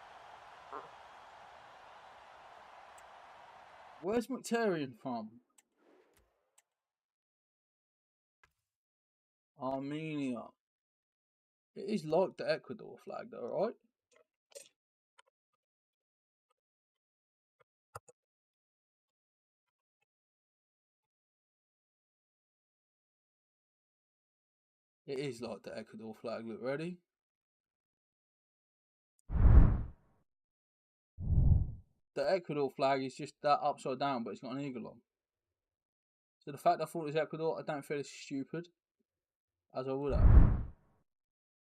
Where's Mkhitaryan from? Armenia. It is like the Ecuador flag though, right? It is like the Ecuador flag. Look, ready? The Ecuador flag is just that upside down, but it's got an eagle on. So the fact I thought it was Ecuador, I don't feel as stupid as I would have.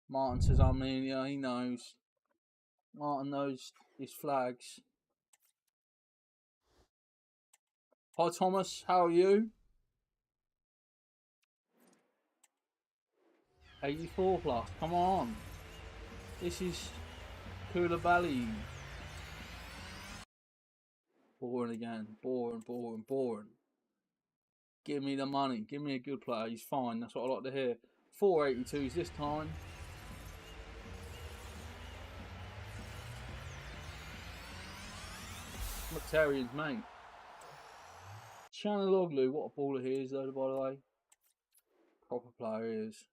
Martin says Armenia, he knows. Martin knows his flags. Hi Thomas, how are you? 84 plus, come on. This is Koulibaly. Boring again, boring. Give me the money, give me a good player, he's fine, that's what I like to hear. 482s this time. Mkhitaryan's mate. Chanaloglu, what a baller he is though, by the way. Proper player he is.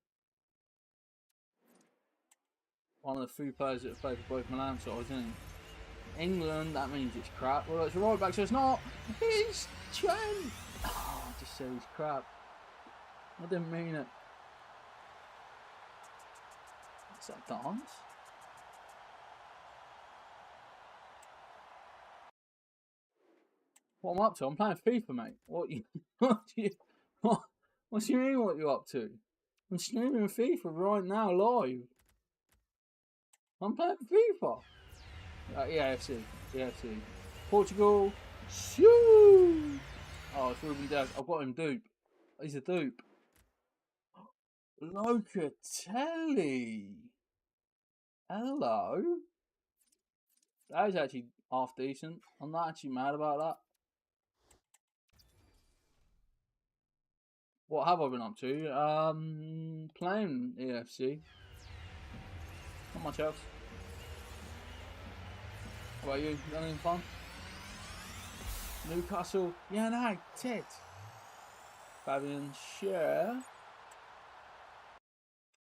One of the few players that have played for both Milan sides, isn't he? England, that means it's crap. Well, it's a right back, so it's not. It's Trent. Oh, I just said he's crap. I didn't mean it. Is that dance? What I'm up to? I'm playing FIFA, mate. What you? What do you mean? What you up to? I'm streaming FIFA right now, live. I'm playing FIFA. EAFC. Portugal. Shoo! Oh, it's Ruben Diaz. I've got him dupe. He's a dupe. Locatelli. Hello. That is actually half decent. I'm not actually mad about that. What have I been up to? Playing EAFC. Not much else. How about you? Done anything fun? Newcastle United. Fabian share.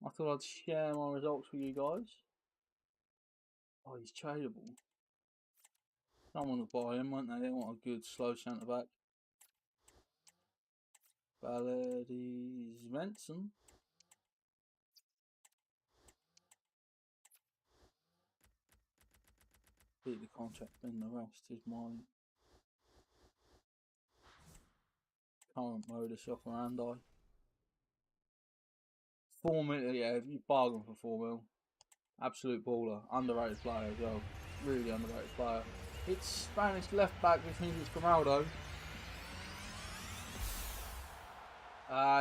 I thought I'd share my results with you guys. Oh, he's tradable. Someone will buy him, won't they? They want a good slow centre back. Baladi Svensson. Beat the contract, then the rest is mine. Current modus operandi. 4 mil, yeah, you bargain for 4 mil. Absolute baller. Underrated player as well. Really underrated player. It's Spanish left back, which means it's Ronaldo.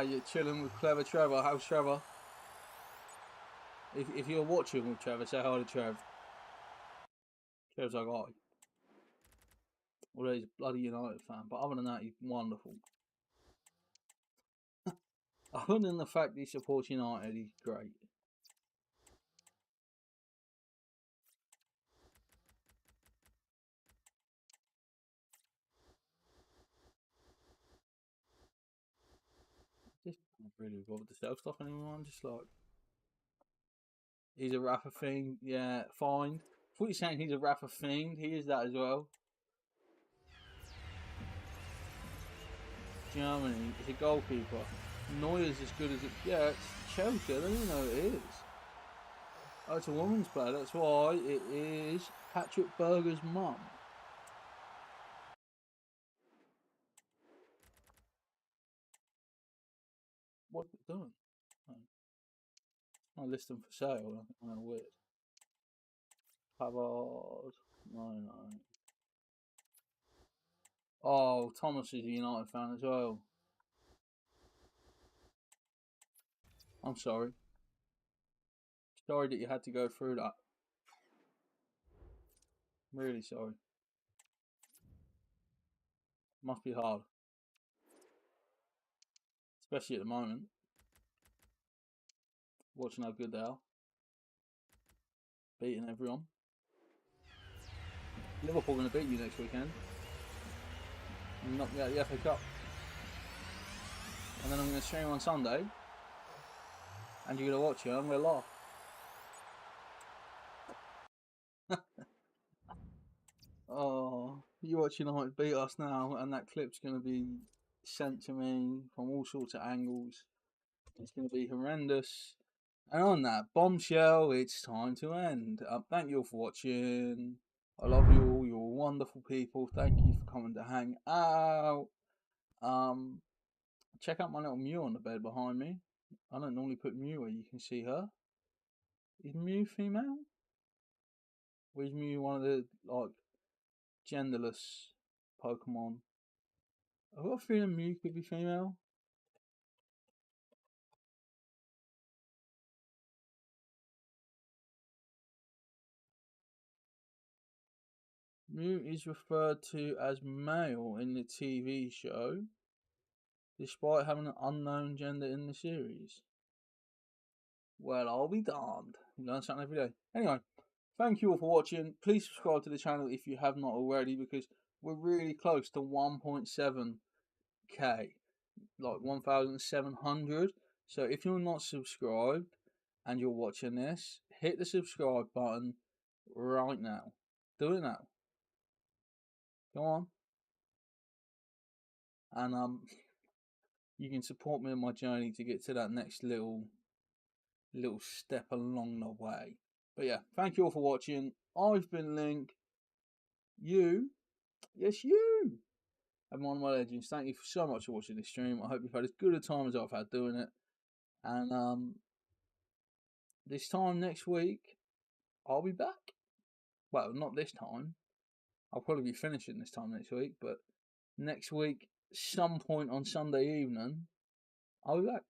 You're chilling with Clever Trevor. How's Trevor? If you're watching with Trevor, say hi to Trev. Trev's our guy. Although he's a bloody United fan, but other than that, he's wonderful. Other than the fact he supports United, he's great. Just not really involved with the self stuff anymore. I'm just like, he's a rapper fiend. Yeah, fine. I thought you were saying he's a rapper fiend. He is that as well. Germany is a goalkeeper. Neuer's as good as it gets. Chelsea, I don't even know who it is. Oh, it's a woman's player. That's why it is Patrick Berger's mum. What's it doing? I list them for sale. I know, weird. Pavard. No. Oh, Thomas is a United fan as well. I'm sorry. Sorry that you had to go through that. Really sorry. Must be hard. Especially at the moment. Watching how good they are. Beating everyone. Liverpool going to beat you next weekend. Knock me out of the FA Cup. And then I'm going to stream on Sunday. And you're going to watch it. I'm going to laugh. Oh, you watch United beat us now, and that clip's going to be sent to me from all sorts of angles. It's going to be horrendous. And on that bombshell, it's time to end. Thank you all for watching. I love you all. You're wonderful people. Thank you for coming to hang out. Check out my little Mew on the bed behind me. I don't normally put Mew where you can see her. Is Mew female? Or is Mew one of the like genderless Pokemon? I've got a feeling Mew could be female. Mew is referred to as male in the TV show, despite having an unknown gender in the series. Well, I'll be darned. You learn something every day. Anyway, thank you all for watching. Please subscribe to the channel if you have not already, because we're really close to 1.7k, like 1,700. So if you're not subscribed and you're watching this, hit the subscribe button right now. Do it now. Go on. And you can support me on my journey to get to that next little step along the way. But yeah, thank you all for watching. I've been Link. You, yes you, have one of my legends. Thank you so much for watching this stream. I hope you've had as good a time as I've had doing it. And this time next week, I'll be back. Well, not this time. I'll probably be finishing this time next week, but next week, some point on Sunday evening, I'll be back.